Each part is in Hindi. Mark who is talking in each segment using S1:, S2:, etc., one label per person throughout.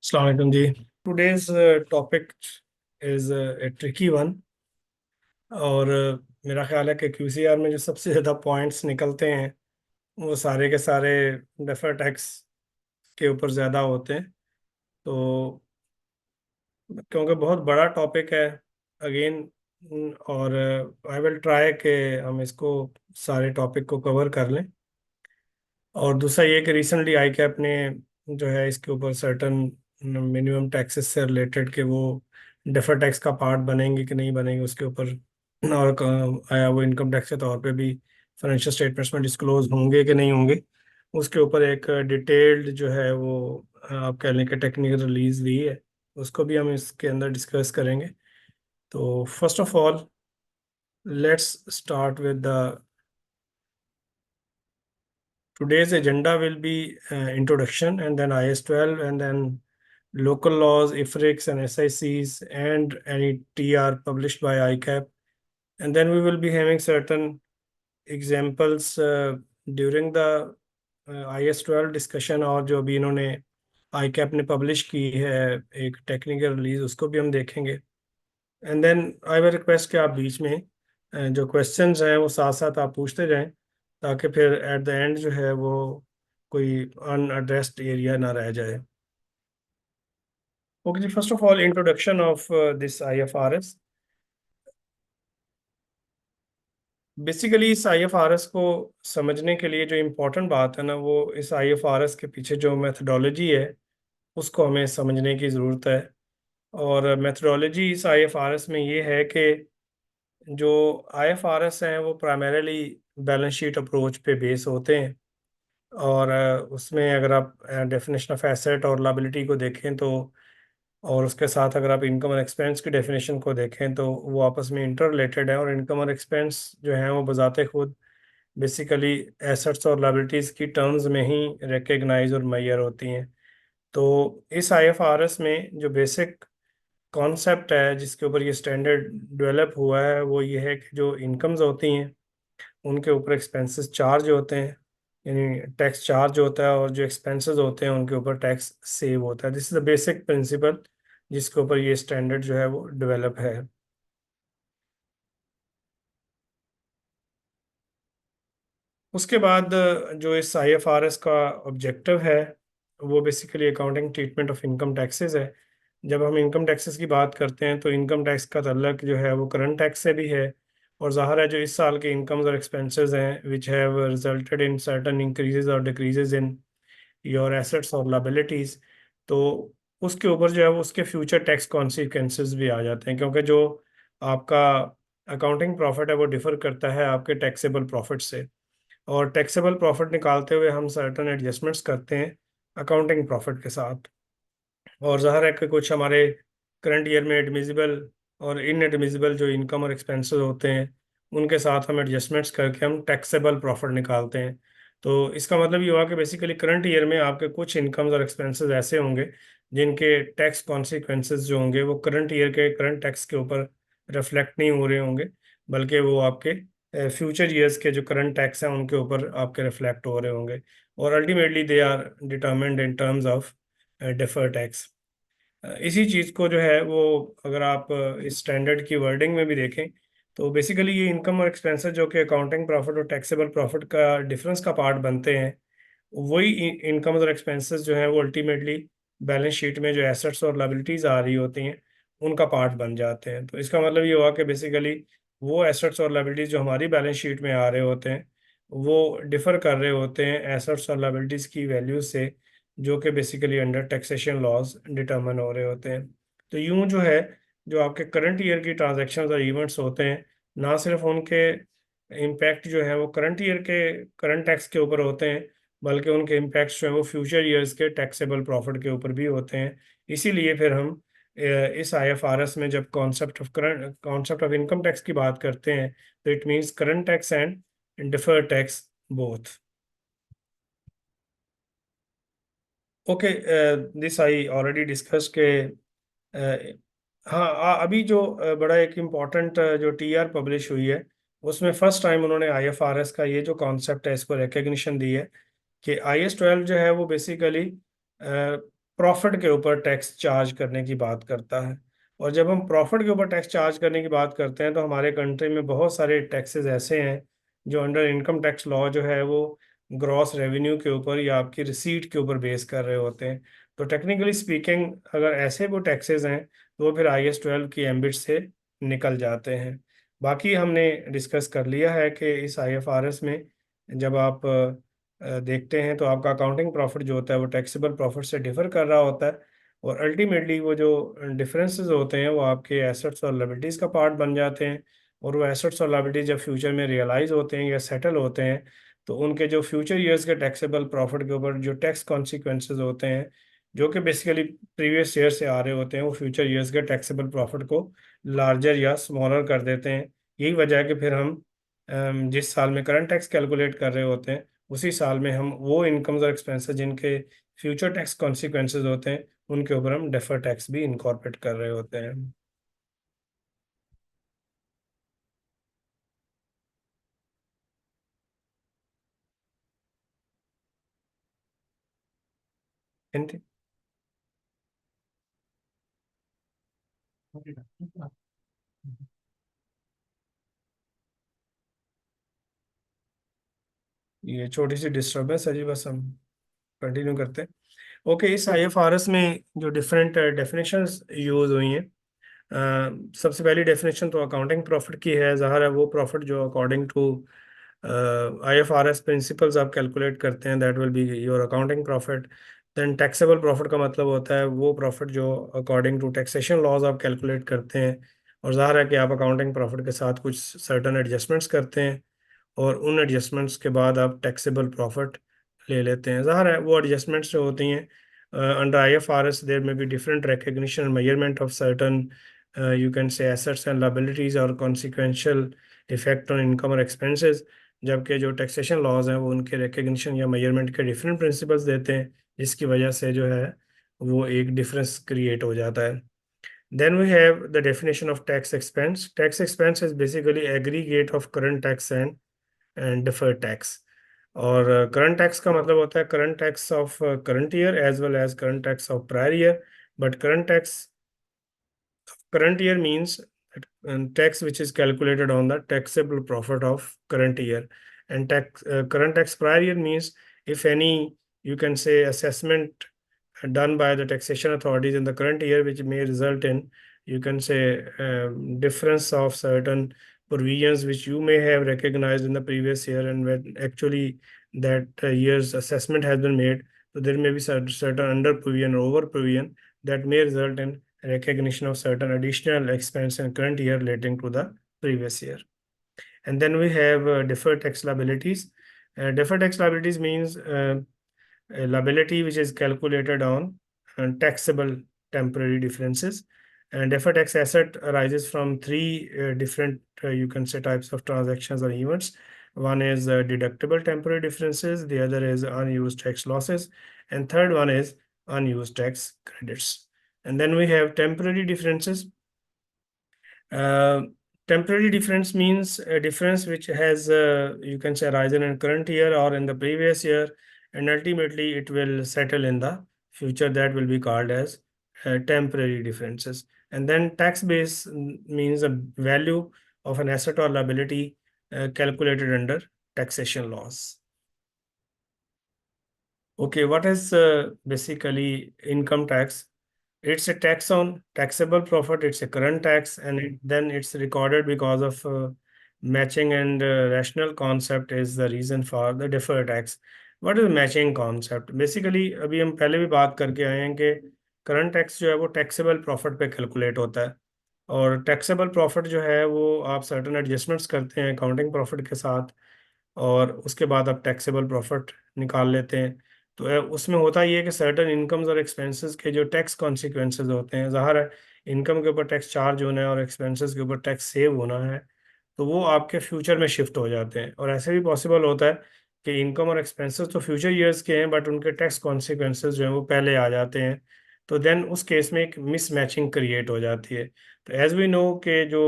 S1: अस्सलाम वालेकुम जी। Today's topic is a tricky one. और मेरा ख्याल है कि क्यूसीआर में जो सबसे ज़्यादा पॉइंट्स निकलते हैं वो सारे के सारे डेफर टैक्स के ऊपर ज़्यादा होते हैं। तो क्योंकि बहुत बड़ा टॉपिक है अगेन, और आई विल ट्राई कि हम इसको सारे टॉपिक को कवर कर लें। और दूसरा ये कि रिसेंटली आई कैप ने जो है इसके ऊपर सर्टन मिनिमम टैक्सेस से रिलेटेड के वो डेफर टैक्स का पार्ट बनेंगे कि नहीं बनेंगे उसके ऊपर, और आया वो इनकम टैक्स के तौर पे भी फाइनेंशियल स्टेटमेंट्स में डिस्क्लोज होंगे कि नहीं होंगे, उसके ऊपर एक डिटेल्ड जो है वो आप कह लें कि टेक्निकल रिलीज दी है। उसको भी हम इसके अंदर डिस्कस करेंगे। तो first of all let's start with the today's agenda will be introduction, and then IS 12, and then local laws, IFRICs and SICs, and any TR published by ICAP. And then we will be having certain examples during the IS 12 discussion, और जो भी इन्होंने ICAP ने पब्लिश की है एक टेक्निकल रिलीज, उसको भी हम देखेंगे। And then I will request कि आप बीच में जो क्वेश्चंस हैं वो साथ साथ आप पूछते जाएं, ताकि फिर एट द एंड जो है वो कोई अनएड्रेस्ड एरिया ना रह जाए। Okay ji, first of all introduction of this IFRS. Basically इस आईएफआरएस को समझने के लिए जो इम्पोर्टेंट बात है ना, वो इस आईएफआरएस के पीछे जो मेथडोलॉजी है उसको हमें समझने की ज़रूरत है। और मेथडोलॉजी इस आईएफआरएस में ये है कि जो आईएफआरएस हैं वो प्राइमरीली बैलेंस शीट अप्रोच पे बेस होते हैं। और उसमें अगर आप डेफिनेशन ऑफ एसेट और लायबिलिटी को देखें तो, और उसके साथ अगर आप इनकम और एक्सपेंस की डेफिनेशन को देखें तो वो आपस में इंटर रिलेटेड है। और इनकम और एक्सपेंस जो है वो बजाते खुद बेसिकली एसेट्स और लायबिलिटीज़ की टर्म्स में ही रिकग्नाइज और मैयर होती हैं। तो इस आईएफआरएस में जो बेसिक कॉन्सेप्ट है जिसके ऊपर ये स्टैंडर्ड डेवलप हुआ है वो ये है कि जो इनकम्स होती हैं उनके ऊपर एक्सपेंसेस चार्ज होते हैं, यानी टैक्स चार्ज होता है, और जो एक्सपेंसेस होते हैं उनके ऊपर टैक्स सेव होता है। This is the basic principle जिसके ऊपर ये स्टैंडर्ड जो है वो डेवलप है। उसके बाद जो इस आईएफआरएस का ऑब्जेक्टिव है वो basically accounting treatment of income taxes है। जब हम इनकम टैक्सेस की बात करते हैं तो इनकम टैक्स का तल्लक जो है वो करंट टैक्स से भी है। और ज़ाहिर है जो इस साल के इनकम्स और एक्सपेंसेस हैं which have resulted in certain increases और डिक्रीजेज इन योर एसेट्स और लायबिलिटीज़, तो उसके ऊपर जो है वो उसके फ्यूचर टैक्स कॉन्सिक्वेंसेस भी आ जाते हैं, क्योंकि जो आपका अकाउंटिंग प्रॉफिट है वो डिफर करता है आपके टैक्सेबल प्रॉफिट से। और टैक्सेबल प्रॉफिट निकालते हुए हम सर्टन एडजस्टमेंट्स करते हैं अकाउंटिंग प्रॉफिट के साथ। और ज़ाहिर है कि कुछ हमारे करंट ईयर में एडमिजिबल और इनएडमिजिबल जो इनकम और एक्सपेंसेस होते हैं उनके साथ हम एडजस्टमेंट्स करके हम टैक्सेबल प्रॉफिट निकालते हैं। तो इसका मतलब ये हुआ कि बेसिकली करंट ईयर में आपके कुछ इनकम्स और एक्सपेंसेस ऐसे होंगे जिनके टैक्स कॉन्सिक्वेंसेस जो होंगे वो करंट ईयर के करंट टैक्स के ऊपर रिफ्लेक्ट नहीं हो रहे होंगे, बल्कि वो आपके फ्यूचर ईयर्स के जो करंट टैक्स हैं उनके ऊपर आपके रिफ्लेक्ट हो रहे होंगे। और ultimately they are determined in terms of defer tax. इसी चीज़ को जो है वो अगर आप इस स्टैंडर्ड की वर्डिंग में भी देखें तो बेसिकली ये इनकम और एक्सपेंसेस जो कि अकाउंटिंग प्रॉफिट और टैक्सेबल प्रॉफिट का डिफरेंस का पार्ट बनते हैं, वही इनकम और एक्सपेंसेस जो हैं वो अल्टीमेटली बैलेंस शीट में जो एसेट्स और लायबिलिटीज़ आ रही होती हैं उनका पार्ट बन जाते हैं। तो इसका मतलब ये हुआ कि बेसिकली वो एसेट्स और लायबिलिटीज़ जो हमारी बैलेंस शीट में आ रहे होते हैं वो डिफर कर रहे होते हैं एसेट्स और लायबिलिटीज़ की वैल्यू से, जो कि basically under taxation laws determine हो रहे होते हैं। तो यूं जो है जो आपके करंट ईयर की ट्रांजैक्शंस और इवेंट्स होते हैं, ना सिर्फ उनके इम्पैक्ट जो है वो करंट ईयर के करंट टैक्स के ऊपर होते हैं, बल्कि उनके इम्पैक्ट्स जो है वो फ्यूचर ईयर्स के टैक्सेबल प्रॉफिट के ऊपर भी होते हैं। इसीलिए फिर हम इस आईएफआरएस में जब कॉन्सेप्ट ऑफ इनकम टैक्स की बात करते हैं तो it means current tax and deferred tax both. Okay, this I already discuss के हाँ, अभी जो बड़ा एक इम्पॉर्टेंट जो टीआर पब्लिश हुई है उसमें फर्स्ट टाइम उन्होंने आईएफआरएस का ये जो कॉन्सेप्ट है इसको रिकग्निशन दी है कि IS 12 जो है वो बेसिकली प्रॉफिट के ऊपर टैक्स चार्ज करने की बात करता है। और जब हम प्रॉफिट के ऊपर टैक्स चार्ज करने की बात करते हैं तो हमारे कंट्री में बहुत सारे टैक्सेस ऐसे हैं जो अंडर इनकम टैक्स लॉ जो है वो ग्रॉस रेवेन्यू के ऊपर या आपकी रिसीट के ऊपर बेस कर रहे होते हैं। तो टेक्निकली स्पीकिंग अगर ऐसे वो टैक्सेस हैं तो वो फिर IS 12 की एम्बिट से निकल जाते हैं। बाकी हमने डिस्कस कर लिया है कि इस IFRS में जब आप देखते हैं तो आपका अकाउंटिंग प्रॉफिट जो होता है वो टैक्सेबल प्रॉफिट से डिफर कर रहा होता है। और अल्टीमेटली वो जो डिफरेंसेस होते हैं वो आपके एसेट्स और लायबिलिटीज़ का पार्ट बन जाते हैं। और वो एसेट्स और लायबिलिटीज जब फ्यूचर में रियलाइज होते हैं या सेटल होते हैं तो उनके जो फ्यूचर ईयर्स के टैक्सेबल प्रॉफिट के ऊपर जो टैक्स कॉन्सिक्वेंसेज होते हैं जो कि बेसिकली प्रीवियस ईयर से आ रहे होते हैं वो फ्यूचर ईयर्स के टैक्सेबल प्रॉफिट को लार्जर या स्मॉलर कर देते हैं। यही वजह है कि फिर हम जिस साल में करंट टैक्स कैलकुलेट कर रहे होते हैं उसी साल में हम वो इनकम्स और एक्सपेंसेस जिनके फ्यूचर टैक्स कॉन्सिक्वेंसेज होते हैं उनके ऊपर हम डेफर टैक्स भी इनकॉर्पोरेट कर रहे होते हैं। हिंदी। ये छोटी सी डिस्टर्बेंस है जी, बस हम कंटिन्यू करते हैं। ओके, इस IFRS में जो डिफरेंट डेफिनेशंस यूज हुई हैं, सबसे पहली डेफिनेशन तो अकाउंटिंग प्रॉफिट की है। ज़ाहिर है वो प्रॉफिट जो अकॉर्डिंग टू IFRS प्रिंसिपल्स आप कैलकुलेट करते हैं that will be your accounting profit. Then taxable profit का मतलब होता है वो प्रॉफिट जो अकॉर्डिंग टू टैक्सेशन लॉज आप कैलकुलेट करते हैं। और ज़ाहिर है कि आप अकाउंटिंग प्रॉफिट के साथ कुछ सर्टन एडजस्टमेंट्स करते हैं और उन एडजस्टमेंट्स के बाद आप टैक्सेबल प्रॉफिट ले लेते हैं। ज़ाहिर है वो एडजस्टमेंट्स जो होती हैं अंडर IFRS देयर में be different recognition measurement of certain you can से एसेट्स एंड लायबिलिटीज और कॉन्सिक्वेंशियल इफेक्ट ऑन इनकम और एक्सपेंसेस। जबकि जो टैक्सेशन लॉज हैं वो उनके रिकग्निशन या मेजरमेंट के डिफरेंट प्रिंसिपल्स देते हैं जिसकी वजह से जो है वो एक डिफरेंस क्रिएट हो जाता है। Then we have the definition of tax expense. Tax expense is basically aggregate of current tax and deferred tax. और करंट टैक्स का मतलब होता है current tax of current year as well as current tax of prior year. But current tax current year means tax which is calculated on the taxable profit of current year. And current tax prior year means if any, you can say, assessment done by the taxation authorities in the current year which may result in, you can say, difference of certain provisions which you may have recognized in the previous year, and when actually that year's assessment has been made, so there may be certain under provision or over provision that may result in recognition of certain additional expense in current year relating to the previous year. And then we have deferred tax liabilities. Deferred tax liabilities means a liability which is calculated on taxable temporary differences. And deferred tax asset arises from three different, you can say, types of transactions or events. One is deductible temporary differences, the other is unused tax losses, and third one is unused tax credits. And then we have temporary differences. Uh, Temporary difference means a difference which has, you can say, arisen in current year or in the previous year, and ultimately it will settle in the future. That will be called as temporary differences. And then tax base means the value of an asset or liability calculated under taxation laws. Okay, what is basically income tax? It's a tax on taxable profit. It's a current tax, and then it's recorded because of matching and rational concept is the reason for the deferred tax. What is matching concept? Basically, अभी हम पहले भी बात करके आए हैं कि करंट टैक्स जो है वो टैक्सेबल प्रॉफिट पे कैलकुलेट होता है। और टैक्सेबल प्रॉफिट जो है वो आप सर्टन एडजस्टमेंट्स करते हैं अकाउंटिंग प्रॉफिट के साथ, और उसके बाद आप टैक्सेबल प्रॉफिट निकाल लेते हैं। तो उसमें होता ये है कि सर्टन इनकम्स और एक्सपेंसेस के जो टैक्स कॉन्सिक्वेंसेस होते हैं, ज़ाहिर है इनकम के ऊपर टैक्स चार्ज होना है और एक्सपेंसेस के ऊपर टैक्स सेव होना है, तो वो आपके फ्यूचर में शिफ्ट हो जाते हैं। और ऐसे भी पॉसिबल होता है कि इनकम और एक्सपेंसेस तो फ्यूचर ईयर्स के हैं बट उनके टैक्स कॉन्सिक्वेंसेस जो हैं वो पहले आ जाते हैं। तो देन उस केस में एक मिस मैचिंग क्रिएट हो जाती है। तो एज वी नो कि जो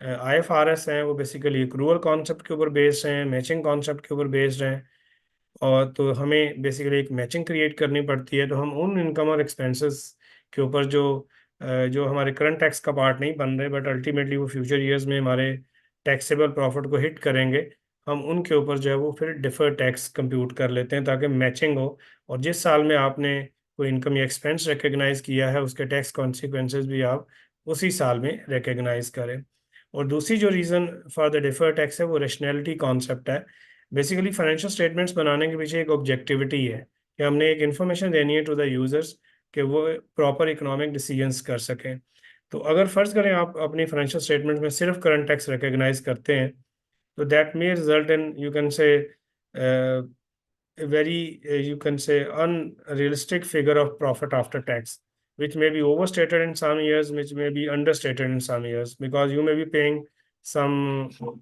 S1: IFRS हैं वो बेसिकली एक्रूअल कॉन्सेप्ट के ऊपर बेस्ड हैं, मैचिंग कॉन्सेप्ट के ऊपर बेस्ड हैं। और तो हमें बेसिकली एक मैचिंग क्रिएट करनी पड़ती है। तो हम उन इनकम और एक्सपेंसेस के ऊपर जो हमारे करंट टैक्स का पार्ट नहीं बन रहे बट अल्टीमेटली वो फ्यूचर ईयर्स में हमारे टैक्सेबल प्रॉफिट को हिट करेंगे, हम उनके ऊपर जो है वो फिर डिफर्ड टैक्स कंप्यूट कर लेते हैं ताकि मैचिंग हो। और जिस साल में आपने कोई इनकम या एक्सपेंस रिकग्नाइज किया है उसके टैक्स कॉन्सिक्वेंसेज भी आप उसी साल में रिकग्नाइज करें। और दूसरी जो reason for the deferred tax है वो रेशनैलिटी कॉन्सेप्ट है। बेसिकली फाइनेंशियल स्टेटमेंट्स बनाने के पीछे एक ऑब्जेक्टिविटी है कि हमने एक इन्फॉर्मेशन देनी है टू द यूजर्स कि वो प्रॉपर इकोनॉमिक डिसीजंस कर सकें। तो अगर फर्ज करें आप अपनी फाइनेंशियल स्टेटमेंट में सिर्फ करंट टैक्स रिकग्नाइज करते हैं, तो that may result in you can से a very you can say unrealistic figure of profit after tax, which may be overstated in some years, which may be understated in some years, because you may be paying some,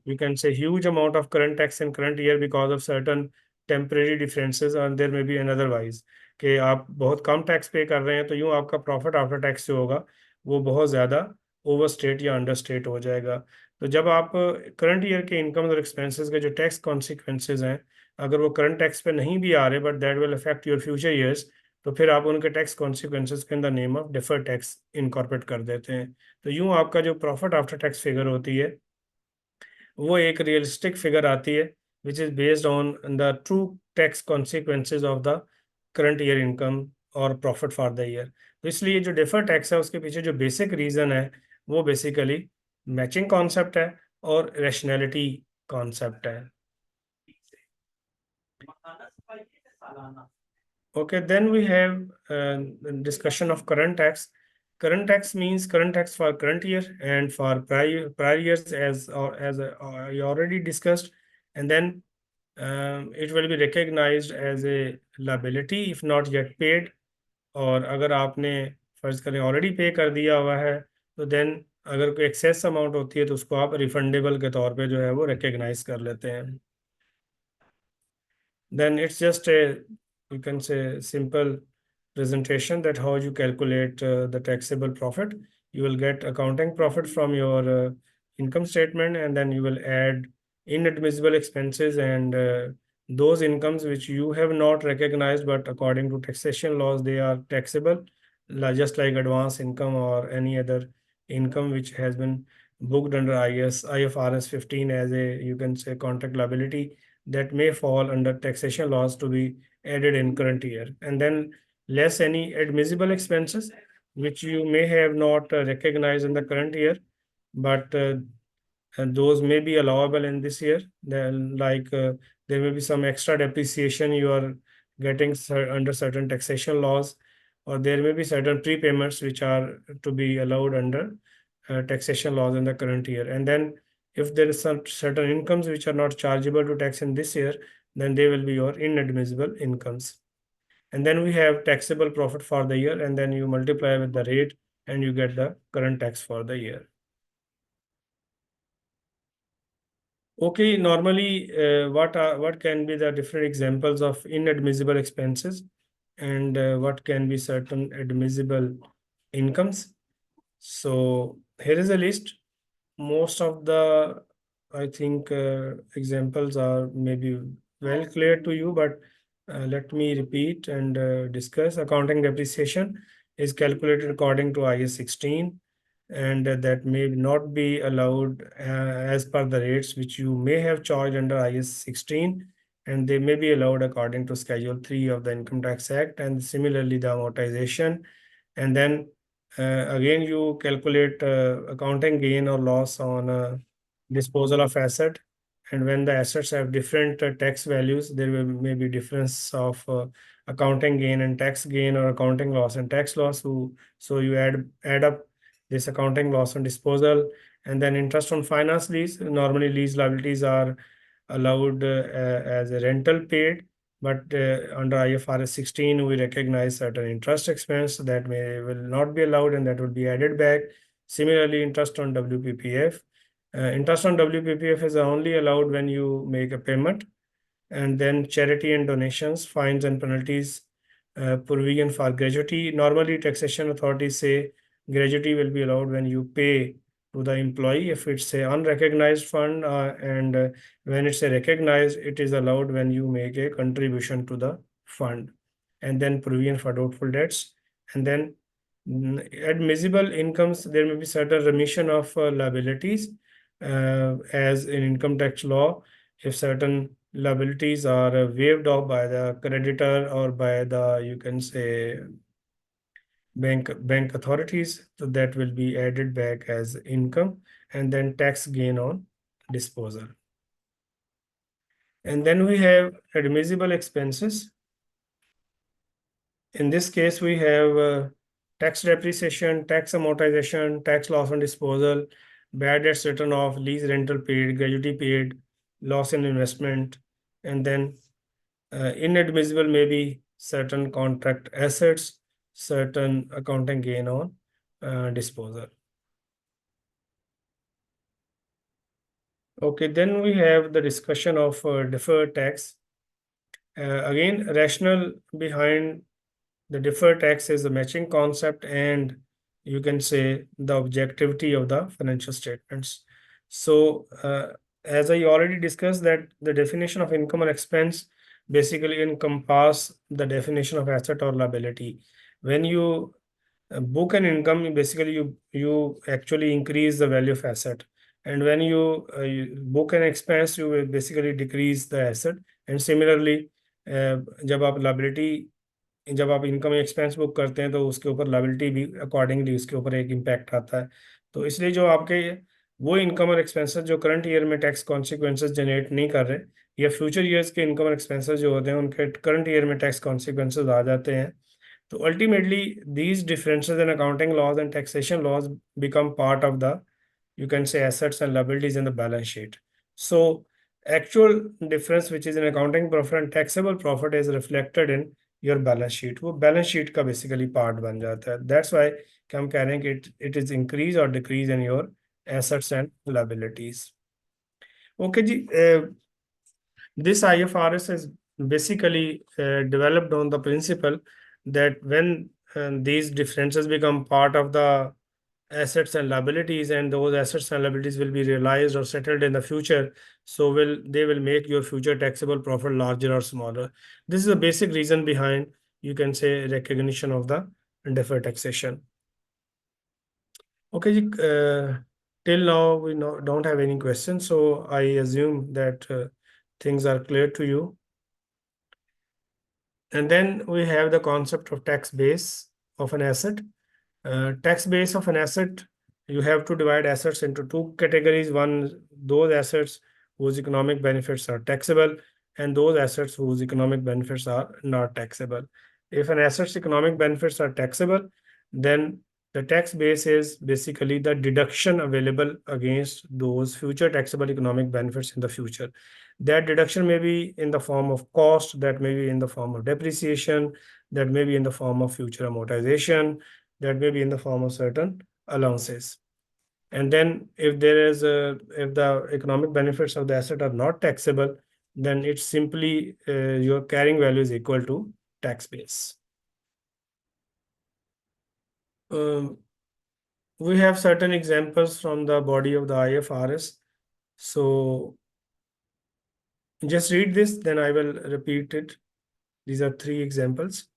S1: you can say, huge amount of current tax in current year because of certain temporary differences, and there may be another wise कि आप बहुत कम टैक्स पे कर रहे हैं तो यूँ आपका प्रॉफिट आफ्टर टैक्स जो होगा वो बहुत ज़्यादा ओवर स्टेट या अंडर स्टेट हो जाएगा। तो जब आप करंट ईयर के इनकम और एक्सपेंसेस के जो टैक्स कॉन्सिक्वेंसेज हैं, अगर वो करंट टैक्स पे नहीं भी आ रहे but that will affect your future years, तो फिर आप उनके टैक्स कॉन्सिक्वेंसेज के in the name of deferred tax incorporate कर देते हैं। तो यूँ आपका जो प्रॉफिट आफ्टर टैक्स फिगर होती है वो एक रियलिस्टिक फिगर आती है which is based on the true tax consequences of the current year income और प्रॉफिट फॉर द ईयर। तो इसलिए जो डिफर्ड टैक्स है उसके पीछे जो बेसिक रीज़न है वो बेसिकली मैचिंग कॉन्सेप्ट है और रैशनैलिटी कॉन्सेप्ट है। Okay, then we have discussion of current tax. Current tax means current tax for current year and for prior years as I already discussed, and then it will be recognized as a liability if not yet paid. और अगर आपने फर्ज करें ऑलरेडी पे कर दिया हुआ है तो देन अगर कोई एक्सेस अमाउंट होती है तो उसको आप रिफंडेबल के तौर पे जो है वो रिकग्नाइज कर लेते हैं। Then it's just a, you can say, simple presentation that how you calculate the taxable profit. You will get accounting profit from your income statement, and then you will add inadmissible expenses and those incomes which you have not recognized, but according to taxation laws, they are taxable, just like advance income or any other income which has been booked under IFRS 15 as a, you can say, contract liability that may fall under taxation laws to be added in current year, and then less any admissible expenses which you may have not recognized in the current year, but and those may be allowable in this year. Then there may be some extra depreciation you are getting under certain taxation laws, or there may be certain prepayments which are to be allowed under taxation laws in the current year. And then if there is some certain incomes which are not chargeable to tax in this year, then they will be your inadmissible incomes. And then we have taxable profit for the year, and then you multiply with the rate and you get the current tax for the year. Okay, normally, what can be the different examples of inadmissible expenses, and what can be certain admissible incomes? So here is a list. Most of the, I think, examples are maybe well clear to you, but let me repeat and discuss. Accounting depreciation is calculated according to IAS 16, and that may not be allowed as per the rates which you may have charged under IAS 16, and they may be allowed according to Schedule 3 of the Income Tax Act, and similarly the amortization. And then again you calculate accounting gain or loss on disposal of asset, and when the assets have different tax values, there may be difference of accounting gain and tax gain, or accounting loss and tax loss. So you add up this accounting loss on disposal. And then interest on finance lease. Normally lease liabilities are allowed as a rental paid, but under IFRS 16 we recognize certain interest expense that will not be allowed, and that will be added back. Similarly, interest on WPPF. Interest on WPPF is only allowed when you make a payment. And then charity and donations, fines and penalties, provision for gratuity. Normally taxation authorities say gratuity will be allowed when you pay to the employee if it's a unrecognized fund, and when it's a recognized, it is allowed when you make a contribution to the fund. And then provision for doubtful debts, and then admissible incomes, there may be certain remission of liabilities, as in income tax law, if certain liabilities are waived off by the creditor or by the, you can say, bank authorities, so that will be added back as income, and then tax gain on disposal. And then we have admissible expenses. In this case, we have tax depreciation, tax amortization, tax loss on disposal, bad debts written off, lease rental paid, gratuity paid, loss in investment, and then inadmissible may be certain contract assets, certain accounting gain on disposal. Okay, then we have the discussion of deferred tax. Again, rationale behind the deferred tax is the matching concept, and you can say the objectivity of the financial statements. So, as I already discussed, that the definition of income or expense basically encompass the definition of asset or liability. When you book an income, basically you actually increase the value of asset, and when you book an expense, you will basically decrease the asset. And similarly, जब आप liability, जब आप इनकम एक्सपेंस बुक करते हैं तो उसके ऊपर लायबिलिटी भी अकॉर्डिंगली उसके ऊपर एक इम्पैक्ट आता है। तो इसलिए जो आपके वो इनकम और एक्सपेंसेस जो करंट ईयर में टैक्स कॉन्सिक्वेंसेस जनरेट नहीं कर रहे, या फ्यूचर ईयर्स के इनकम और एक्सपेंसेस जो होते हैं उनके करंट ईयर में टैक्स कॉन्सिक्वेंसेस आ जाते हैं, so ultimately, these differences in accounting laws and taxation laws become part of the, you can say, assets and liabilities in the balance sheet. So actual difference which is in accounting profit and taxable profit is reflected in your balance sheet. वो balance sheet का basically part बन जाता है. That's why कि हम कह रहे हैं कि it is increase or decrease in your assets and liabilities. Okay ji, this IFRS is basically developed on the principle that when these differences become part of the assets and liabilities, and those assets and liabilities will be realized or settled in the future, so they will make your future taxable profit larger or smaller. This is a basic reason behind, you can say, recognition of the deferred taxation. Okay, till now we don't have any questions, so I assume that things are clear to you. And then we have the concept of tax base of an asset. Tax base of an asset, you have to divide assets into two categories. One, those assets whose economic benefits are taxable, and those assets whose economic benefits are not taxable. If an asset's economic benefits are taxable, then the tax base is basically the deduction available against those future taxable economic benefits in the future. That deduction may be in the form of cost, that may be in the form of depreciation, that may be in the form of future amortization, that may be in the form of certain allowances. And then if the economic benefits of the asset are not taxable, then it's simply your carrying value is equal to tax base. We have certain examples from the body of the IFRS. So just read this, then I will repeat it. These are 3 examples.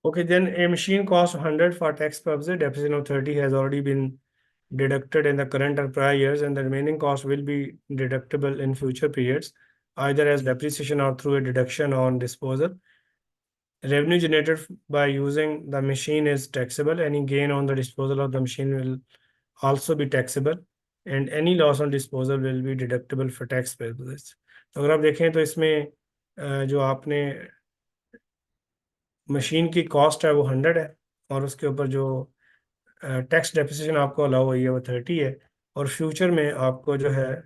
S1: Okay, then a machine cost 100 for tax purposes, depreciation of 30 has already been deducted in the current and prior years, and the remaining cost will be deductible in future periods, either as depreciation or through a deduction on disposal. Revenue generated by using the machine is taxable. Any gain on the disposal of the machine will also be taxable, and any loss on disposal will be deductible for tax purposes. तो अगर आप देखें तो इसमें जो आपने मशीन की कॉस्ट है वो 100 है, और उसके ऊपर जो टैक्स डेप्रिसिएशन आपको अलाउ हुई है वो 30 है, और फ्यूचर में आपको जो है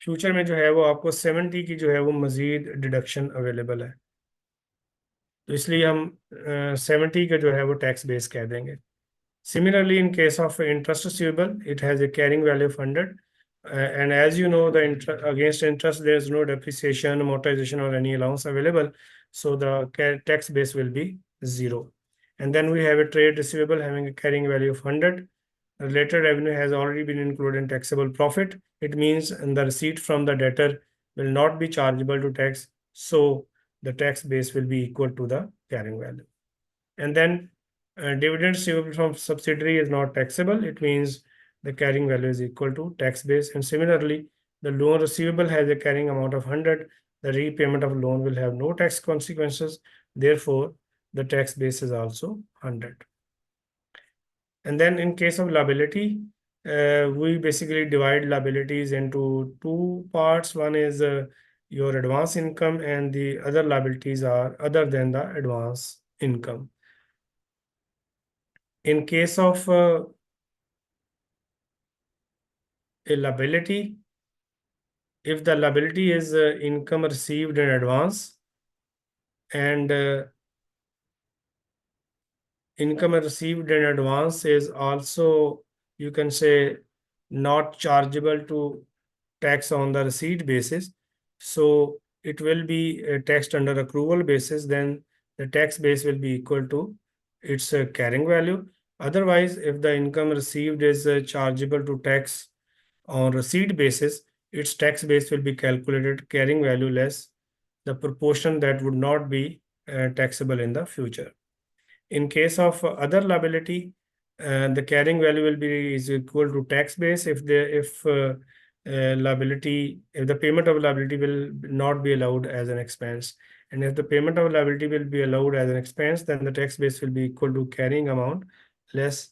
S1: फ्यूचर में जो है वो आपको 70 की जो है वो मजीद डिडक्शन अवेलेबल है, तो इसलिए हम 70 का जो है वो टैक्स बेस कह देंगे। Similarly, in case of interest receivable, it has a carrying value of 100. And as you know, against interest, there is no depreciation, amortization, or any allowance available. So the tax base will be 0. And then we have a trade receivable having a carrying value of 100. Related revenue has already been included in taxable profit. It means the receipt from the debtor will not be chargeable to tax. So the tax base will be equal to the carrying value. And then dividend receivable from subsidiary is not taxable. It means the carrying value is equal to tax base. And similarly, the loan receivable has a carrying amount of 100. The repayment of loan will have no tax consequences. Therefore, the tax base is also 100. And then in case of liability, we basically divide liabilities into two parts. One is your advance income, and the other liabilities are other than the advance income. In case of a liability, if the liability is income received in advance, and income received in advance is also, you can say, not chargeable to tax on the receipt basis, so it will be taxed under accrual basis, then the tax base will be equal to its carrying value. Otherwise, if the income received is chargeable to tax on receipt basis, its tax base will be calculated carrying value less the proportion that would not be taxable in the future. In case of other liability, the carrying value will be is equal to tax base if the payment of liability will not be allowed as an expense. And if the payment of liability will be allowed as an expense, then the tax base will be equal to carrying amount less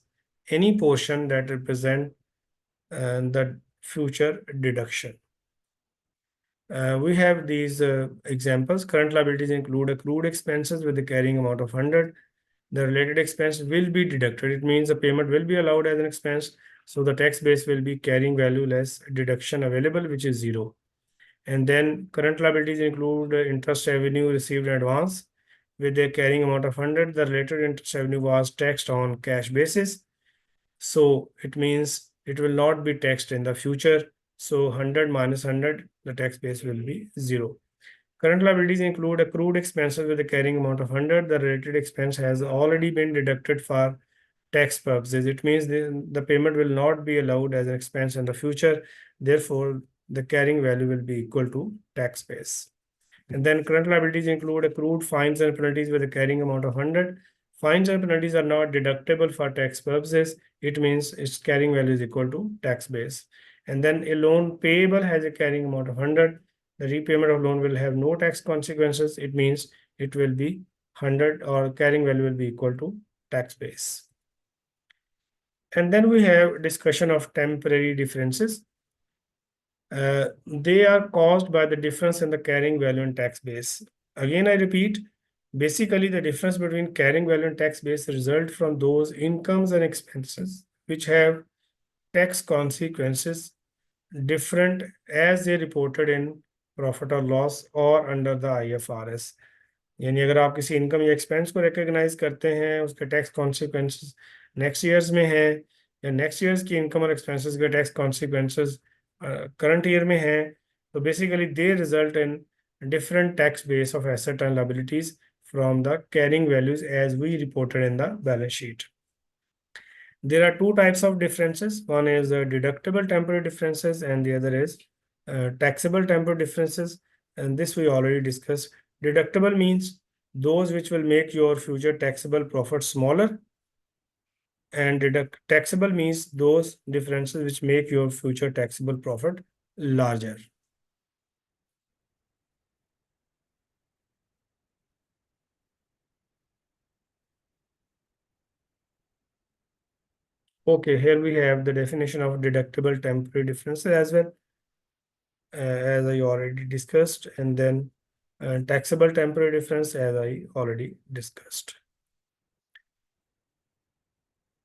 S1: any portion that represent the future deduction. We have these examples. Current liabilities include accrued expenses with the carrying amount of 100. The related expense will be deducted. It means the payment will be allowed as an expense. So the tax base will be carrying value less deduction available, which is 0. And then current liabilities include interest revenue received in advance with a carrying amount of 100. The related interest revenue was taxed on cash basis. So it means it will not be taxed in the future. So 100 minus 100, the tax base will be 0. Current liabilities include accrued expenses with a carrying amount of 100. The related expense has already been deducted for tax purposes. It means the payment will not be allowed as an expense in the future. Therefore, the carrying value will be equal to tax base. And then current liabilities include accrued fines and penalties with a carrying amount of 100. Fines and penalties are not deductible for tax purposes. It means its carrying value is equal to tax base. And then a loan payable has a carrying amount of 100. The repayment of loan will have no tax consequences. It means it will be 100 or carrying value will be equal to tax base. And then we have discussion of temporary differences. They are caused by the difference in the carrying value and tax base. Again, I repeat, basically the difference between carrying value and tax base result from those incomes and expenses which have tax consequences different as they reported in profit or loss or under the IFRS. यानी अगर आप किसी इनकम या एक्सपेंस को रिकॉग्नाइज करते हैं उसके टैक्स कॉन्सिक्वेंसेस नेक्स्ट ईयर्स में है या नेक्स्ट ईयर्स की इनकम और एक्सपेंसेस के टैक्स कॉन्सिक्वेंसेस करंट ईयर में है तो basically they result in different tax base of asset and liabilities from the carrying values as we reported in the balance sheet. There are two types of differences. One is deductible temporary differences and the other is taxable temporary differences. And this we already discussed. Deductible means those which will make your future taxable profit smaller. And taxable means those differences which make your future taxable profit larger. Okay, here we have the definition of deductible temporary differences as well, as I already discussed, and then taxable temporary difference as I already discussed.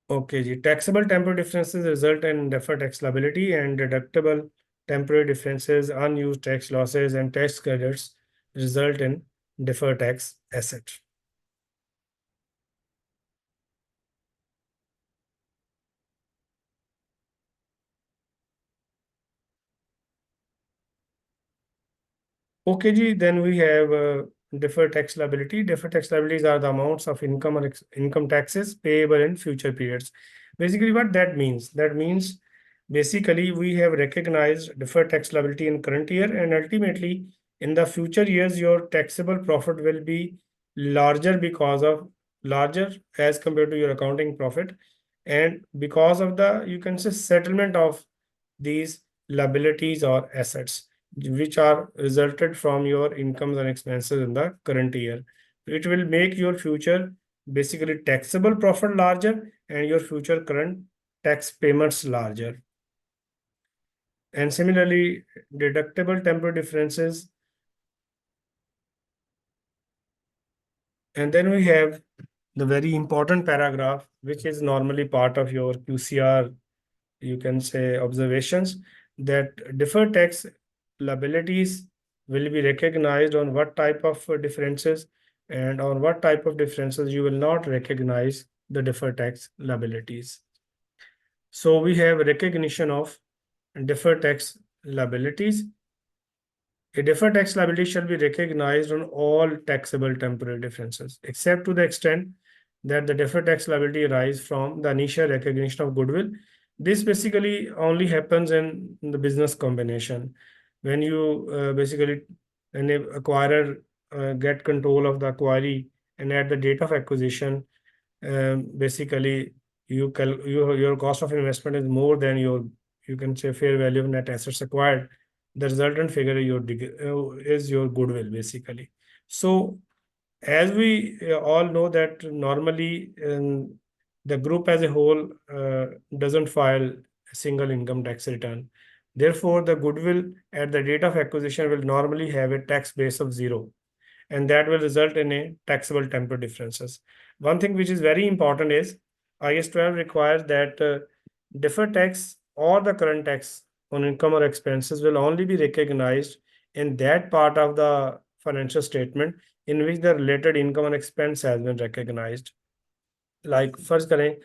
S1: Okay, ji taxable temporary differences result in deferred tax liability and deductible temporary differences, unused tax losses and tax credits result in deferred tax asset. Okay ji, then we have deferred tax liability. Deferred tax liabilities are the amounts of income or income taxes payable in future periods. Basically, what that means? That means basically we have recognized deferred tax liability in current year, and ultimately in the future years your taxable profit will be larger because of larger as compared to your accounting profit, and because of the, you can say, settlement of these liabilities or assets which are resulted from your incomes and expenses in the current year. It will make your future basically taxable profit larger and your future current tax payments larger. And similarly, deductible temporary differences. And then we have the very important paragraph, which is normally part of your QCR, you can say, observations, that deferred tax liabilities will be recognized on what type of differences, and on what type of differences you will not recognize the deferred tax liabilities. So we have recognition of deferred tax liabilities. A deferred tax liability shall be recognized on all taxable temporary differences, except to the extent that the deferred tax liability arise from the initial recognition of goodwill. This basically only happens in the business combination. When you basically, when a acquirer get control of the acquiry, and at the date of acquisition, basically your cost of investment is more than your, you can say, fair value of net assets acquired. The resultant figure is your goodwill basically. So as we all know that normally the group as a whole doesn't file a single income tax return. Therefore, the goodwill at the date of acquisition will normally have a tax base of zero, and that will result in a taxable temporary differences. One thing which is very important is IS 12 requires that deferred tax or the current tax on income or expenses will only be recognized in that part of the financial statement in which the related income and expense has been recognized. Like फर्ज करें,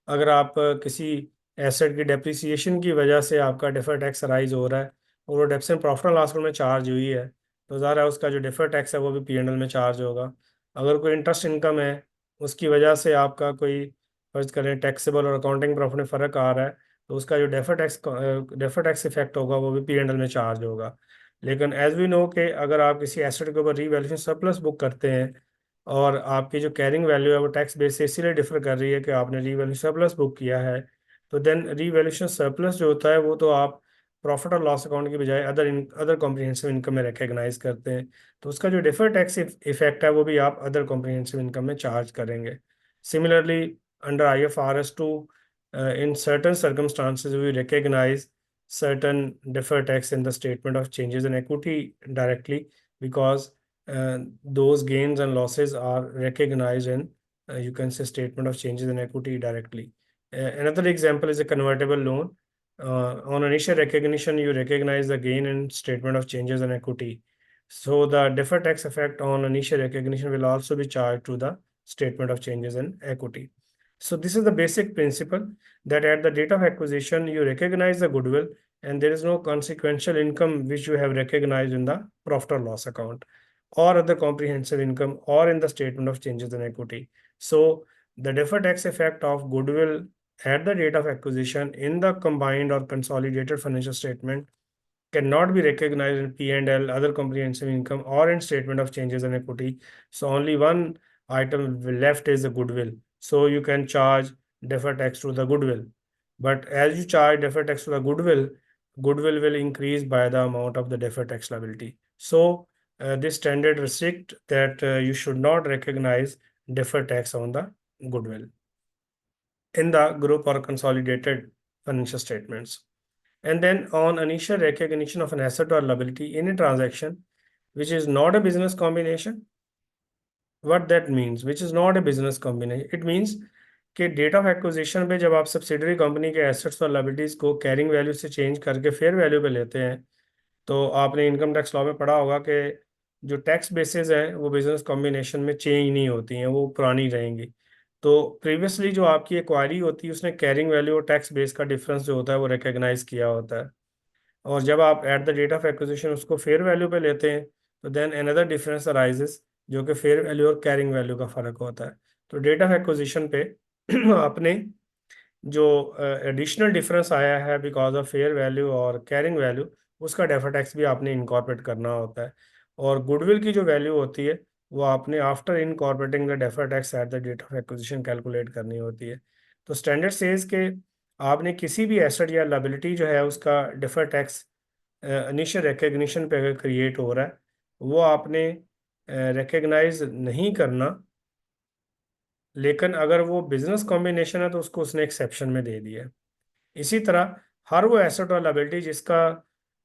S1: अगर आप किसी एसेट की डेप्रिसिएशन की वजह से आपका डिफर टैक्स राइज हो रहा है और वो depreciation profit and loss account में चार्ज हुई है, तो ज़ाहिर है उसका जो डिफर टैक्स है वो भी P&L में चार्ज होगा। अगर कोई इंटरेस्ट इनकम है, उसकी वजह से आपका कोई फर्ज करें टैक्सेबल और अकाउंटिंग प्रॉफिट में फ़र्क आ रहा है, तो उसका जो डेफर टैक्स इफेक्ट होगा वो भी P&L में चार्ज होगा। लेकिन एज वी नो कि अगर आप किसी एसेट के ऊपर रीवैल्यूएशन सरप्लस बुक करते हैं और आपकी जो कैरिंग वैल्यू है वो टैक्स बेस से इसीलिए डिफर कर रही है कि आपने रीवैल्यूएशन सरप्लस बुक किया है, तो देन रीवैल्यूएशन सरप्लस जो होता है वो तो आप प्रॉफिट और लॉस अकाउंट की बजाय अदर कॉम्प्रिहेंसिव इनकम में रिकग्नाइज करते हैं, तो उसका जो डिफर टैक्स इफेक्ट है वो भी आप अदर कॉम्प्रिहेंसिव इनकम में चार्ज करेंगे। Similarly under IFRS 2, in certain circumstances we recognize certain deferred tax in the statement of changes in equity directly, because those gains and losses are recognized in, you can say, statement of changes in equity directly. Another example is a convertible loan. On initial recognition, you recognize the gain in statement of changes in equity. So the deferred tax effect on initial recognition will also be charged to the statement of changes in equity. So this is the basic principle, that at the date of acquisition, you recognize the goodwill and there is no consequential income which you have recognized in the profit or loss account or other comprehensive income or in the statement of changes in equity. So the deferred tax effect of goodwill at the date of acquisition in the combined or consolidated financial statement cannot be recognized in P&L, other comprehensive income, or in statement of changes in equity. So only one item left is the goodwill. So you can charge deferred tax to the goodwill. But as you charge deferred tax to the goodwill, goodwill will increase by the amount of the deferred tax liability. So this standard restrict that you should not recognize deferred tax on the goodwill in the group or consolidated financial statements. And then on initial recognition of an asset or liability in a transaction which is not a business combination, what that means, which is not a business combination, it means कि डेट ऑफ एक्विजिशन पे जब आप सब्सिडरी कंपनी के एसेट्स और लाइबिलिटीज को कैरिंग वैल्यू से चेंज करके फेयर वैल्यू पे लेते हैं, तो आपने इनकम टैक्स लॉ में पढ़ा होगा कि जो टैक्स बेसिस हैं वो बिजनेस कॉम्बिनेशन में चेंज नहीं होती हैं, वो पुरानी रहेंगी। तो प्रीवियसली जो आपकी एक्वायरी होती है उसने कैरिंग वैल्यू और टैक्स बेस का डिफरेंस जो होता है वो रिकग्नाइज किया होता है, और जब आप at the date of acquisition उसको फेयर वैल्यू पे लेते हैं तो देन अनदर डिफरेंस अराइजेस, जो कि फेयर वैल्यू और कैरिंग वैल्यू का फर्क होता है। तो डेट ऑफ एक्विजिशन पे आपने जो एडिशनल डिफरेंस आया है बिकॉज ऑफ फेयर वैल्यू और कैरिंग वैल्यू, उसका डेफर टैक्स भी आपने इनकॉर्पोरेट करना होता है। और गुडविल की जो वैल्यू होती है वो आपने after incorporating the defer tax at the date of acquisition calculate करनी होती है। तो स्टैंडर्ड सेज के आपने किसी भी एसेट या लायबिलिटी जो है उसका डेफर टैक्स इनिशियल रिकग्निशन पे अगर क्रिएट हो रहा है, वो आपने रिकग्नाइज नहीं करना। लेकिन अगर वो बिजनेस कॉम्बिनेशन है तो उसको उसने एक्सेप्शन में दे दिया है। इसी तरह हर वो एसेट और लायबिलिटी जिसका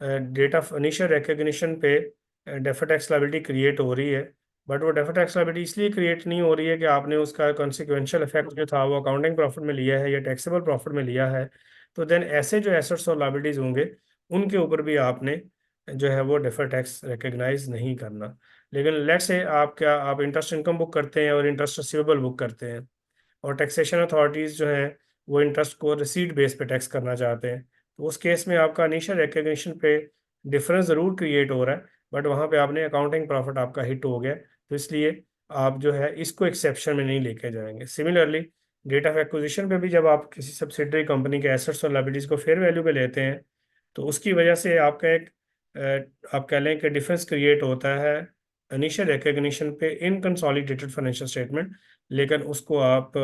S1: डेट ऑफ इनिशियल रिकग्निशन पे डेफर्ड टैक्स लायबिलिटी क्रिएट हो रही है, बट वो डेफर्ड टैक्स लायबिलिटी इसलिए क्रिएट नहीं हो रही है कि आपने उसका कॉन्सिक्वेंशियल इफेक्ट जो था वो अकाउंटिंग प्रॉफिट में लिया है या टैक्सेबल प्रॉफिट में लिया है, तो देन ऐसे जो एसेट्स और लायबिलिटीज होंगे उनके ऊपर भी आपने जो है वो डेफर्ड टैक्स रिकग्नाइज नहीं करना। लेकिन लेट्स से आप इंटरेस्ट इनकम बुक करते हैं और इंटरेस्ट रिसीवेबल बुक करते हैं, और टैक्सेशन अथॉरिटीज़ जो हैं वो इंटरेस्ट को रिसीट बेस पे टैक्स करना चाहते हैं, तो उस केस में आपका इनिशियल रिकग्निशन पे डिफरेंस ज़रूर क्रिएट हो रहा है, बट वहाँ पे आपने अकाउंटिंग प्रॉफिट आपका हिट हो गया, तो इसलिए आप जो है इसको एक्सेप्शन में नहीं लेके जाएंगे। सिमिलरली डेट ऑफ एक्विजिशन पे भी जब आप किसी सब्सिडरी कंपनी के एसेट्स और लायबिलिटीज़ को फेयर वैल्यू पे लेते हैं, तो उसकी वजह से आपका एक आप कह लें कि डिफरेंस क्रिएट होता है इनिशियल रिकग्निशन पे इन कंसोलिडेटेड फाइनेंशियल स्टेटमेंट, लेकिन उसको आप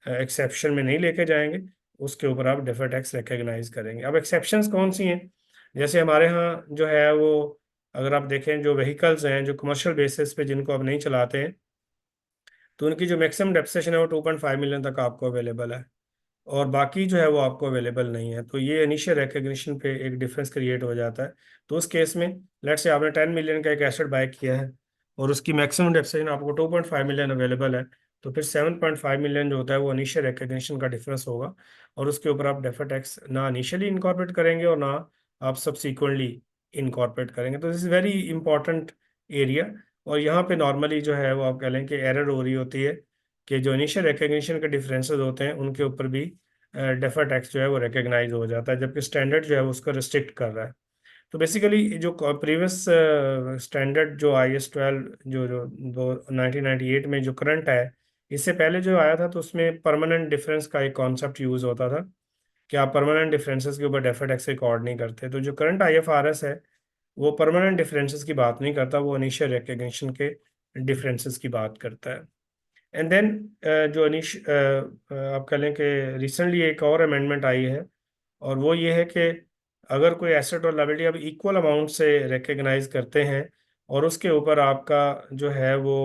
S1: एक्सेप्शन में नहीं लेके जाएंगे, उसके ऊपर आप डेफर टैक्स रिकग्नाइज करेंगे। अब एक्सेप्शंस कौन सी हैं? जैसे हमारे यहाँ जो है वो, अगर आप देखें जो व्हीकल्स हैं जो कमर्शियल बेसिस पे जिनको आप नहीं चलाते हैं, तो उनकी जो मैक्सिमम डेप्रिसिएशन है वो 2.5 मिलियन तक आपको अवेलेबल है, और बाकी जो है वो आपको अवेलेबल नहीं है। तो ये इनिशियल रिकग्निशन पे एक डिफरेंस क्रिएट हो जाता है। तो उस केस में लेट्स से आपने 10 मिलियन का एक एसेट बाय किया है और उसकी मैक्सिमम डेप्रिसिएशन आपको 2.5 मिलियन अवेलेबल है, तो फिर 7.5 मिलियन जो होता है वो इनिशियल रिकग्निशन का डिफरेंस होगा, और उसके ऊपर आप डेफर टैक्स ना इनिशियली इनकॉर्पोरेट करेंगे और ना आप सब्सिक्वेंटली इनकॉर्पोरेट करेंगे। तो this is very important area, और यहाँ पे नॉर्मली जो है वो आप कह लें कि एरर हो रही होती है कि जो इनिशियल रिकग्निशन के डिफरेंसेस होते हैं उनके ऊपर भी डेफर टैक्स जो है वो रिकग्नाइज हो जाता है, जबकि स्टैंडर्ड जो है वो उसको रिस्ट्रिक्ट कर रहा है। तो बेसिकली जो प्रीवियस स्टैंडर्ड जो IS 12 जो 1998 में जो करंट है, इससे पहले जो आया था तो उसमें परमानेंट डिफरेंस का एक कॉन्सेप्ट यूज होता था कि आप परमानेंट डिफरेंसेस के ऊपर डेफर टैक्स रिकॉर्ड नहीं करते। तो जो करंट IFRS है वो परमानेंट डिफरेंसेस की बात नहीं करता, वो इनिशियल रिकग्निशन के डिफरेंसेस की बात करता है। एंड देन जो आप कह लें कि रिसेंटली एक और अमेंडमेंट आई है, और वो ये है कि अगर कोई एसेट और लायबिलिटी आप इक्वल अमाउंट से रिकग्नाइज करते हैं और उसके ऊपर आपका जो है वो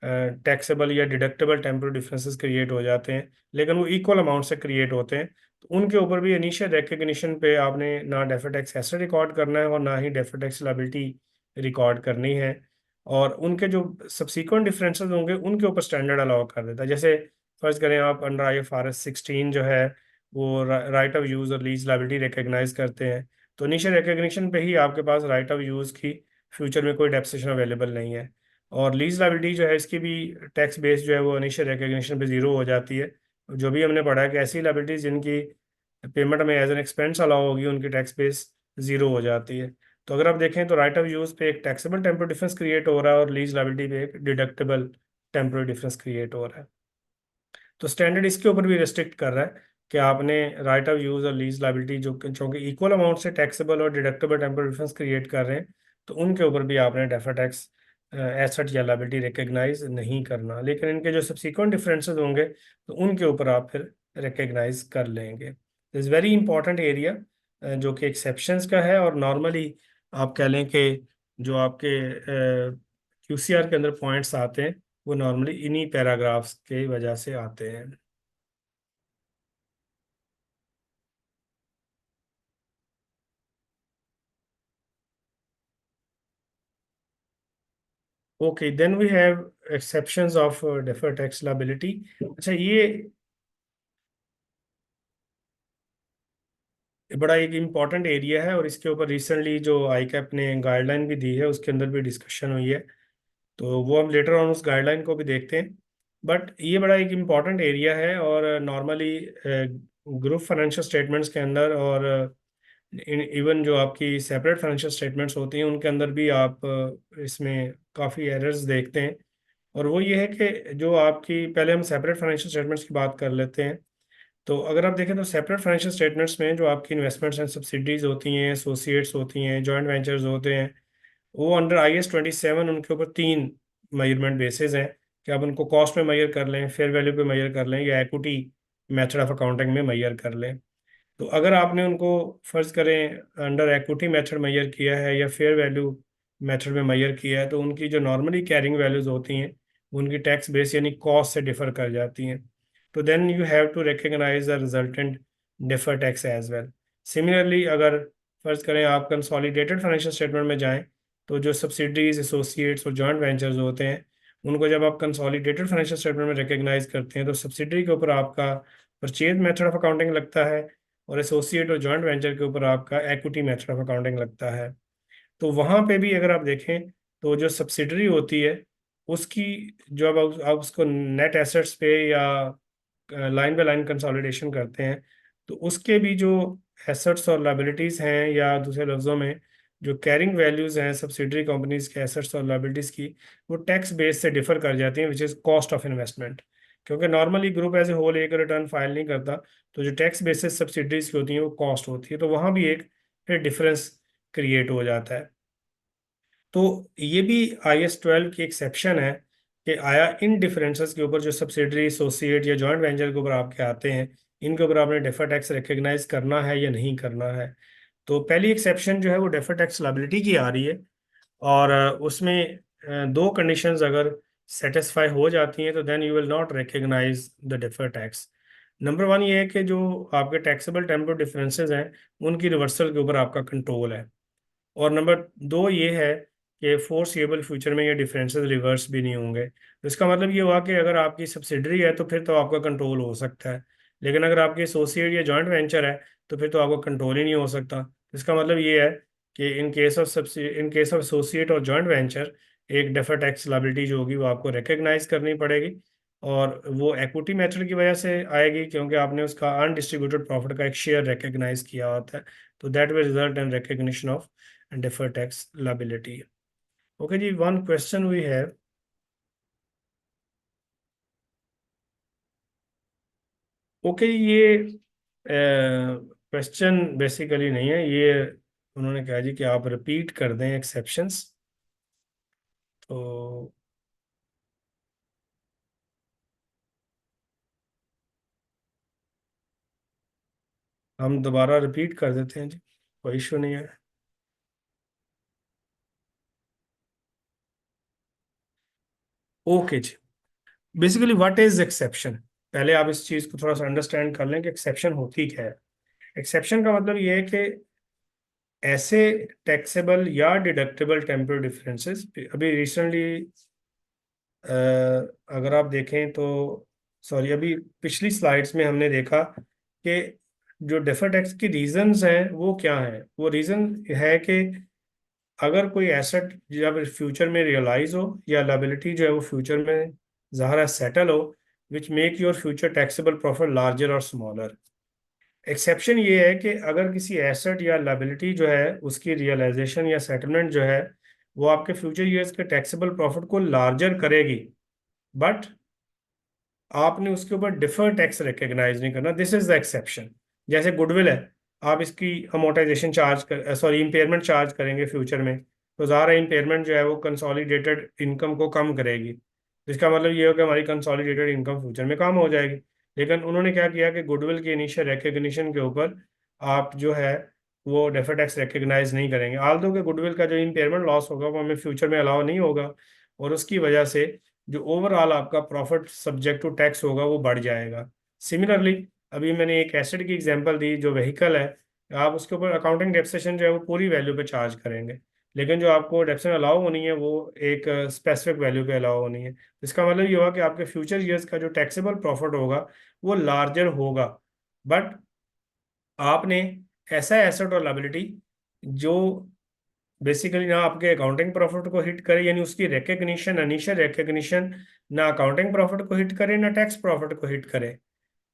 S1: टैक्सेबल या डिडक्टेबल टेम्पोररी डिफरेंसेस क्रिएट हो जाते हैं, लेकिन वो इक्वल अमाउंट से क्रिएट होते हैं, तो उनके ऊपर भी इनिशियल रिकग्निशन पे आपने ना डेफर टैक्स एसेट रिकॉर्ड करना है और ना ही डेफर टैक्स लायबिलिटी रिकॉर्ड करनी है, और उनके जो सब्सीक्वेंट डिफरेंसेस होंगे उनके ऊपर स्टैंडर्ड अलाउ कर देता है। जैसे फर्ज करें आप अंडर IFRS 16 जो है वो राइट ऑफ यूज़ और लीज लायबिलिटी रिकग्नाइज करते हैं, तो इनिशियल रिकग्निशन पे ही आपके पास राइट ऑफ यूज़ की फ्यूचर में कोई डेप्रिसिएशन अवेलेबल नहीं है, और लीज लायबिलिटी जो है इसकी भी टैक्स बेस जो है वो इनिशियल रिकग्निशन पे ज़ीरो हो जाती है। जो भी हमने पढ़ा है कि ऐसी लायबिलिटीज जिनकी पेमेंट में एज एन एक्सपेंस अलाउ होगी उनकी टैक्स बेस ज़ीरो हो जाती है। तो अगर आप देखें तो राइट ऑफ यूज़ पे एक टैक्सेबल टेम्पोररी डिफरेंस क्रिएट हो रहा है और लीज लायबिलिटी पे एक डिडक्टेबल टेम्पोररी डिफरेंस क्रिएट हो रहा है। तो स्टैंडर्ड इसके ऊपर भी रेस्ट्रिक्ट कर रहा है कि आपने राइट ऑफ यूज और लीज लायबिलिटी जो कि इक्वल अमाउंट से टैक्सेबल और डिडक्टेबल टेम्पोररी डिफरेंस क्रिएट कर रहे हैं, तो उनके ऊपर भी आपने डेफर टैक्स एसेट या लायबिलिटी रिकग्नाइज नहीं करना, लेकिन इनके जो सब्सिक्वेंट डिफरेंसेस होंगे तो उनके ऊपर आप फिर रिकग्नाइज कर लेंगे। इज़ वेरी इंपॉर्टेंट एरिया जो कि एक्सेप्शंस का है, और नॉर्मली आप कह लें कि जो आपके QCR के अंदर पॉइंट्स आते हैं वो नॉर्मली इन्हीं पैराग्राफ्स के वजह से आते हैं। Okay, then we have exceptions of deferred tax liability. अच्छा, ये बड़ा एक इम्पॉर्टेंट एरिया है, और इसके ऊपर रिसेंटली जो ICAP ने गाइडलाइन भी दी है उसके अंदर भी डिस्कशन हुई है, तो वो हम लेटर ऑन उस गाइडलाइन को भी देखते हैं। बट ये बड़ा एक इम्पॉर्टेंट एरिया है, और नॉर्मली ग्रुप फाइनेंशियल स्टेटमेंट्स के अंदर और इवन जो आपकी सेपरेट फाइनेंशियल स्टेटमेंट्स होती हैं उनके अंदर भी आप इसमें काफ़ी एरर्स देखते हैं। और वो ये है कि जो आपकी, पहले हम सेपरेट फाइनेंशियल स्टेटमेंट्स की बात कर लेते हैं। तो अगर आप देखें तो सेपरेट फाइनेंशियल स्टेटमेंट्स में जो आपकी इन्वेस्टमेंट्स एंड सब्सिडीज होती हैं, एसोसिएट्स होती हैं, जॉइंट वेंचर्स होते हैं, वो अंडर IAS 27 उनके ऊपर 3 मेजरमेंट बेसिस हैं कि आप उनको कॉस्ट में मेजर कर लें, फेयर वैल्यू पे मेजर कर लें, या इक्विटी मेथड ऑफ अकाउंटिंग में मेजर कर लें। तो अगर आपने उनको फर्ज करें अंडर इक्विटी मेथड मेजर किया है या फेयर वैल्यू मेथड में मेजर किया है, तो उनकी जो नॉर्मली कैरिंग वैल्यूज होती हैं उनकी टैक्स बेस यानी कॉस्ट से डिफर कर जाती हैं। तो then you have to recognize the resultant defer tax as well. Similarly अगर फर्ज करें आप कंसोलिडेटेड फाइनेंशियल स्टेटमेंट में जाएं, तो जो सब्सिडरीज, एसोसिएट्स और जॉइंट वेंचर्स होते हैं उनको जब आप कंसोलिडेटेड फाइनेंशियल स्टेटमेंट में रिकग्नाइज करते हैं तो सब्सिडरी के ऊपर आपका परचेज मेथड ऑफ अकाउंटिंग लगता है, और एसोसिएट और जॉइंट वेंचर के ऊपर आपका इक्विटी मेथड ऑफ अकाउंटिंग लगता है। तो वहाँ पे भी अगर आप देखें तो जो सब्सिडरी होती है उसकी, जो अब आप उसको नेट एसेट्स पे या लाइन बाय लाइन कंसोलिडेशन करते हैं, तो उसके भी जो एसेट्स और लाइबिलिटीज हैं, या दूसरे लफ्ज़ों में जो कैरिंग वैल्यूज हैं सब्सिडरी कंपनीज के एसेट्स और लाइबिलिटीज की, वो टैक्स बेस से डिफर कर जाती हैं, which is cost of investment. क्योंकि normally group as a whole एक रिटर्न फाइल नहीं करता, तो जो टैक्स बेसिस सब्सिडरीज की होती हैं वो कॉस्ट होती है, तो वहाँ भी एक फिर डिफरेंस क्रिएट हो जाता है। तो ये भी IAS 12 की एक्सेप्शन है कि आया इन डिफरेंसेस के ऊपर जो सब्सिडरी, एसोसिएट या जॉइंट वेंचर के ऊपर आपके आते हैं, इनके ऊपर आपने डेफर टैक्स रिकग्नाइज करना है या नहीं करना है। तो पहली एक्सेप्शन जो है वो डेफर टैक्स लायबिलिटी की आ रही है, और उसमें दो कंडीशंस अगर सेटिस्फाई हो जाती हैं तो then you will not recognize the defer tax. Number one ये है कि जो आपके टैक्सेबल टेम्पोरल डिफरेंसेस हैं उनकी रिवर्सल के ऊपर आपका कंट्रोल है, और नंबर दो ये है कि फोर्सिएबल फ्यूचर में ये डिफरेंसेस रिवर्स भी नहीं होंगे। तो इसका मतलब ये हुआ कि अगर आपकी सब्सिडरी है तो फिर तो आपका कंट्रोल हो सकता है, लेकिन अगर आपकी एसोसिएट या जॉइंट वेंचर है तो फिर तो आपका कंट्रोल ही नहीं हो सकता। इसका मतलब ये है कि इन केस ऑफ एसोसिएट और जॉइंट वेंचर एक डेफर टैक्स लायबिलिटी जो होगी वो आपको रिकग्नाइज करनी पड़ेगी, और वो इक्विटी मेथड की वजह से आएगी क्योंकि आपने उसका अनडिस्ट्रीब्यूटेड प्रॉफिट का एक शेयर रिकग्नाइज किया होता है। तो that will result in recognition of deferred tax liability. Okay जी, one question we have. Okay, ये क्वेश्चन बेसिकली नहीं है, ये उन्होंने कहा जी कि आप रिपीट कर दें एक्सेप्शंस। तो हम दोबारा रिपीट कर देते हैं जी, कोई इशू नहीं है। ओके जी, बेसिकली व्हाट इज एक्सेप्शन, पहले आप इस चीज़ को थोड़ा सा अंडरस्टैंड कर लें कि एक्सेप्शन होती क्या है। एक्सेप्शन का मतलब ये है कि ऐसे टैक्सेबल या डिडक्टेबल टेम्पोरल डिफरेंसेस, अभी रिसेंटली अगर आप देखें तो, सॉरी, अभी पिछली स्लाइड्स में हमने देखा कि जो डेफर टैक्स की रीजंस हैं वो क्या है। वो रीजन है कि अगर कोई एसेट जब फ्यूचर में रियलाइज हो या लायबिलिटी जो है वो फ्यूचर में ज़ाहिर सेटल हो, which make your future taxable profit larger और स्मॉलर। एक्सेप्शन ये है कि अगर किसी एसेट या लायबिलिटी जो है उसकी रियलाइजेशन या सेटलमेंट जो है वो आपके फ्यूचर ईयर्स के टैक्सेबल प्रॉफिट को लार्जर करेगी, बट आपने उसके ऊपर डिफर टैक्स रिकग्नाइज नहीं करना, दिस इज द एक्सेप्शन। जैसे गुडविल है, आप इसकी अमोर्टाइजेशन चार्ज कर, सॉरी, इम्पेयरमेंट चार्ज करेंगे फ्यूचर में, तो ज़ाहिर इम्पेयरमेंट जो है वो कंसोलिडेटेड इनकम को कम करेगी, जिसका मतलब ये हो कि हमारी कंसोलिडेटेड इनकम फ्यूचर में कम हो जाएगी। लेकिन उन्होंने क्या किया कि गुडविल की इनिशियल रिकग्निशन के ऊपर आप जो है वो डेफर टैक्स रिकग्नाइज नहीं करेंगे, आल्दो के गुडविल का जो इम्पेयरमेंट लॉस होगा वो हमें फ्यूचर में अलाउ नहीं होगा, और उसकी वजह से जो ओवरऑल आपका प्रॉफिट सब्जेक्ट टू टैक्स होगा वो बढ़ जाएगा। सिमिलरली अभी मैंने एक एसेट की एग्जांपल दी जो व्हीकल है, आप उसके ऊपर अकाउंटिंग डेप्रिसिएशन जो है वो पूरी वैल्यू पे चार्ज करेंगे, लेकिन जो आपको डेप्रिसिएशन अलाउ होनी है वो एक स्पेसिफिक वैल्यू पे अलाउ होनी है। इसका मतलब ये होगा कि आपके फ्यूचर ईयर्स का जो टैक्सेबल प्रॉफिट होगा वो लार्जर होगा, बट आपने ऐसा एसेट और लायबिलिटी जो बेसिकली ना आपके अकाउंटिंग प्रॉफिट को हिट करे, यानी उसकी रिकग्निशन, इनिशियल रिकग्निशन ना अकाउंटिंग प्रॉफिट को हिट करे ना टैक्स प्रॉफिट को हिट करे,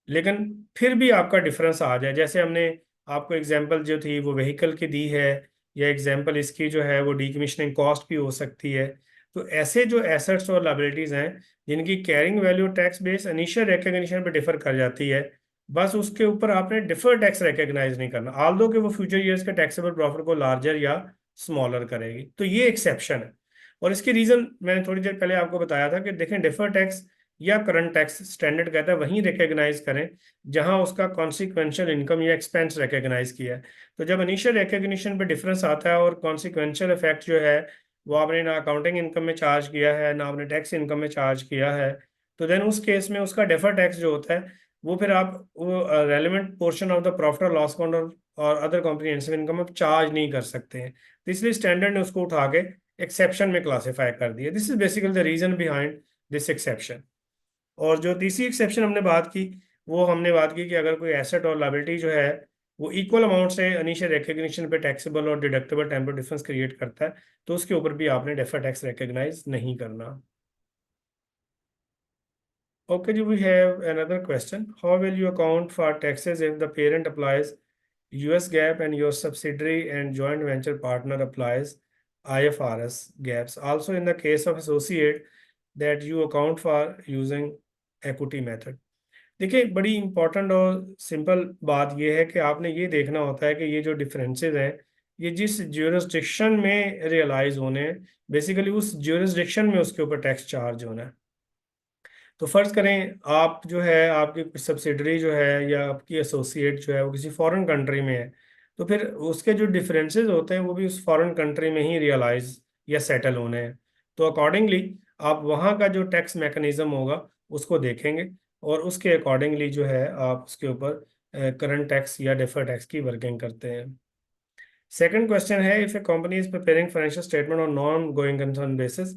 S1: लेकिन फिर भी आपका डिफरेंस आ जाए। जैसे हमने आपको एग्जांपल जो थी वो व्हीकल की दी है, या एग्जांपल इसकी जो है वो डीकमीशनिंग कॉस्ट भी हो सकती है। तो ऐसे जो एसेट्स और लायबिलिटीज हैं जिनकी carrying value tax base initial recognition पे डिफर कर जाती है, बस उसके ऊपर आपने डिफर टैक्स रिकग्नाइज नहीं करना, ऑल्दो कि वो फ्यूचर ईयर्स के टैक्सेबल प्रॉफिट को लार्जर या स्मॉलर करेगी। तो ये एक्सेप्शन है। और इसकी रीजन मैंने थोड़ी देर पहले आपको बताया था कि देखें, डिफर टैक्स या करंट टैक्स स्टैंडर्ड कहता है वहीं रिकग्नाइज करें जहां उसका कॉन्सिक्वेंशियल इनकम या एक्सपेंस रिकग्नाइज किया है। तो जब इनिशियल रिकग्निशन पे डिफरेंस आता है और कॉन्सिक्वेंशियल इफेक्ट जो है वो आपने ना अकाउंटिंग इनकम में चार्ज किया है ना आपने टैक्स इनकम में चार्ज किया है, तो देन उस केस में उसका डेफर टैक्स जो होता है वो फिर आप वो relevant portion of the profit और लॉस अकाउंट और अदर कॉम्प्रिहेंसिव इनकम आप चार्ज नहीं कर सकते हैं। तो इसलिए स्टैंडर्ड ने उसको उठा के एक्सेप्शन में क्लासिफाई कर दिया। This is basically the reason behind this exception. और जो तीसरी एक्सेप्शन हमने बात की, वो हमने बात की कि अगर कोई एसेट और लायबिलिटी जो है वो इक्वल अमाउंट से इनिशियल रिकग्निशन पे टैक्सेबल और डिडक्टेबल टेम्पोरल डिफरेंस क्रिएट करता है, तो उसके ऊपर भी आपने डेफर टैक्स रिकग्नाइज नहीं करना। Okay, do we have another question? How will you account for taxes if the parent applies US GAAP and your subsidiary and joint venture partner applies IFRS GAAPs? Also, in the case of associate, that you account for using equity method. देखिए, बड़ी इंपॉर्टेंट और सिंपल बात यह है कि आपने ये देखना होता है कि ये जो डिफरेंसेस हैं ये जिस ज्यूरिसडिक्शन में रियलाइज होने हैं, बेसिकली उस ज्यूरिसडिक्शन में उसके ऊपर टैक्स चार्ज होना है। तो फर्ज करें आप जो है आपकी सब्सिडरी जो है या आपकी एसोसिएट जो है वो किसी फॉरेन कंट्री में है, तो फिर उसके जो डिफरेंसेस होते हैं वो भी उस फॉरेन कंट्री में ही रियलाइज या सेटल होने हैं। तो अकॉर्डिंगली आप वहाँ का जो टैक्स मैकेनिज्म होगा उसको देखेंगे और उसके अकॉर्डिंगली जो है आप उसके ऊपर करंट टैक्स या डेफर टैक्स की वर्किंग करते हैं। सेकंड क्वेश्चन है, if a company is preparing financial statement on non going concern basis,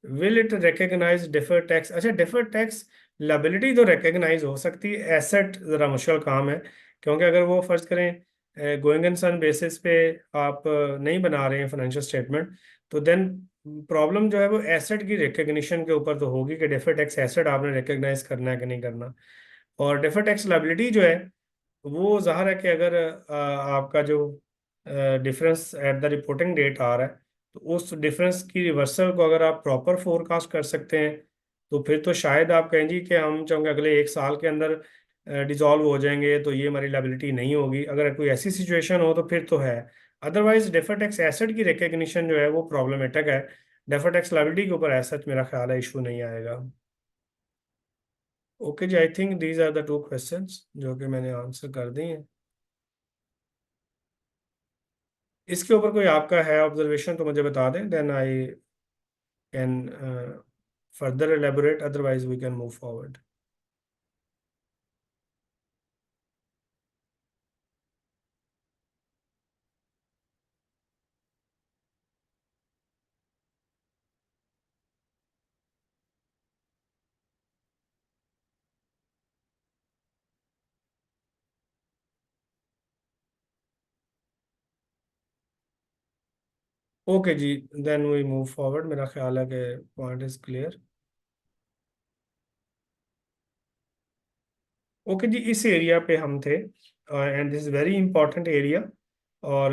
S1: will it recognise deferred tax? अच्छा, डिफर्ड टैक्स लायबिलिटी तो रिकग्नाइज हो सकती है, एसेट जरा मुश्किल काम है, क्योंकि अगर वो फर्ज करें गोइंग कंसर्न बेसिस पे आप नहीं बना रहे हैं फाइनेंशियल स्टेटमेंट, तो देन प्रॉब्लम जो है वो एसेट की रिकग्निशन के ऊपर तो होगी कि डिफर्ड टैक्स एसेट आपने रिकग्नाइज करना है कि नहीं करना। और डिफर्ड टैक्स लायबिलिटी जो है वो ज़ाहिर है कि अगर आपका जो difference at the reporting date आ रहा है, तो उस डिफरेंस की रिवर्सल को अगर आप प्रॉपर फोरकास्ट कर सकते हैं, तो फिर तो शायद आप कहें जी कि हम चाहेंगे अगले एक साल के अंदर डिसॉल्व हो जाएंगे तो ये हमारी लायबिलिटी नहीं होगी। अगर कोई ऐसी सिचुएशन हो तो फिर तो है, अदरवाइज डेफर टैक्स एसेट की रिकग्निशन जो है वो प्रॉब्लमेटिक है। डेफर टैक्स लायबिलिटी के ऊपर एसेट मेरा ख्याल है इशू नहीं आएगा। ओके जी, I think these are the two questions जो कि मैंने आंसर कर दी हैं। इसके ऊपर कोई आपका है ऑब्जर्वेशन तो मुझे बता दें, then I can further elaborate, otherwise we can move forward. Okay जी, देन वी मूव फॉरवर्ड। मेरा ख्याल है कि पॉइंट इज क्लियर। ओके जी, इस एरिया पे हम थे and this is very important area. और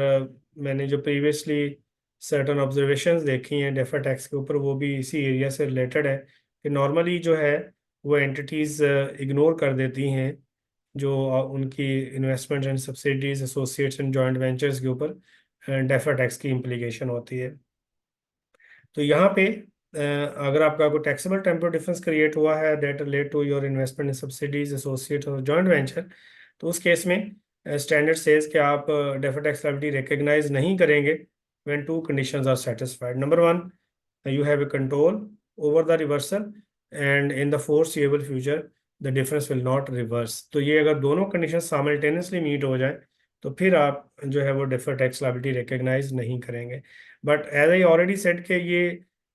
S1: मैंने जो प्रीवियसली सर्टन ऑब्जर्वेशंस देखी हैं डेफर टैक्स के ऊपर वो भी इसी एरिया से रिलेटेड है कि नॉर्मली जो है वो एंटिटीज़ इग्नोर कर देती हैं जो उनकी investment and subsidies associates and joint ventures के ऊपर डेफर टैक्स की इम्प्लीकेशन होती है। तो यहाँ पे अगर आपका कोई टैक्सेबल टेम्पोरल डिफरेंस क्रिएट हुआ है that relate to your investment in subsidiaries associate और जॉइंट वेंचर, तो उस केस में स्टैंडर्ड सेज कि आप डेफर्ड टैक्स लायबिलिटी रिकग्नाइज नहीं करेंगे when two conditions are satisfied. Number one, you have a control over the reversal and in the foreseeable future the difference will not reverse। तो ये अगर दोनों कंडीशन साइमल्टेनियसली मीट हो जाए तो फिर आप जो है वो डिफर टैक्स लायबिलिटी रिकग्नाइज नहीं करेंगे। But as I already said कि ये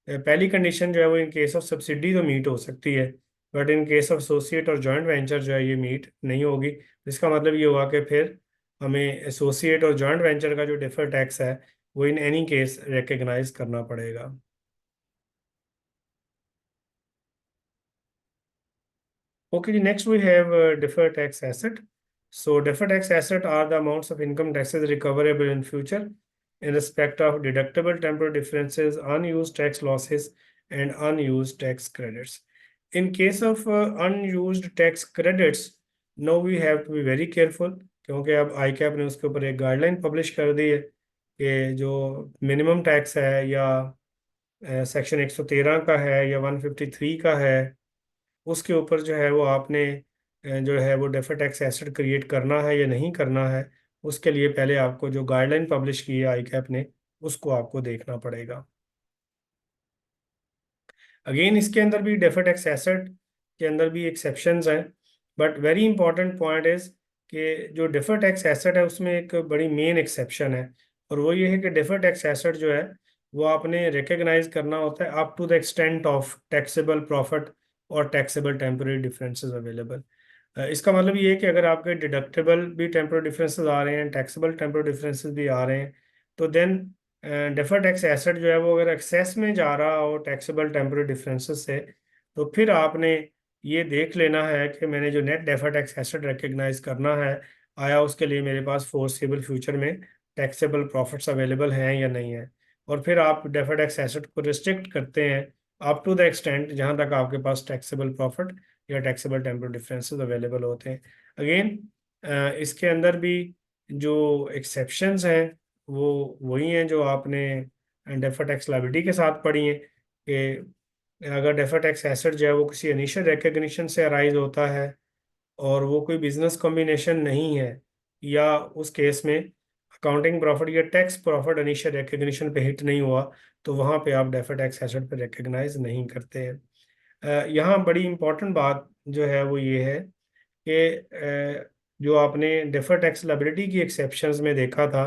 S1: पहली कंडीशन जो है वो इन केस ऑफ सब्सिडी तो मीट हो सकती है, but in case of associate और जॉइंट वेंचर जो है ये मीट नहीं होगी। इसका मतलब ये हुआ कि फिर हमें एसोसिएट और जॉइंट वेंचर का जो डिफर टैक्स है वो इन एनी केस रिकग्नाइज करना पड़ेगा। Okay, next we have deferred tax asset. So deferred tax asset are the amounts of income taxes recoverable in future in respect of deductible temporary differences, unused tax losses, and unused tax credits. In case of unused tax credits, now we have to be very careful, क्योंकि अब आई कैप ने उसके ऊपर एक गाइडलाइन पब्लिश कर दी है कि जो मिनिमम टैक्स है या सेक्शन 113 का है या 153 का है, उसके ऊपर जो है वो आपने जो है वो डेफर्ड टैक्स एसेट क्रिएट करना है या नहीं करना है। उसके लिए पहले आपको जो गाइडलाइन पब्लिश की है आई कैप ने, उसको आपको देखना पड़ेगा। अगेन इसके अंदर भी डेफर्ड टैक्स एसेट के अंदर भी एक्सेप्शंस हैं, but very important point is कि जो डेफर्ड टैक्स एसेट है उसमें एक बड़ी मेन एक्सेप्शन है, और वो ये है कि डेफर्ड टैक्स एसेट जो है वो आपने रिकग्नाइज करना होता है up to the extent of taxable profit और टैक्सेबल टेम्पोररी डिफरेंसेस अवेलेबल। इसका मतलब ये है कि अगर आपके डिडक्टेबल भी टेम्पोररी डिफरेंसेस आ रहे हैं, टैक्सेबल टेम्पोररी डिफरेंसेस भी आ रहे हैं, तो देन डेफर्ड टैक्स एसेट जो है वो अगर एक्सेस में जा रहा हो टैक्सेबल टेम्पोररी डिफरेंसेस से, तो फिर आपने ये देख लेना है कि मैंने जो net deferred tax asset recognise करना है, आया उसके लिए मेरे पास फोर्सेबल फ्यूचर में टैक्सेबल प्रॉफिट्स अवेलेबल हैं या नहीं है। और फिर आप डेफर्ड टैक्स एसेट को रिस्ट्रिक्ट करते हैं अप टू द एक्सटेंट जहाँ तक आपके पास टैक्सेबल प्रॉफिट या टैक्सेबल टेम्पोरल डिफरेंसेस अवेलेबल होते हैं। अगेन इसके अंदर भी जो एक्सेप्शंस हैं वो वही हैं जो आपने डेफर्ड टैक्स लायबिलिटी के साथ पढ़ी हैं, कि अगर डेफर्ड टैक्स एसेट जो है वो किसी इनिशियल रिकग्निशन से अराइज होता है और वो कोई बिजनेस कॉम्बिनेशन नहीं है, या उस केस में अकाउंटिंग प्रॉफिट या टैक्स प्रॉफिट इनिशियल रिकग्निशन पे हिट नहीं हुआ, तो वहाँ पे आप डेफर्ड टैक्स एसेट पे रिकग्नाइज नहीं करते हैं। यहाँ बड़ी इंपॉर्टेंट बात जो है वो ये है कि जो आपने डेफर्ड टैक्स लायबिलिटी की एक्सेप्शंस में देखा था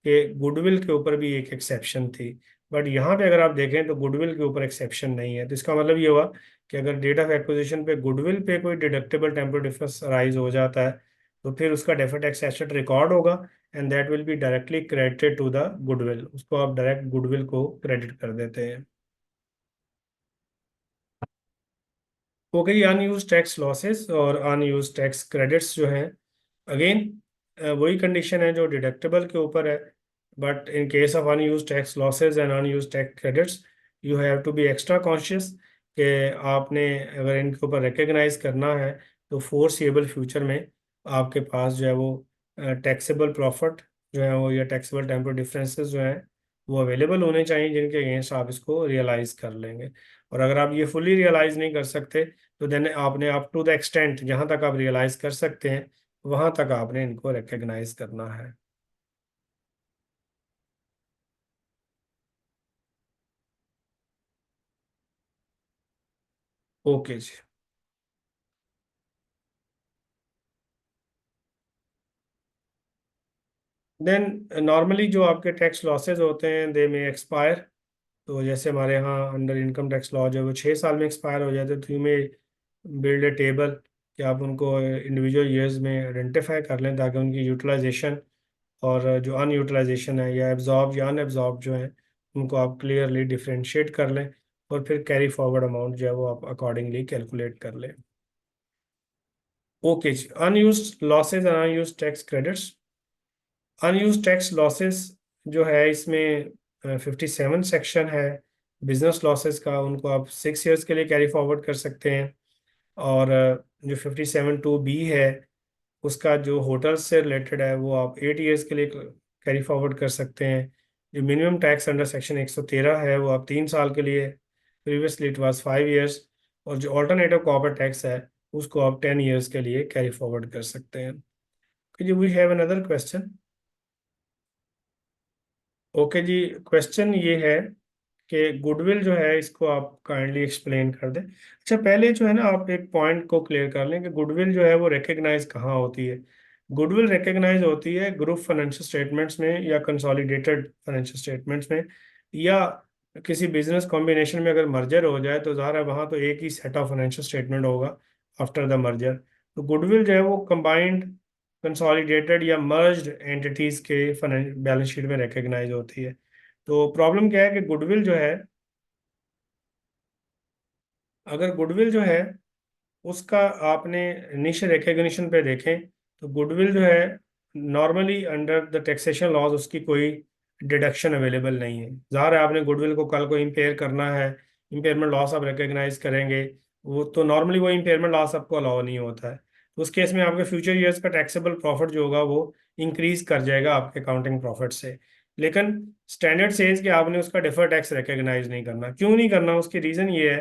S1: कि गुडविल के ऊपर भी एक एक्सेप्शन थी, बट यहाँ पे अगर आप देखें तो गुडविल के ऊपर एक्सेप्शन नहीं है। तो इसका मतलब ये हुआ कि अगर डेट ऑफ एक्विजिशन पे गुडविल पे कोई डिडक्टेबल टेम्पोरल डिफरेंस राइज हो जाता है, तो फिर उसका डेफर्ड टैक्स एसेट रिकॉर्ड होगा and that will be directly credited to the goodwill. उसको आप डायरेक्ट गुडविल को क्रेडिट कर देते हैं। हो गई अनयूज टैक्स लॉसेस और अनयूज टैक्स क्रेडिट्स जो हैं। अगेन वही कंडीशन है जो डिडक्टेबल के ऊपर है, but in case of unused tax losses and unused tax credits you have to be extra conscious कि आपने अगर इनके ऊपर रिकग्नाइज करना है तो फोरसेबल फ्यूचर में आपके पास जो है वो टैक्सेबल प्रॉफिट जो है वो या टैक्सेबल टेम्पोरल डिफरेंसेस जो हैं वो अवेलेबल होने चाहिए, जिनके अगेंस्ट आप इसको रियलाइज कर लेंगे। और अगर आप ये फुली रियलाइज नहीं कर सकते, तो देन आपने अप टू द एक्सटेंट जहाँ तक आप रियलाइज कर सकते हैं वहां तक आपने इनको रिकग्नाइज करना है। ओके जी। देन नॉर्मली जो आपके टैक्स लॉसेज होते हैं दे में एक्सपायर। तो जैसे हमारे यहाँ अंडर इनकम टैक्स लॉ जो है वो 6 साल में एक्सपायर हो जाते हैं, तो यू में बिल्ड ए टेबल कि आप उनको इंडिविजुअल ईयर्स में आइडेंटिफाई कर लें ताकि उनकी यूटिलाइजेशन और जो अनयूटिलाइजेशन है या एब्जॉर्ब या अनएब्जॉर्ब जो है उनको आप क्लियरली डिफ्रेंशिएट कर लें, और फिर कैरी फॉरवर्ड अमाउंट जो है वो आप अकॉर्डिंगली कैलकुलेट कर लें। ओके जी। Unused losses and unused tax credits. Unused tax losses जो है इसमें 57 सेक्शन है बिजनेस लॉसेस का, उनको आप 6 ईयर्स के लिए कैरी फॉरवर्ड कर सकते हैं। और जो 57(2)(b है उसका जो होटल से रिलेटेड है वो आप 8 ईयर्स के लिए कैरी फॉरवर्ड कर सकते हैं। जो मिनिमम टैक्स अंडर सेक्शन 113 है वो आप 3 साल के लिए, प्रीवियसली इट वाज 5 ईयर्स। और जो ऑल्टरनेटिव कॉर्पोरेट टैक्स है उसको आप 10 ईयर्स के लिए कैरी फॉरवर्ड कर सकते हैं। जी we have another question. Okay जी। क्वेश्चन ये है कि गुडविल जो है इसको आप काइंडली एक्सप्लेन कर दें। अच्छा, पहले जो है ना आप एक पॉइंट को क्लियर कर लें कि गुडविल जो है वो रिकग्नाइज कहाँ होती है। गुडविल रिकग्नाइज होती है ग्रुप फाइनेंशियल स्टेटमेंट्स में या कंसोलिडेटेड फाइनेंशियल स्टेटमेंट्स में, या किसी बिजनेस कॉम्बिनेशन में अगर मर्जर हो जाए तो ज़ाहिर है वहाँ तो एक ही सेट ऑफ फाइनेंशियल स्टेटमेंट होगा आफ्टर द मर्जर। तो गुडविल जो है वो कंबाइंड कंसोलिडेटेड या मर्ज्ड एंटिटीज के बैलेंस शीट में रिकग्नाइज होती है। तो प्रॉब्लम क्या है कि गुडविल जो है, अगर गुडविल जो है उसका आपने इनिशियल रिकग्निशन पे देखें तो गुडविल जो है normally under the taxation laws उसकी कोई डिडक्शन अवेलेबल नहीं है। ज़ाहिर है आपने गुडविल को कल को इम्पेयर करना है, इम्पेयरमेंट लॉस आप रिकग्नाइज करेंगे, वो तो नॉर्मली वो इम्पेयरमेंट लॉस आपको अलाउ नहीं होता है। तो उस केस में आपके फ्यूचर ईयर्स का टैक्सेबल प्रॉफिट जो होगा वो इंक्रीज कर जाएगा आपके अकाउंटिंग प्रॉफिट से। लेकिन स्टैंडर्ड सेज कि आपने उसका डेफर टैक्स रिकग्नाइज नहीं करना। क्यों नहीं करना? उसकी रीज़न ये है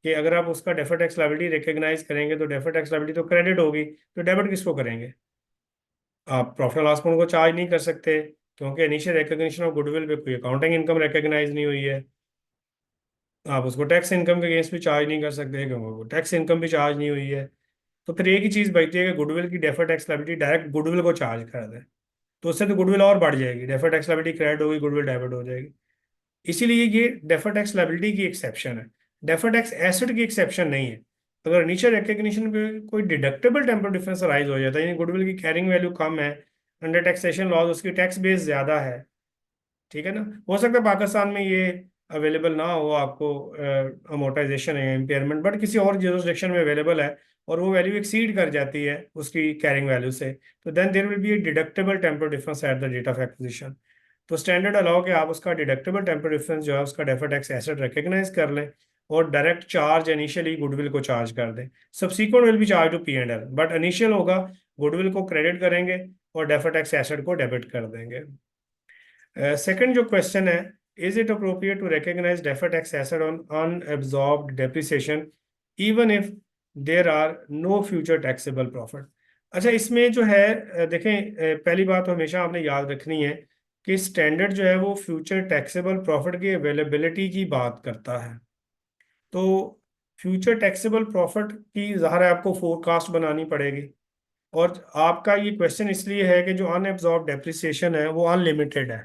S1: कि अगर आप उसका डेफर टैक्स लायबिलिटी रिकग्नाइज करेंगे तो डेफर टैक्स लायबिलिटी तो क्रेडिट होगी, तो डेबिट किसको करेंगे? आप प्रॉफिट लॉस अकाउंट को चार्ज नहीं कर सकते, क्योंकि इनिशियल रिकग्निशन ऑफ गुडविल पे कोई अकाउंटिंग इनकम रिकग्नाइज नहीं हुई है। आप उसको टैक्स इनकम के अगेंस्ट भी चार्ज नहीं कर सकते, क्योंकि वो टैक्स इनकम भी चार्ज नहीं हुई है। तो फिर एक ही चीज़ बचती है कि गुडविल की defer tax liability direct goodwill को चार्ज कर दें, तो उससे तो गुडविल और बढ़ जाएगी, डेफर टैक्स लायबिलिटी क्रेडिट होगी, गुडविल डेबिट हो जाएगी। इसीलिए ये डेफर टैक्स लायबिलिटी की एक्सेप्शन है, डेफर टैक्स एसेट की एक्सेप्शन नहीं है। अगर इनिशियल रिकग्निशन पे कोई डिडक्टेबल टेम्पोरल डिफरेंस अराइज हो जाता है, यानी गुडविल की कैरिंग वैल्यू कम है, अंडर टैक्सेशन लॉज उसकी टैक्स बेस ज्यादा है, ठीक है ना। हो सकता है पाकिस्तान में ये अवेलेबल ना हो आपको अमोर्टाइजेशन है इम्पेयरमेंट, बट किसी और जुरिस्डिक्शन में अवेलेबल है और वो वैल्यू एक्सीड कर जाती है उसकी कैरिंग वैल्यू से, तो then there will be a deductible temporal difference at the date of acquisition. तो स्टैंडर्ड अलाउ कि आप उसका डिडक्टेबल टेम्पोरल डिफरेंस जो है उसका डेफर्ड टैक्स एसेट रिकग्नाइज कर लें और डायरेक्ट चार्ज इनिशियली गुडविल को चार्ज कर दें। Subsequent will be charge to P&L, but initial होगा गुडविल को क्रेडिट करेंगे और डेफर्ड टैक्स एसेट को डेबिट कर देंगे। सेकंड जो क्वेश्चन है, is it appropriate to recognise deferred tax asset on unabsorbed depreciation even if there are no future taxable profit? अच्छा, इसमें जो है देखें, पहली बात तो हमेशा आपने याद रखनी है कि स्टैंडर्ड जो है वो फ्यूचर टैक्सेबल प्रॉफिट की अवेलेबिलिटी की बात करता है। तो फ्यूचर टैक्सेबल प्रॉफिट की ज़ाहिर है आपको फोरकास्ट बनानी पड़ेगी, और आपका ये क्वेश्चन इसलिए है कि जो अनएब्जॉर्ब डेप्रिसिएशन है वो अनलिमिटेड है,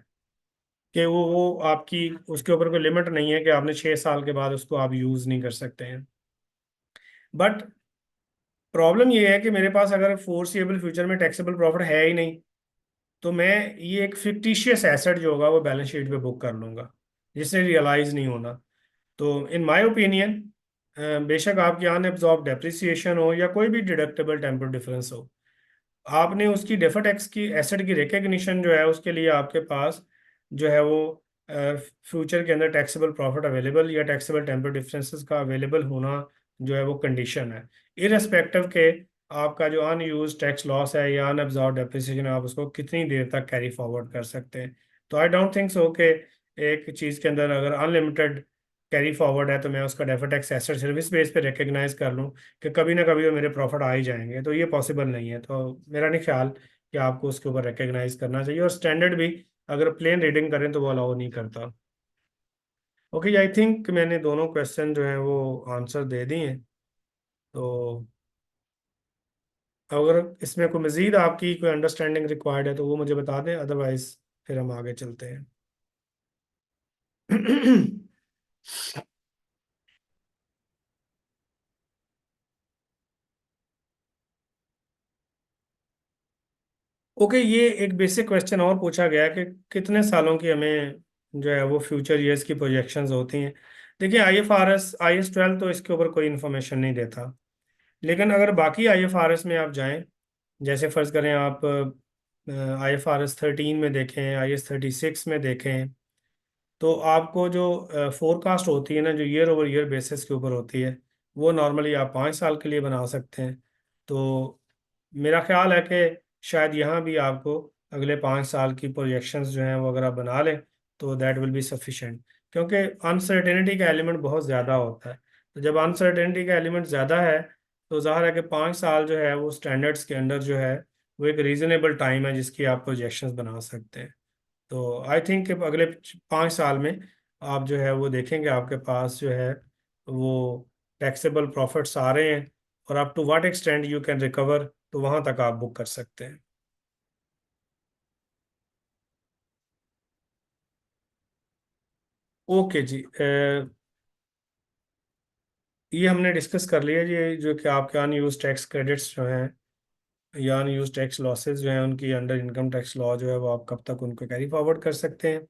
S1: कि वो आपकी उसके ऊपर कोई लिमिट नहीं है कि आपने 6 साल के बाद उसको आप यूज़ नहीं कर सकते हैं। बट प्रॉब्लम ये है कि मेरे पास अगर फोर्सिएबल फ्यूचर में टैक्सेबल प्रॉफिट है ही नहीं, तो मैं ये एक फिक्टिशियस एसेट जो होगा वो बैलेंस शीट पे बुक कर लूंगा, जिससे रियलाइज नहीं होना। तो इन माय ओपिनियन, बेशक आपकी अनएब्जॉर्ब डेप्रिसिएशन हो या कोई भी डिडक्टेबल टेम्पोरल डिफरेंस हो, आपने उसकी डेफर्ड टैक्स की एसेट की रिकग्निशन जो है उसके लिए आपके पास जो है वो फ्यूचर के अंदर टैक्सेबल प्रॉफिट अवेलेबल या टैक्सेबल टेम्पोरल डिफरेंसेस का अवेलेबल होना जो है वो कंडीशन है, इररेस्पेक्टिव के आपका जो अनयूज टैक्स लॉस है या अनअब्जॉर्ब डेप्रिसिएशन है आप उसको कितनी देर तक कैरी फॉरवर्ड कर सकते हैं। तो आई डोंट थिंक सो कि एक चीज़ के अंदर अगर अनलिमिटेड कैरी फॉरवर्ड है तो मैं उसका डेफर्ड टैक्स एसेट सिर्फ इस बेस पे रिकग्नाइज कर लूँ कि कभी ना कभी तो मेरे प्रॉफिट आ ही जाएंगे, तो ये पॉसिबल नहीं है। तो मेरा नहीं ख्याल कि आपको उसके ऊपर रिकग्नाइज करना चाहिए, और स्टैंडर्ड भी अगर प्लेन रीडिंग करें तो वो अलाउ नहीं करता। ओके, आई थिंक मैंने दोनों क्वेश्चन जो हैं वो आंसर दे दिए हैं। तो अगर इसमें कोई मज़ीद आपकी कोई अंडरस्टैंडिंग रिक्वायर्ड है तो वो मुझे बता दें, अदरवाइज फिर हम आगे चलते हैं। ओके, ये एक बेसिक क्वेश्चन और पूछा गया है कि कितने सालों की हमें जो है वो फ्यूचर ईयर्स की प्रोजेक्शंस होती हैं। देखिए, IFRS 12 तो इसके ऊपर कोई इन्फॉर्मेशन नहीं देता, लेकिन अगर बाकी IFRS में आप जाएं, जैसे फ़र्ज़ करें आप IFRS 13 में देखें, IS 36 में देखें, तो आपको जो फोरकास्ट होती है ना, जो ईयर ओवर ईयर बेसिस के ऊपर होती है, वो नॉर्मली आप 5 साल के लिए बना सकते हैं। तो मेरा ख्याल है कि शायद यहाँ भी आपको अगले 5 साल की प्रोजेक्शंस जो हैं वो अगर आप बना लें तो दैट विल बी सफिशेंट, क्योंकि अनसर्टेनिटी का एलिमेंट बहुत ज़्यादा होता है। तो जब अनसर्टेनिटी का एलिमेंट ज़्यादा है तो ज़ाहिर है कि 5 साल जो है वो स्टैंडर्ड्स के अंदर जो है वो एक रीज़नेबल टाइम है जिसकी आप प्रोजेक्शंस बना सकते हैं। तो आई थिंक कि अगले 5 साल में आप जो है वो देखेंगे आपके पास जो है वो टैक्सेबल प्रॉफिट्स आ रहे हैं, और up to what extend you can recover, तो वहां तक आप बुक कर सकते हैं। ओके जी, ये हमने डिस्कस कर लिया जी, जो कि आपके अनयूज टैक्स क्रेडिट्स जो हैं या अनयूज टैक्स लॉसेस जो हैं उनकी अंडर इनकम टैक्स लॉ जो है वो आप कब तक उनको कैरी फॉरवर्ड कर सकते हैं।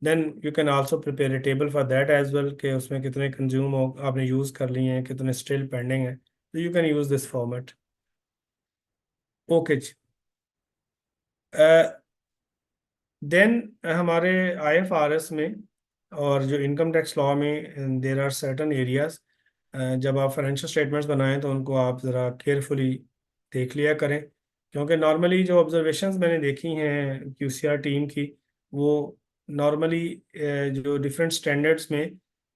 S1: Then you can also prepare a table for that as well, कि उसमें कितने कंज्यूम हो आपने यूज़ कर लिए हैं, कितने स्टिल पेंडिंग है, तो you can use this format. Okay जी। देन हमारे आईएफआरएस में और जो इनकम टैक्स लॉ में देर आर सर्टन एरियाज, जब आप फाइनेंशियल स्टेटमेंट्स बनाएं तो उनको आप ज़रा केयरफुली देख लिया करें, क्योंकि नॉर्मली जो ऑब्जर्वेशंस मैंने देखी हैं क्यूसीआर टीम की, वो नॉर्मली जो डिफरेंट स्टैंडर्ड्स में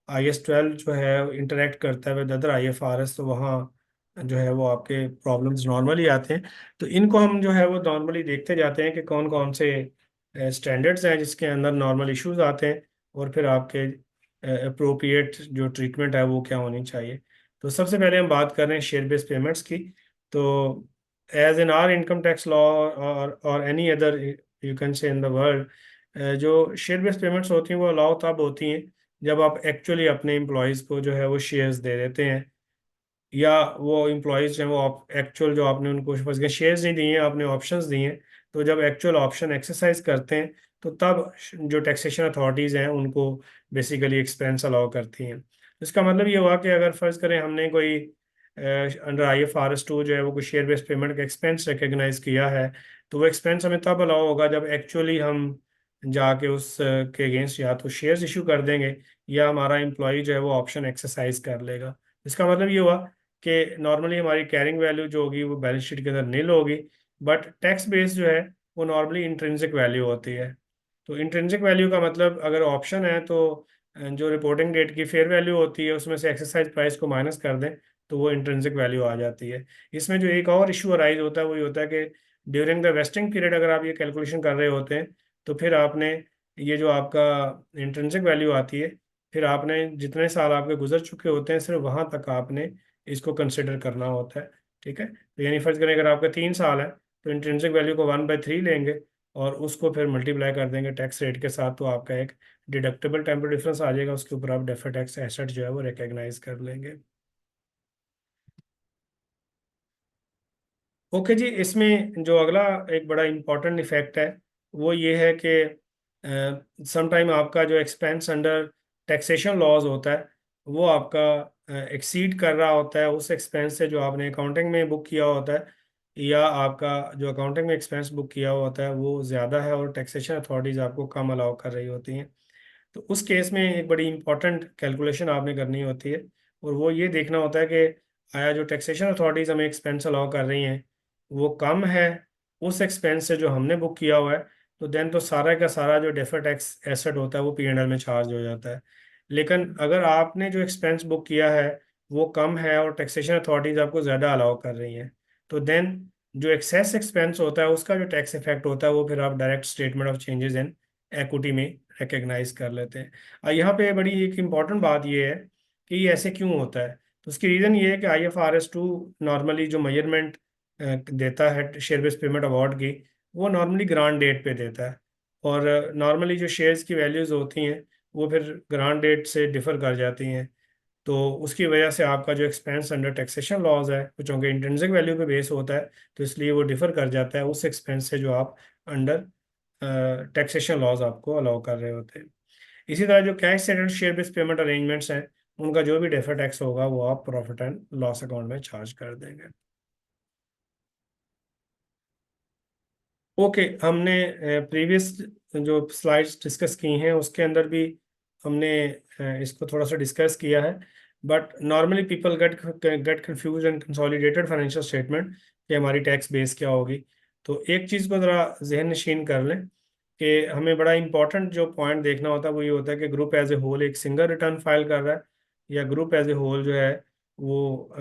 S1: IS 12 जो है इंटरेक्ट करता है विद अदर IFRS, तो वहाँ जो है वो आपके प्रॉब्लम्स नॉर्मली आते हैं। तो इनको हम जो है वो नॉर्मली देखते जाते हैं कि कौन कौन से स्टैंडर्ड्स हैं जिसके अंदर नॉर्मल इश्यूज आते हैं, और फिर आपके अप्रोप्रिएट जो ट्रीटमेंट है वो क्या होनी चाहिए। तो सबसे पहले हम बात कर रहे हैं शेयर बेस्ड पेमेंट्स की। तो as in our income tax law और any other you can say in the world, जो शेयर बेस्ड पेमेंट्स होती हैं वो अलाउ तब होती हैं जब आप एक्चुअली अपने एम्प्लॉयज़ को जो है वो शेयर्स दे देते हैं, या वो एम्प्लॉयज़ हैं वो आप एक्चुअल जो आपने उनको शेयर्स नहीं दिए हैं, आपने ऑप्शंस दिए हैं, तो जब एक्चुअल ऑप्शन एक्सरसाइज करते हैं तो तब जो टैक्सेशन अथॉरिटीज़ हैं उनको बेसिकली एक्सपेंस अलाउ करती हैं। इसका मतलब ये हुआ कि अगर फ़र्ज़ करें हमने कोई अंडर IFRS 2 जो है वो कोई शेयर बेस्ड पेमेंट का एक्सपेंस रिकग्नाइज किया है, तो वो एक्सपेंस हमें तब अलाउ होगा जब एक्चुअली हम जाके उस के अगेंस्ट या तो शेयर्स इशू कर देंगे, या हमारा एम्प्लॉय जो है वो ऑप्शन एक्सरसाइज कर लेगा। इसका मतलब ये हुआ कि नॉर्मली हमारी कैरिंग वैल्यू जो होगी वो बैलेंस शीट के अंदर नील होगी, बट टैक्स बेस जो है वो नॉर्मली इंट्रिंसिक वैल्यू होती है। तो इंट्रिंसिक वैल्यू का मतलब अगर ऑप्शन है तो जो रिपोर्टिंग डेट की फेयर वैल्यू होती है उसमें से एक्सरसाइज प्राइस को माइनस कर दें तो वो इंट्रिंसिक वैल्यू आ जाती है। इसमें जो एक और इशू अराइज होता है वो ये होता है कि ड्यूरिंग द वेस्टिंग पीरियड अगर आप ये कैलकुलेशन कर रहे होते हैं तो फिर आपने ये जो आपका इंट्रिंसिक वैल्यू आती है, फिर आपने जितने साल आपके गुजर चुके होते हैं सिर्फ वहां तक आपने इसको कंसिडर करना होता है। ठीक है, तो यानी फर्ज करें अगर आपका 3 साल है तो इंट्रिंसिक वैल्यू को 1/3 लेंगे और उसको फिर मल्टीप्लाई कर देंगे टैक्स रेट के साथ, तो आपका एक डिडक्टेबल टेम्पोररी डिफरेंस आ जाएगा, उसके ऊपर आप डेफर्ड टैक्स एसेट जो है वो रिकग्नाइज कर लेंगे। ओके जी, इसमें जो अगला एक बड़ा इम्पॉर्टेंट इफेक्ट है वो ये है कि समटाइम आपका जो एक्सपेंस अंडर टैक्सेशन लॉज होता है वो आपका एक्सीड कर रहा होता है उस एक्सपेंस से जो आपने अकाउंटिंग में बुक किया होता है, या आपका जो अकाउंटिंग में एक्सपेंस बुक किया हुआ होता है वो ज़्यादा है और टैक्सेशन अथॉरिटीज़ आपको कम अलाउ कर रही होती हैं। तो उस केस में एक बड़ी इंपॉर्टेंट कैलकुलेशन आपने करनी होती है, और वो ये देखना होता है कि आया जो टैक्सेशन अथॉरिटीज़ हमें एक्सपेंस अलाउ कर रही हैं वो कम है उस एक्सपेंस से जो हमने बुक किया हुआ है, तो देन तो सारा का सारा जो डेफर्ड टैक्स एसेट होता है वो P&L में चार्ज हो जाता है। लेकिन अगर आपने जो एक्सपेंस बुक किया है वो कम है और टैक्सेशन अथॉरिटीज़ आपको ज़्यादा अलाउ कर रही हैं, तो देन जो एक्सेस एक्सपेंस होता है उसका जो टैक्स इफेक्ट होता है वो फिर आप direct statement of changes in equity में रिकग्नाइज कर लेते हैं। यहाँ पे बड़ी एक इम्पॉर्टेंट बात ये है कि ये ऐसे क्यों होता है। तो उसकी रीज़न ये है कि IFRS 2 नॉर्मली जो मेजरमेंट देता है शेयर बेस्ड पेमेंट अवार्ड की, वो नॉर्मली ग्रांट डेट पे देता है, और नॉर्मली जो शेयर्स की वैल्यूज़ होती हैं वो फिर ग्रांट डेट से डिफर कर जाती हैं। तो उसकी वजह से आपका जो एक्सपेंस अंडर टैक्सेशन लॉज है वो चूँकि इंट्रिंसिक वैल्यू पे बेस होता है तो इसलिए वो डिफर कर जाता है उस एक्सपेंस से जो आप अंडर टैक्सेशन लॉज आपको अलाउ कर रहे होते हैं। इसी तरह जो cash settled share based payment arrangements हैं उनका जो भी डेफर टैक्स होगा वो आप प्रॉफिट एंड लॉस अकाउंट में चार्ज कर देंगे। ओके, हमने प्रीवियस जो स्लाइड्स डिस्कस की हैं उसके अंदर भी हमने इसको थोड़ा सा डिस्कस किया है, but normally people get confuse and consolidated financial statement कि हमारी टैक्स बेस क्या होगी। तो एक चीज़ को ज़रा जहन नशीन कर लें कि हमें बड़ा इंपॉर्टेंट जो पॉइंट देखना होता है वो ये होता है कि ग्रुप एज ए होल एक सिंगल रिटर्न फाइल कर रहा है, या ग्रुप एज ए होल जो है वो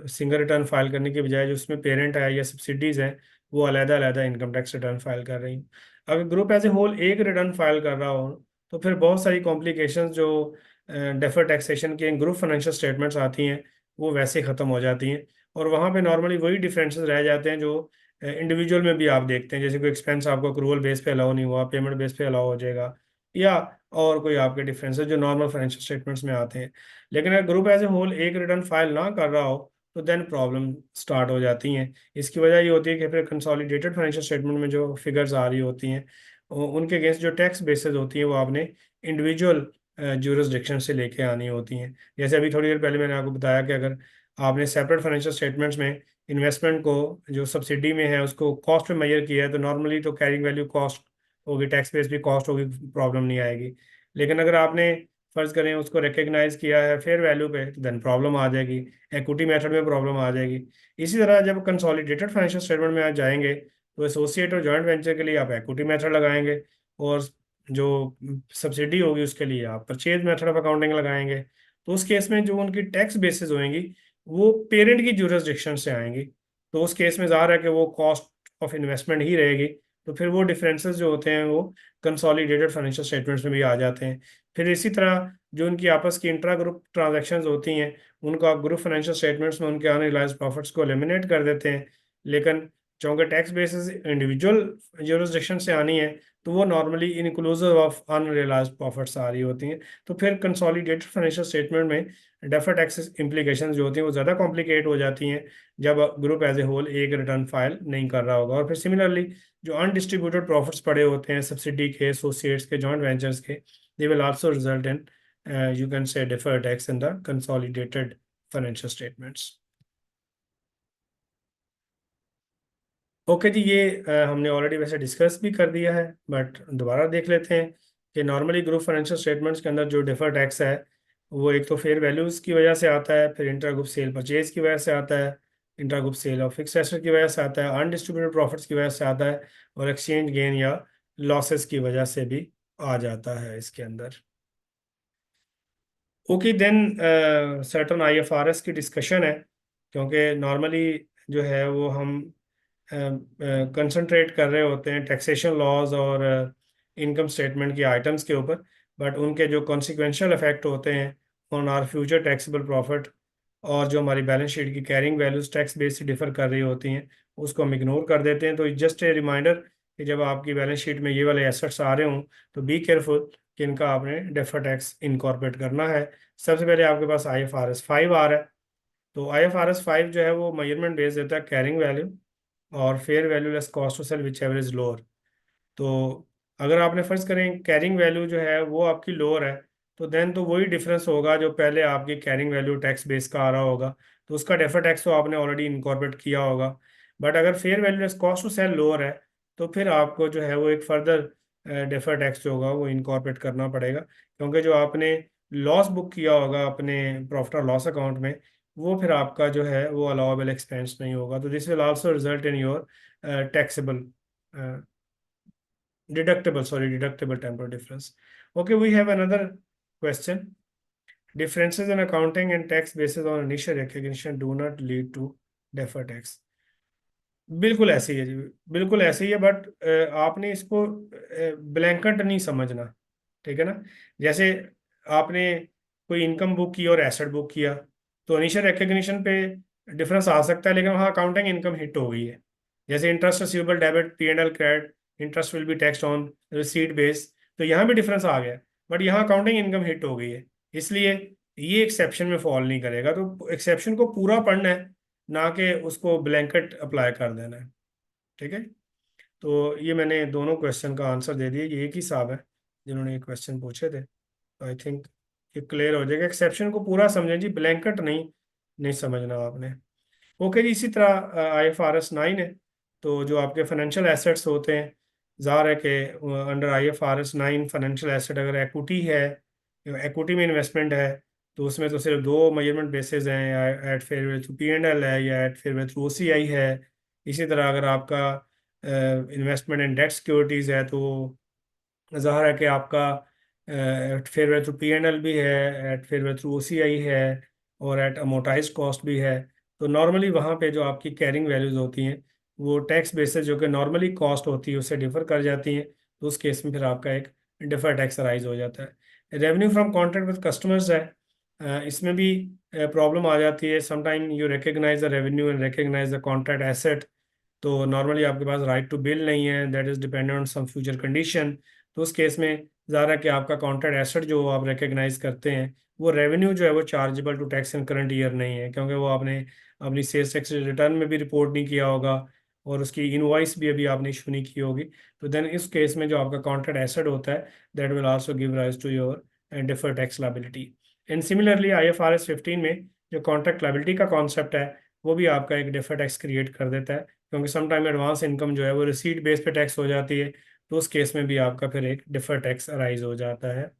S1: सिंगल रिटर्न फाइल करने के बजाय जो उसमें पेरेंट है या सब्सिडीज हैं वो अलग अलग इनकम टैक्स रिटर्न फाइल कर रही हैं। अगर ग्रुप एज ए होल एक रिटर्न फाइल कर रहा हो तो फिर बहुत सारी कॉम्प्लिकेशंस जो डेफर टैक्सेशन की ग्रुप फाइनेंशियल स्टेटमेंट्स आती हैं वो वैसे ख़त्म हो जाती हैं, और वहाँ पे नॉर्मली वही डिफरेंसेस रह जाते हैं जो इंडिविजुअल में भी आप देखते हैं, जैसे कोई एक्सपेंस आपको अक्रूवल बेस पे अलाउ नहीं हुआ पेमेंट बेस पे अलाउ हो जाएगा, या और कोई आपके डिफरेंसेस जो नॉर्मल फाइनेंशियल स्टेटमेंट्स में आते हैं। लेकिन अगर ग्रुप एज ए होल एक रिटर्न फाइल ना कर रहा हो तो देन प्रॉब्लम स्टार्ट हो जाती हैं। इसकी वजह ये होती है कि फिर कंसोलिडेटेड फाइनेंशियल स्टेटमेंट में जो फिगर्स आ रही होती हैं उनके अगेंस्ट जो टैक्स बेसिस होती हैं वो आपने इंडिविजुअल ज्यूरिसडिक्शन से लेके आनी होती हैं। जैसे अभी थोड़ी देर पहले मैंने आपको बताया कि अगर आपने सेपरेट फाइनेंशियल स्टेटमेंट्स में इन्वेस्टमेंट को जो सब्सिडी में है उसको कॉस्ट में मेजर किया है, तो नॉर्मली तो कैरिंग वैल्यू कॉस्ट होगी, टैक्स बेस भी कॉस्ट होगी, प्रॉब्लम नहीं आएगी। लेकिन अगर आपने फर्ज करें उसको रिकग्नाइज किया है फेयर वैल्यू पे, तो देन प्रॉब्लम आ जाएगी, इक्विटी मेथड में प्रॉब्लम आ जाएगी। इसी तरह जब कंसोलिडेटेड फाइनेंशियल स्टेटमेंट में आप जाएंगे तो एसोसिएट और जॉइंट वेंचर के लिए आप इक्विटी मेथड लगाएंगे, और जो सब्सिडी होगी उसके लिए आप परचेज मेथड ऑफ अकाउंटिंग लगाएंगे। तो उस केस में जो उनकी टैक्स बेसिस होंगी वो पेरेंट की जुरिसडिक्शन से आएंगी, तो उस केस में ज़ाहिर है कि वो कॉस्ट ऑफ इन्वेस्टमेंट ही रहेगी। तो फिर वो डिफरेंसेस जो होते हैं वो कंसोलिडेटेड फाइनेंशियल स्टेटमेंट्स में भी आ जाते हैं। फिर इसी तरह जो उनकी आपस की इंट्रा ग्रुप ट्रांजैक्शंस होती हैं उनको आप ग्रुप फाइनेंशियल स्टेटमेंट्स में उनके अनरियलाइज्ड प्रॉफिट्स को एलिमिनेट कर देते हैं। लेकिन चूंकि टैक्स बेसिस इंडिविजुअल जुरिसडिक्शन से आनी है, तो वो normally inclusive of unrealised profits आ रही होती हैं। तो फिर कंसोलिडेटेड फाइनेंशियल स्टेटमेंट में डेफर्ड टैक्स implications जो होती हैं वो ज़्यादा कॉम्प्लिकेट हो जाती हैं जब ग्रुप एज ए होल एक रिटर्न फाइल नहीं कर रहा होगा। और फिर सिमिलरली जो अनडिस्ट्रीब्यूटेड प्रॉफिट्स पड़े होते हैं सब्सिडी के, एसोसिएट्स के, जॉइंट वेंचर्स के, they will also result in you can say deferred tax in the consolidated financial statements. Okay जी, ये हमने ऑलरेडी वैसे डिस्कस भी कर दिया है, बट दोबारा देख लेते हैं कि नॉर्मली ग्रुप फाइनेंशियल स्टेटमेंट्स के अंदर जो डिफर टैक्स है वो एक तो फेयर वैल्यूज़ की वजह से आता है, फिर इंटर ग्रुप सेल परचेज की वजह से आता है, inter group sale of fix asset की वजह से आता है, अनडिस्ट्रीब्यूटेड प्रॉफिट्स की वजह से आता है, और एक्सचेंज गेन या लॉसेस की वजह से भी आ जाता है इसके अंदर। ओके देन, सर्टन आईएफआरएस की डिस्कशन है, क्योंकि नॉर्मली जो है वो हम कंसंट्रेट कर रहे होते हैं टैक्सेशन लॉज और इनकम स्टेटमेंट की आइटम्स के ऊपर, बट उनके जो कॉन्सिक्वेंशियल इफेक्ट होते हैं on our future taxable profit, और जो हमारी बैलेंस शीट की कैरिंग वैल्यूज टैक्स बेस से डिफर कर रही होती हैं, उसको हम इग्नोर कर देते हैं। तो जस्ट ए रिमाइंडर कि जब आपकी बैलेंस शीट में ये वाले एसेट्स आ रहे हों तो बी केयरफुल कि इनका आपने डेफर टैक्स इनकॉर्पोरेट करना है। सबसे पहले आपके पास IFRS 5 आ रहा है, तो IFRS 5 जो है वो मेजरमेंट बेस देता है कैरिंग वैल्यू और fair value less cost to sell whichever is lower. तो अगर आपने फर्ज करें कैरिंग वैल्यू जो है वो आपकी लोअर है, तो देन तो वही डिफरेंस होगा जो पहले आपकी कैरिंग वैल्यू टैक्स बेस का आ रहा होगा, तो उसका डेफर टैक्स तो आपने ऑलरेडी इनकॉर्पोरेट किया होगा। बट अगर fair value less cost to sell lower है, तो फिर आपको जो है वो एक फर्दर डेफर टैक्स जो होगा वो इनकॉर्पोरेट करना पड़ेगा, क्योंकि जो आपने लॉस बुक किया होगा अपने प्रॉफिट और लॉस अकाउंट में, वो फिर आपका जो है वो अलाउेबल एक्सपेंस नहीं होगा। तो this will also result in your taxable deductible temporal difference. Okay, we have another question. Differences in accounting and tax basis on initial recognition do not lead to deferred tax. बिल्कुल ऐसे ही है जी, बिल्कुल ऐसे ही है, बट आपने इसको ब्लैंकेट नहीं समझना, ठीक है ना। जैसे आपने कोई इनकम बुक की और एसेट बुक किया, तो इनिशियल रिकग्निशन पे डिफरेंस आ सकता है, लेकिन वहाँ अकाउंटिंग इनकम हिट हो गई है। जैसे interest receivable debit P&L credit, interest will be taxed on receipt base, तो यहाँ भी डिफरेंस आ गया, बट यहाँ अकाउंटिंग इनकम हिट हो गई है, इसलिए ये एक्सेप्शन में फॉल नहीं करेगा। तो एक्सेप्शन को पूरा पढ़ना है, ना कि उसको ब्लैंकेट अप्लाई कर देना है, ठीक है। तो ये मैंने दोनों क्वेश्चन का आंसर दे दिया, ये एक ही साहब है जिन्होंने ये क्वेश्चन पूछे थे। आई थिंक ये क्लियर हो जाएगा, एक्सेप्शन को पूरा समझें जी, ब्लैंकेट नहीं नहीं समझना आपने। ओके जी, इसी तरह IFRS 9 है, तो जो आपके फाइनेंशियल एसेट्स होते हैं, ज़ाहिर है कि अंडर IFRS 9 फाइनेंशियल एसेट अगर इक्विटी है, इक्विटी में इन्वेस्टमेंट है, तो उसमें तो सिर्फ दो मेजरमेंट बेसिस हैं, at fair value through P&L है या at fair value through OCI है। इसी तरह अगर आपका इन्वेस्टमेंट इन डेट सिक्योरिटीज़ है, तो ज़ाहिर है कि आपका at fair value through P&L भी है, at fair value through OCI है, और एट अमोटाइज कॉस्ट भी है। तो नॉर्मली वहाँ पे जो आपकी कैरिंग वैल्यूज होती हैं वो टैक्स बेसिस जो कि नॉर्मली कॉस्ट होती है उससे डिफर कर जाती हैं, तो उस केस में फिर आपका एक डिफर टैक्स राइज हो जाता है। Revenue from contract with customers है, इसमें भी प्रॉब्लम आ जाती है। Sometime you recognise the revenue and recognise the contract asset, तो नॉर्मली आपके पास राइट टू बिल नहीं है, that is dependent on some future condition. तो उस केस में ज़्यादा कि आपका कॉन्ट्रैक्ट एसेट जो आप रिकग्नाइज करते हैं वो रेवेन्यू जो है वो chargeable to tax in current year नहीं है, क्योंकि वो आपने अपनी सेल्स टैक्स रिटर्न में भी रिपोर्ट नहीं किया होगा, और उसकी इनवॉइस भी अभी आपने इशू नहीं की होगी। तो देन इस केस में जो आपका कॉन्ट्रैक्ट एसेट होता है that will also give rise to your deferred tax liability. And similarly IFRS 15 में जो कॉन्ट्रैक्ट लायबिलिटी का कॉन्सेप्ट है वो भी आपका एक डिफर टैक्स क्रिएट कर देता है, क्योंकि समटाइम एडवांस इनकम जो है वो रिसीट बेस पे टैक्स हो जाती है, तो उस केस में भी आपका फिर एक डिफर टैक्स अराइज हो जाता है।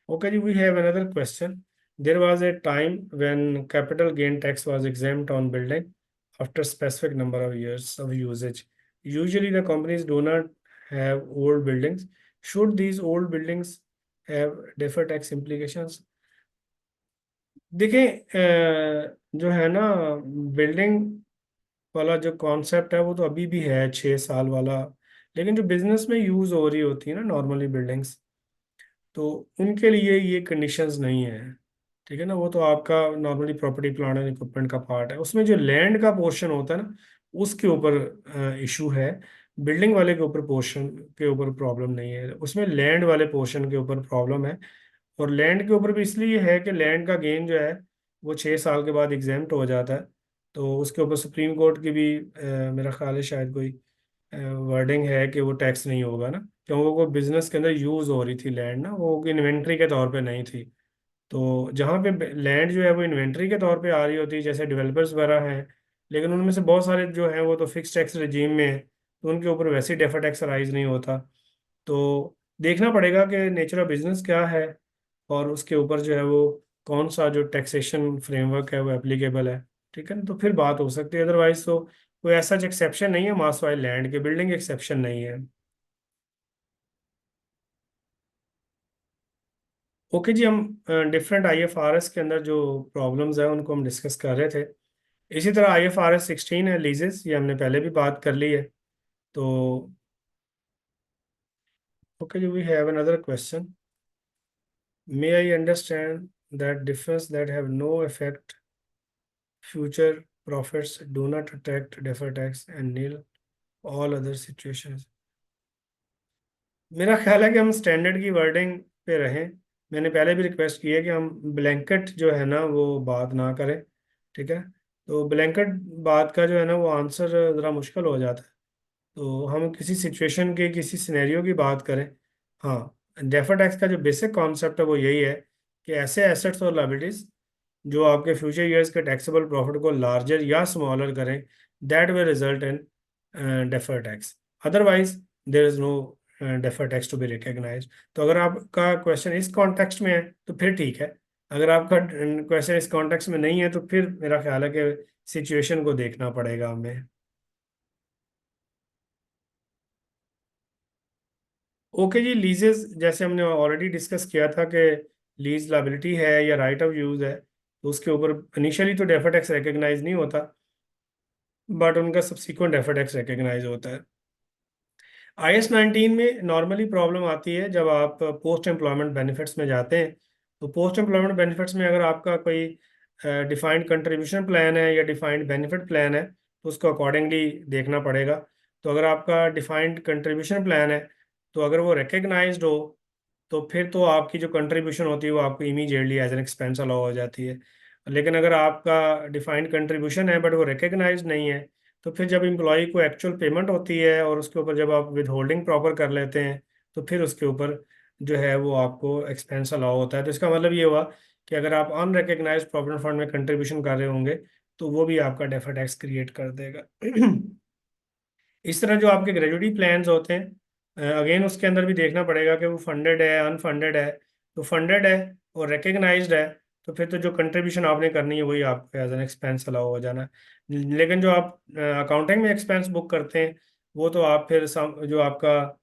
S1: Okay, we have another question. There was a time when capital gain tax was exempt on building after specific number of years of usage. Usually, the companies do not have old buildings. Should these old buildings have deferred tax implications? देखिए, जो है ना, बिल्डिंग वाला जो कॉन्सेप्ट है वो तो अभी भी है 6 साल वाला, लेकिन जो बिजनेस में यूज हो रही होती है ना नॉर्मली बिल्डिंग्स, तो उनके लिए ये कंडीशंस नहीं है। ठीक है ना, वो तो आपका normally property plant and equipment का पार्ट है। उसमें जो लैंड का पोर्शन होता है ना, उसके ऊपर इशू है। बिल्डिंग वाले के ऊपर पोर्शन के ऊपर प्रॉब्लम नहीं है, उसमें लैंड वाले पोर्शन के ऊपर प्रॉब्लम है। और लैंड के ऊपर भी इसलिए है कि लैंड का गेन जो है वो 6 साल के बाद एग्जेम्प्ट हो जाता है। तो उसके ऊपर सुप्रीम कोर्ट की भी मेरा ख्याल है शायद कोई वर्डिंग है कि वो टैक्स नहीं होगा ना, क्योंकि वो बिजनेस के अंदर यूज हो रही थी लैंड ना, वो इन्वेंट्री के तौर पे नहीं थी। तो जहाँ पे लैंड जो है वो इन्वेंट्री के तौर पे आ रही होती है, जैसे डेवलपर्स वगैरह हैं, लेकिन उनमें से बहुत सारे जो हैं वो तो फिक्स टैक्स रिजीम में है, तो उनके ऊपर वैसे ही डेफर टैक्स राइज नहीं होता। तो देखना पड़ेगा कि नेचर ऑफ बिजनेस क्या है, और उसके ऊपर जो है वो कौन सा जो टैक्सेशन फ्रेमवर्क है वो एप्लीकेबल है। ठीक है ना, तो फिर बात हो सकती है, अदरवाइज तो कोई ऐसा एक्सेप्शन नहीं है मास वाइड लैंड के, बिल्डिंग एक्सेप्शन नहीं है। ओके जी, हम डिफरेंट आईएफआरएस के अंदर जो प्रॉब्लम्स है उनको हम डिस्कस कर रहे थे। इसी तरह आईएफआरएस 16 है, लीजेस, ये हमने पहले भी बात कर ली है। तो ओके जी, we have another question. May I understand that difference that have no effect future profits do not attract defer tax and nil all other situations. मेरा ख्याल है कि हम स्टैंडर्ड की वर्डिंग पे रहें। मैंने पहले भी रिक्वेस्ट की है कि हम ब्लैंकेट जो है ना वो बात ना करें। ठीक है, तो ब्लैंकेट बात का जो है ना वो आंसर ज़रा मुश्किल हो जाता है। तो हम किसी सिचुएशन के किसी सिनेरियो की बात करें। हाँ, डेफर टैक्स का जो बेसिक कॉन्सेप्ट है वो यही है कि ऐसे एसेट्स और लायबिलिटीज जो आपके फ्यूचर ईयर्स के टैक्सेबल प्रॉफिट को लार्जर या स्मॉलर करें, that will result in defer tax. Otherwise there is no defer tax to be recognise. तो अगर आपका क्वेश्चन इस कॉन्टेक्स्ट में है तो फिर ठीक है, अगर आपका क्वेश्चन इस कॉन्टेक्स्ट में नहीं है तो फिर मेरा ख्याल है कि सिचुएशन को देखना पड़ेगा हमें। ओके जी, लीजेस जैसे हमने ऑलरेडी डिस्कस किया था कि लीज लाइबिलिटी है या राइट ऑफ यूज है, तो उसके ऊपर इनिशियली तो डेफर टैक्स रिकग्नाइज नहीं होता, बट उनका सब्सिक्वेंट डेफर टैक्स रिकग्नाइज होता है। IS 19 में नॉर्मली प्रॉब्लम आती है जब आप पोस्ट एम्प्लॉयमेंट बेनिफिट्स में जाते हैं। तो पोस्ट एम्प्लॉयमेंट बेनिफिट्स में अगर आपका कोई डिफाइंड कंट्रीब्यूशन प्लान है या डिफाइंड बेनिफिट प्लान है, तो उसको अकॉर्डिंगली देखना पड़ेगा। तो अगर आपका डिफाइंड कंट्रीब्यूशन प्लान है, तो अगर वो रिकग्नाइज्ड हो, तो फिर तो आपकी जो कंट्रीब्यूशन होती है वो आपको immediately as an expense allow हो जाती है। लेकिन अगर आपका डिफाइंड कंट्रीब्यूशन है बट वो रिकग्नाइज नहीं है, तो फिर जब एम्प्लॉय को एक्चुअल पेमेंट होती है और उसके ऊपर जब आप विद होल्डिंग प्रॉपर कर लेते हैं, तो फिर उसके ऊपर जो है वो आपको एक्सपेंस अलाउ होता है। तो इसका मतलब ये हुआ कि अगर आप अनरिकग्नाइज्ड प्रोविडेंट फंड में कंट्रीब्यूशन कर रहे होंगे, तो वो भी आपका डेफर टैक्स क्रिएट कर देगा। इस तरह जो आपके ग्रेजुएटी प्लान्स होते हैं, अगेन उसके अंदर भी देखना पड़ेगा कि वो फंडेड है अनफंडेड है। तो फंडेड है और रिकग्नाइज्ड है, तो फिर तो जो कंट्रीब्यूशन आपने करनी है वही आपको एज एन एक्सपेंस अलाउ हो जाना है। लेकिन जो आप अकाउंटिंग में एक्सपेंस बुक करते हैं, वो तो आप फिर जो आपका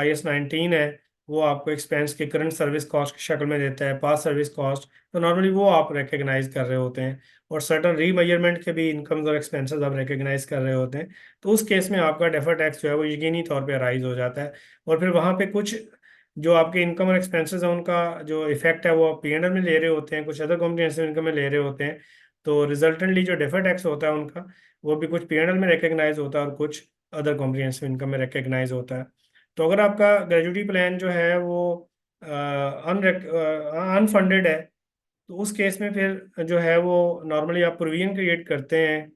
S1: IS 19 है, वो आपको एक्सपेंस के करंट सर्विस कॉस्ट की शक्ल में देता है, पास सर्विस कॉस्ट, तो नॉर्मली वो आप रिकग्नाइज कर रहे होते हैं। और सर्टन रीमेजरमेंट के भी इनकम्स और एक्सपेंसेस आप रिकग्नाइज कर रहे होते हैं। तो उस केस में आपका डेफर टैक्स जो है वो यकीनी तौर पे अराइज हो जाता है। और फिर वहाँ पे कुछ जो आपके इनकम और एक्सपेंसेस हैं उनका जो इफेक्ट है वो आप P&L में ले रहे होते हैं, कुछ अदर कॉम्प्रिहेंसिव इनकम में ले रहे होते हैं। तो रिजल्टेंटली जो डेफर टैक्स होता है उनका, वो भी कुछ P&L में रिकग्नाइज होता है और कुछ अदर कॉम्प्रिहेंसिव इनकम में रिकग्नाइज होता है। तो अगर आपका ग्रेजुएटी प्लान जो है वो अनफंडेड है, तो उस केस में फिर जो है वो नॉर्मली आप प्रोविजन क्रिएट करते हैं,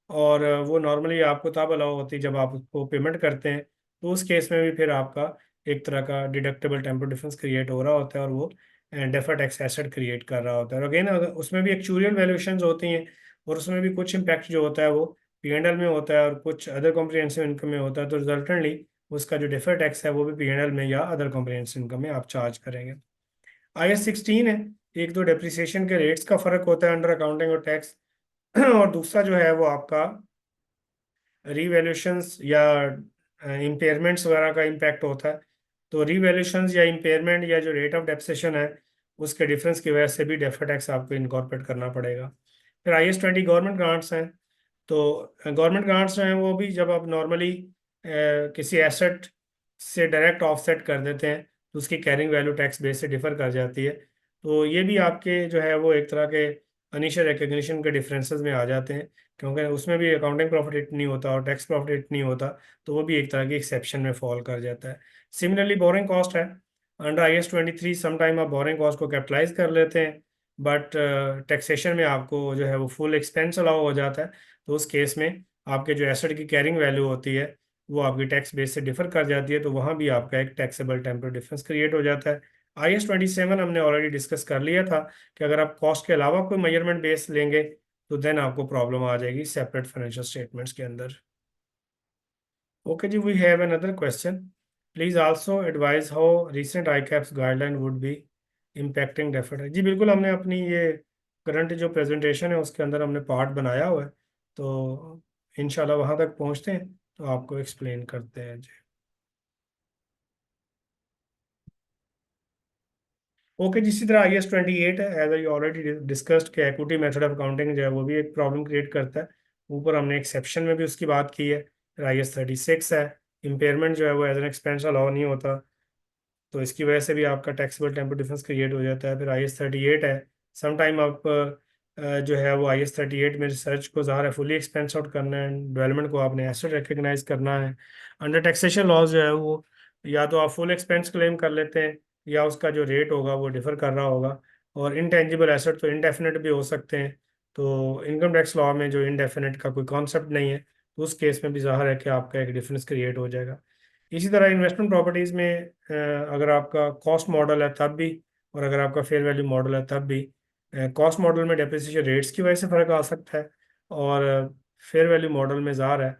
S1: और वो नॉर्मली आपको तब अलाउ होती है जब आप उसको पेमेंट करते हैं। तो उस केस में भी फिर आपका एक तरह का डिडक्टेबल टेम्पोर डिफरेंस क्रिएट हो रहा होता है, और वो डेफर टैक्स एसेट क्रिएट कर रहा होता है। और अगेन उसमें भी एक्चुरियल वैल्यूएशंस होती हैं, और उसमें भी कुछ इम्पैक्ट जो होता है वो P&L में होता है और कुछ अदर कॉम्प्रिहेंसिव इनकम में होता है, तो रिजल्टेंटली उसका जो डिफर्ड टैक्स है वो भी P&L में या अदर कॉम्प्रिहेंसिव इनकम में आप चार्ज करेंगे। IS 16 है, एक तो डेप्रिसिएशन के रेट्स का फर्क होता है अंडर अकाउंटिंग और टैक्स और दूसरा जो है वो आपका रीवैल्यूशंस या इम्पेयरमेंट्स वगैरह का इम्पैक्ट होता है। तो रीवैल्यूशंस या इम्पेयरमेंट या जो रेट ऑफ डेप्रिसिएशन है उसके डिफरेंस की वजह से भी डेफर्ड टैक्स आपको इनकॉर्पोरेट करना पड़ेगा। फिर IS 20 गवर्नमेंट ग्रांट्स हैं। तो गवर्नमेंट ग्रांट्स जो हैं वो भी जब आप नॉर्मली किसी एसेट से डायरेक्ट ऑफसेट कर देते हैं तो उसकी कैरिंग वैल्यू टैक्स बेस से डिफर कर जाती है। तो ये भी आपके जो है वो एक तरह के अनिशियल रिकग्निशन के डिफरेंसेस में आ जाते हैं, क्योंकि उसमें भी अकाउंटिंग प्रॉफिट हिट नहीं होता और टैक्स प्रॉफिट हिट नहीं होता, तो वो भी एक तरह की एक्सेप्शन में फॉल कर जाता है। सिमिलरली बोरिंग कॉस्ट है, अंडर IS 23 समटाइम आप बोरिंग कॉस्ट को कैपिटलाइज कर लेते हैं, बट टैक्सेशन में आपको जो है वो फुल एक्सपेंस अलाउ हो जाता है। तो उस केस में आपके जो एसेट की कैरिंग वैल्यू होती है वो आपकी टैक्स बेस से डिफर कर जाती है, तो वहाँ भी आपका एक टैक्सेबल टेम्पोरल डिफरेंस क्रिएट हो जाता है। IS 27 हमने ऑलरेडी डिस्कस कर लिया था कि अगर आप कॉस्ट के अलावा कोई मेजरमेंट बेस लेंगे तो देन आपको प्रॉब्लम आ जाएगी सेपरेट फाइनेंशियल स्टेटमेंट्स के अंदर। ओके जी, we have another question. Please also advise how recent ICAPS guideline would be impacting deferred. जी बिल्कुल, हमने अपनी ये करंट जो प्रेजेंटेशन है उसके अंदर हमने पार्ट बनाया हुआ है, तो इंशाल्लाह वहाँ तक पहुँचते हैं तो आपको एक्सप्लेन करते हैं जी। ओके, जिसी तरह IS 28 है, एज आई ऑलरेडी डिस्कस्ड कि इक्विटी मेथड ऑफ अकाउंटिंग जो है वो भी एक प्रॉब्लम क्रिएट करता है। ऊपर हमने एक्सेप्शन में भी उसकी बात की है। फिर IS 36 है, इम्पेयरमेंट जो है वो एज एन एक्सपेंस अलाउ नहीं होता, तो इसकी वजह से भी आपका टैक्सेबल टेम्पोरल डिफरेंस क्रिएट हो जाता है। फिर IS 38 है, समटाइम आप जो है वो IS 38 में रिसर्च को ज़ाहिर है फुली एक्सपेंस आउट करना है, डेवलपमेंट को आपने एसेट रिकग्नाइज करना है। अंडर टैक्सेशन लॉज जो है वो या तो आप फुल एक्सपेंस क्लेम कर लेते हैं या उसका जो रेट होगा वो डिफर कर रहा होगा। और इनटेंजिबल एसेट तो इनडेफिनेट भी हो सकते हैं, तो इनकम टैक्स लॉ में जो इनडेफिनेट का कोई कॉन्सेप्ट नहीं है, तो उस केस में भी ज़ाहिर है कि आपका एक डिफरेंस क्रिएट हो जाएगा। इसी तरह इन्वेस्टमेंट प्रॉपर्टीज़ में अगर आपका कॉस्ट मॉडल है तब भी, और अगर आपका फेयर वैल्यू मॉडल है तब भी, कॉस्ट मॉडल में डेप्रिसिएशन रेट्स की वजह से फ़र्क आ सकता है, और फेयर वैल्यू मॉडल में ज़ाहिर है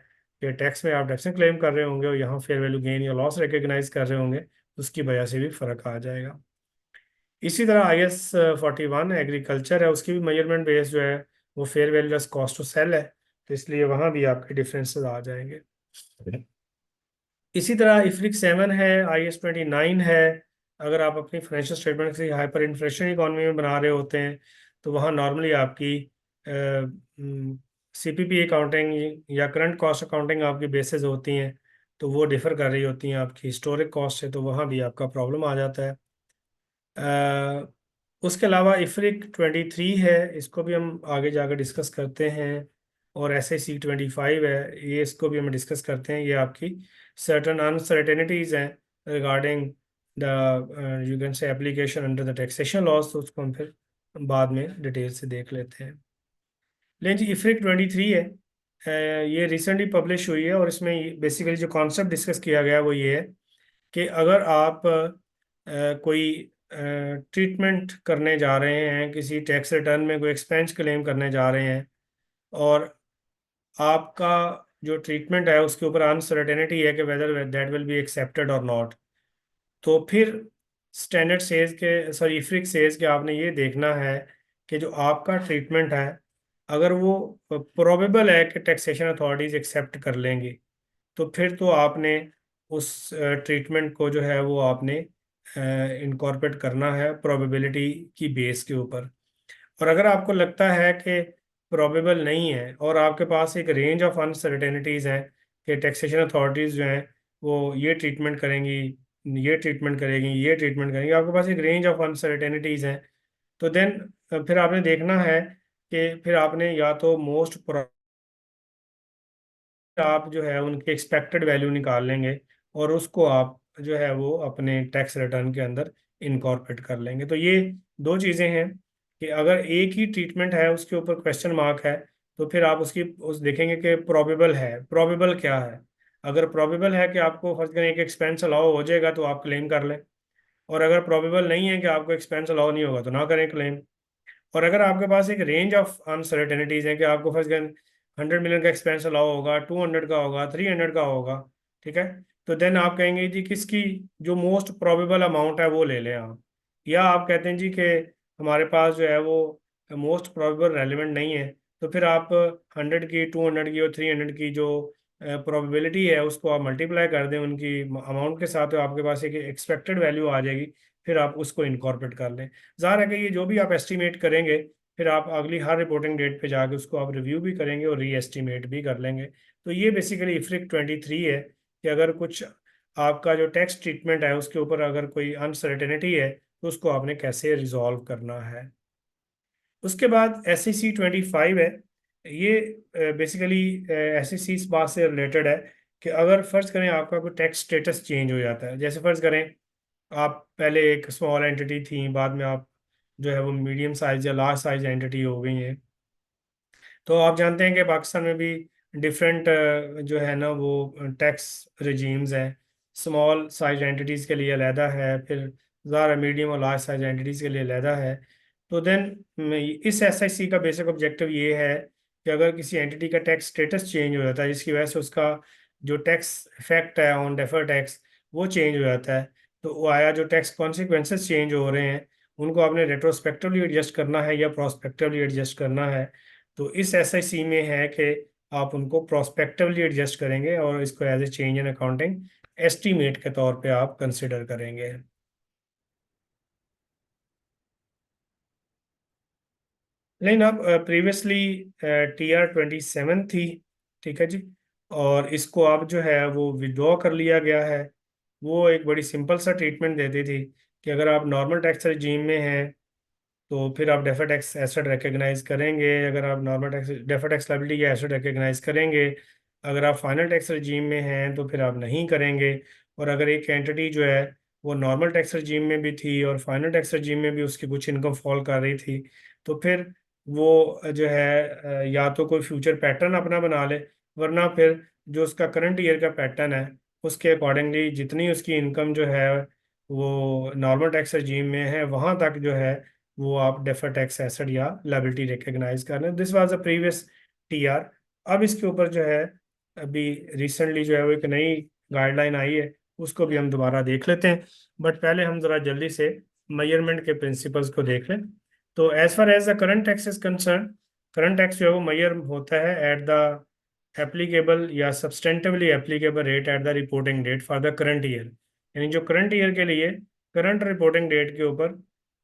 S1: कि टैक्स में आप टैक्स क्लेम कर रहे होंगे और यहाँ फेयर वैल्यू गेन या लॉस रिकग्नाइज कर रहे होंगे, उसकी वजह से भी फ़र्क आ जाएगा। इसी तरह IS 41 एग्रीकल्चर है, उसकी भी मेजरमेंट बेस जो है वो fair value less cost to sell है, तो इसलिए वहाँ भी आपके डिफरेंसेस आ जाएंगे। इसी तरह IFRIC 7 है, IS 29 है। अगर आप अपनी फाइनेंशियल स्टेटमेंट किसी हाइपर इन्फ्लेशन इकोनॉमी में बना रहे होते हैं तो वहाँ नॉर्मली आपकी CPP अकाउंटिंग या करंट कॉस्ट अकाउंटिंग आपकी बेसिस होती हैं, तो वो डिफर कर रही होती हैं आपकी हिस्टोरिक कॉस्ट से, तो वहाँ भी आपका प्रॉब्लम आ जाता है। उसके अलावा IFRIC 23 है, इसको भी हम आगे जाकर डिस्कस करते हैं। और SAC 25 है, ये इसको भी हम डिस्कस करते हैं। ये आपकी सर्टन अनसर्टेनिटीज हैं रिगार्डिंग द यू कैन से application under the taxation loss, तो उसको हम फिर बाद में डिटेल से देख लेते हैं। लेकिन जी IFRIC 23 है, ये रिसेंटली पब्लिश हुई है और इसमें बेसिकली जो कॉन्सेप्ट डिस्कस किया गया है वो ये है कि अगर आप कोई ट्रीटमेंट करने जा रहे हैं, किसी टैक्स रिटर्न में कोई एक्सपेंस क्लेम करने जा रहे हैं और आपका जो ट्रीटमेंट है उसके ऊपर अनसर्टेनिटी है कि whether that will be accepted और नॉट, तो फिर स्टैंडर्ड सेज के सॉरी IFRIC सेज के आपने ये देखना है कि जो आपका ट्रीटमेंट है अगर वो प्रोबेबल है कि टैक्सेशन अथॉरिटीज एक्सेप्ट कर लेंगी, तो फिर तो आपने उस ट्रीटमेंट को जो है वो आपने इनकॉर्पोरेट करना है प्रोबेबिलिटी की बेस के ऊपर। और अगर आपको लगता है कि प्रोबेबल नहीं है और आपके पास एक रेंज ऑफ अनसर्टेनिटीज हैं कि टैक्सेशन अथॉरिटीज जो हैं वो ये ट्रीटमेंट करेंगी, ये ट्रीटमेंट करेंगी, ये ट्रीटमेंट करेंगी, आपके पास एक रेंज ऑफ अनसर्टेनिटीज हैं, तो देन फिर आपने देखना है कि फिर आपने या तो मोस्ट आप जो है उनके एक्सपेक्टेड वैल्यू निकाल लेंगे और उसको आप जो है वो अपने टैक्स रिटर्न के अंदर इनकॉर्पोरेट कर लेंगे। तो ये दो चीज़ें हैं कि अगर एक ही ट्रीटमेंट है उसके ऊपर क्वेश्चन मार्क है, तो फिर आप उसकी उस देखेंगे कि प्रोबेबल है। प्रोबेबल क्या है? अगर प्रोबेबल है कि आपको फर्स्ट करें एक एक्सपेंस अलाउ हो जाएगा तो आप क्लेम कर लें, और अगर प्रोबेबल नहीं है कि आपको एक्सपेंस अलाउ नहीं होगा तो ना करें क्लेम। और अगर आपके पास एक रेंज ऑफ अनसर्टेनिटीज है कि आपको फर्स्ट 100 मिलियन का एक्सपेंस अलाउ होगा, 200 का होगा, 300 का होगा, ठीक है, तो देन आप कहेंगे जी किसकी जो मोस्ट प्रोबेबल अमाउंट है वो ले लें आप। या आप कहते हैं जी कि हमारे पास जो है वो मोस्ट प्रोबेबल रेलिवेंट नहीं है, तो फिर आप 100 की, 200 की और 300 की जो प्रोबेबिलिटी है उसको आप मल्टीप्लाई कर दें उनकी अमाउंट के साथ, तो आपके पास एक एक्सपेक्टेड वैल्यू आ जाएगी। फिर आप उसको इनकॉर्पोरेट कर लें। ज़ाहिर है कि ये जो भी आप एस्टिमेट करेंगे, फिर आप अगली हर रिपोर्टिंग डेट पे जाके उसको आप रिव्यू भी करेंगे और री एस्टिमेट भी कर लेंगे। तो ये बेसिकली इफ्रिक 23 है कि अगर कुछ आपका जो टैक्स ट्रीटमेंट है उसके ऊपर अगर कोई अनसर्टेनिटी है तो उसको आपने कैसे रिजॉल्व करना है। उसके बाद SEC 25 है। ये बेसिकली SEC इस बात से रिलेटेड है कि अगर फर्ज करें आपका कोई टैक्स स्टेटस चेंज हो जाता है, जैसे फर्ज करें आप पहले एक स्मॉल एंटिटी थी, बाद में आप जो है वो मीडियम साइज या लार्ज साइज एंटिटी हो गई हैं। तो आप जानते हैं कि पाकिस्तान में भी डिफरेंट जो है ना वो टैक्स रिजीम्स हैं। स्मॉल साइज एंटिटीज़ के लिए अलहदा है, फिर ज़्यादा मीडियम और लार्ज साइज एंटिटीज़ के लिए अलहदा है। तो देन इस SIC का बेसिक ऑब्जेक्टिव ये है कि अगर किसी एंटिटी का टैक्स स्टेटस चेंज हो जाता है जिसकी वजह से उसका जो टैक्स इफेक्ट है ऑन डेफर टैक्स वो चेंज हो जाता है, तो वो आया जो टैक्स कॉन्सिक्वेंसेस चेंज हो रहे हैं उनको आपने रेट्रोस्पेक्टिवली एडजस्ट करना है या प्रोस्पेक्टिवली एडजस्ट करना है। तो इस SIC में है कि आप उनको प्रोस्पेक्टिवली एडजस्ट करेंगे और इसको as a change in accounting estimate के तौर पे आप कंसिडर करेंगे। लेकिन अब प्रीवियसली TR 27 थी, ठीक है जी, और इसको अब जो है वो विड्रॉ कर लिया गया है। वो एक बड़ी सिंपल सा ट्रीटमेंट देती थी कि अगर आप नॉर्मल टैक्स रजीम में हैं तो फिर आप डेफर टैक्स एसेट रिकग्नाइज करेंगे, अगर आप normal tax defer tax liability या एसेट रिकग्नाइज करेंगे। अगर आप फाइनल टैक्स रजीम में हैं तो फिर आप नहीं करेंगे। और अगर एक एंटिटी जो है वो नॉर्मल टैक्स रजीम में भी थी और फाइनल टैक्स रजीम में भी उसकी कुछ इनकम फॉल कर रही थी, तो फिर वो जो है या तो कोई फ्यूचर पैटर्न अपना बना ले, वरना फिर जो उसका करंट ईयर का पैटर्न है उसके अकॉर्डिंगली जितनी उसकी इनकम जो है वो नॉर्मल टैक्स रजीम में है वहाँ तक जो है वो आप डेफर टैक्स एसेट या लायबिलिटी रिकग्नाइज कर रहे हैं। This was the previous TR। अब इसके ऊपर जो है अभी रिसेंटली जो है वो एक नई गाइडलाइन आई है, उसको भी हम दोबारा देख लेते हैं। बट पहले हम जरा जल्दी से मेजरमेंट के प्रिंसिपल्स को देख लें। तो as far as the current tax is concern, current tax जो है वो मेजर होता है एट द एप्लीकेबल या substantively applicable rate at the reporting date for the current year. यानी जो करंट ईयर के लिए करंट रिपोर्टिंग डेट के ऊपर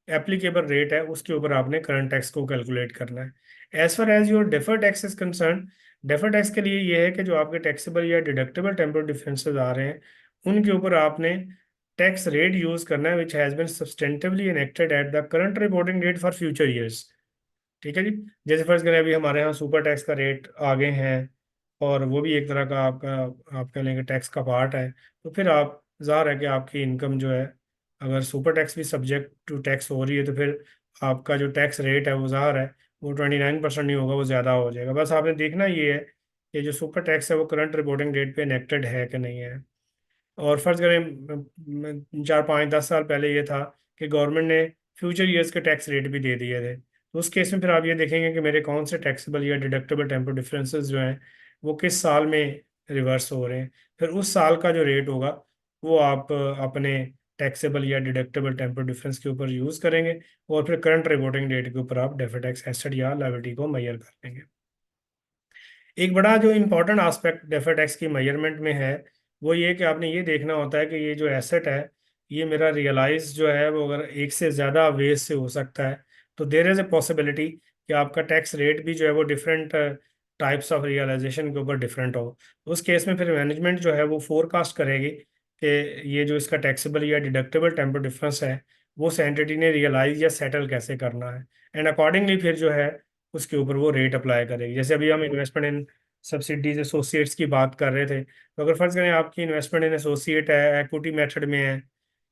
S1: एप्लीकेबल रेट है उसके ऊपर आपने करंट टैक्स को कैलकुलेट करना है। As far as your defer tax is concern, defer tax के लिए ये है कि जो आपके टैक्सेबल या डिडक्टेबल टेम्पोरल डिफरेंसेस आ रहे हैं उनके ऊपर आपने टैक्स रेट यूज करना है which has been substantively enacted at the current reporting date for future years. ठीक है जी। जैसे फर्ज करें अभी हमारे यहाँ सुपर टैक्स का रेट आगे हैं और वो भी एक तरह का आपका आप कह लेंगे टैक्स का पार्ट है, तो फिर आप ज़ाहिर है कि आपकी इनकम जो है अगर सुपर टैक्स भी सब्जेक्ट टू टैक्स हो रही है तो फिर आपका जो टैक्स रेट है वो ज़ाहिर है वो 29% नहीं होगा, वो ज़्यादा हो जाएगा। बस आपने देखना ये है कि जो सुपर टैक्स है वो करंट रिपोर्टिंग डेट पे इनेक्टेड है कि नहीं है। और फर्ज करें 4 5 10 साल पहले ये था कि गवर्नमेंट ने फ्यूचर ईयर्स के टैक्स रेट भी दे दिए थे, तो उस केस में फिर आप ये देखेंगे कि मेरे कौन से टैक्सेबल या डिडक्टेबल टेम्पोर डिफरेंसेस जो हैं वो किस साल में रिवर्स हो रहे हैं। फिर उस साल का जो रेट होगा वो आप अपने टैक्सेबल या डिडक्टेबल टेम्पोर डिफरेंस के ऊपर यूज़ करेंगे और फिर करंट रिपोर्टिंग डेट के ऊपर आप डेफर्ड टैक्स एसेट या लायबिलिटी को मेजर कर लेंगे। एक बड़ा जो इम्पोर्टेंट आस्पेक्ट डेफर्ड टैक्स की मेजरमेंट में है वो ये कि आपने ये देखना होता है कि ये जो एसेट है ये मेरा रियलाइज जो है वो अगर एक से ज़्यादा वेज से हो सकता है तो देर इज़ ए पॉसिबिलिटी कि आपका टैक्स रेट भी जो है वो डिफरेंट टाइप्स ऑफ रियलाइजेशन के ऊपर डिफरेंट हो। उस केस में फिर मैनेजमेंट जो है वो फोरकास्ट करेगी कि ये जो इसका टैक्सेबल या डिडक्टेबल टेम्पर डिफरेंस है वो उस एंटिटी ने रियलाइज या सेटल कैसे करना है, एंड अकॉर्डिंगली फिर जो है उसके ऊपर वो रेट अप्लाई करेगी। जैसे अभी हम इन्वेस्टमेंट इन सब्सिडीज एसोसिएट्स की बात कर रहे थे, तो अगर फर्ज करें आपकी इन्वेस्टमेंट इन एसोसिएट है, इक्विटी मेथड में है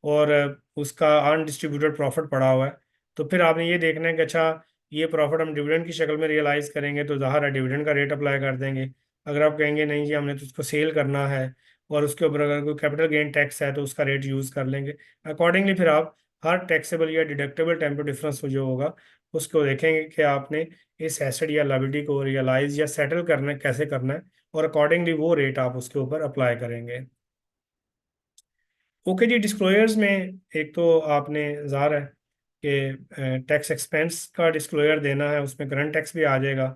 S1: और उसका अनडिस्ट्रीब्यूटेड प्रॉफिट पड़ा हुआ है, तो फिर आपने ये देखना है कि अच्छा ये प्रॉफिट हम डिविडेंड की शक्ल में रियलाइज करेंगे तो ज़ाहिर है डिविडेंड का रेट अप्लाई कर देंगे। अगर आप कहेंगे नहीं जी हमने तो उसको सेल करना है और उसके ऊपर अगर कोई कैपिटल गेन टैक्स है तो उसका रेट यूज़ कर लेंगे। अकॉर्डिंगली फिर आप हर टैक्सेबल या डिडक्टेबल टेम्पोरल डिफरेंस जो होगा उसको देखेंगे कि आपने इस एसेट या लायबिलिटी को रियलाइज या सेटल करना कैसे करना है, और अकॉर्डिंगली वो रेट आप उसके ऊपर अप्लाई करेंगे। ओके जी, डिस्क्लोजर्स में एक तो आपने ज़ाहिर है कि टैक्स एक्सपेंस का डिस्क्लोजर देना है, उसमें करंट टैक्स भी आ जाएगा,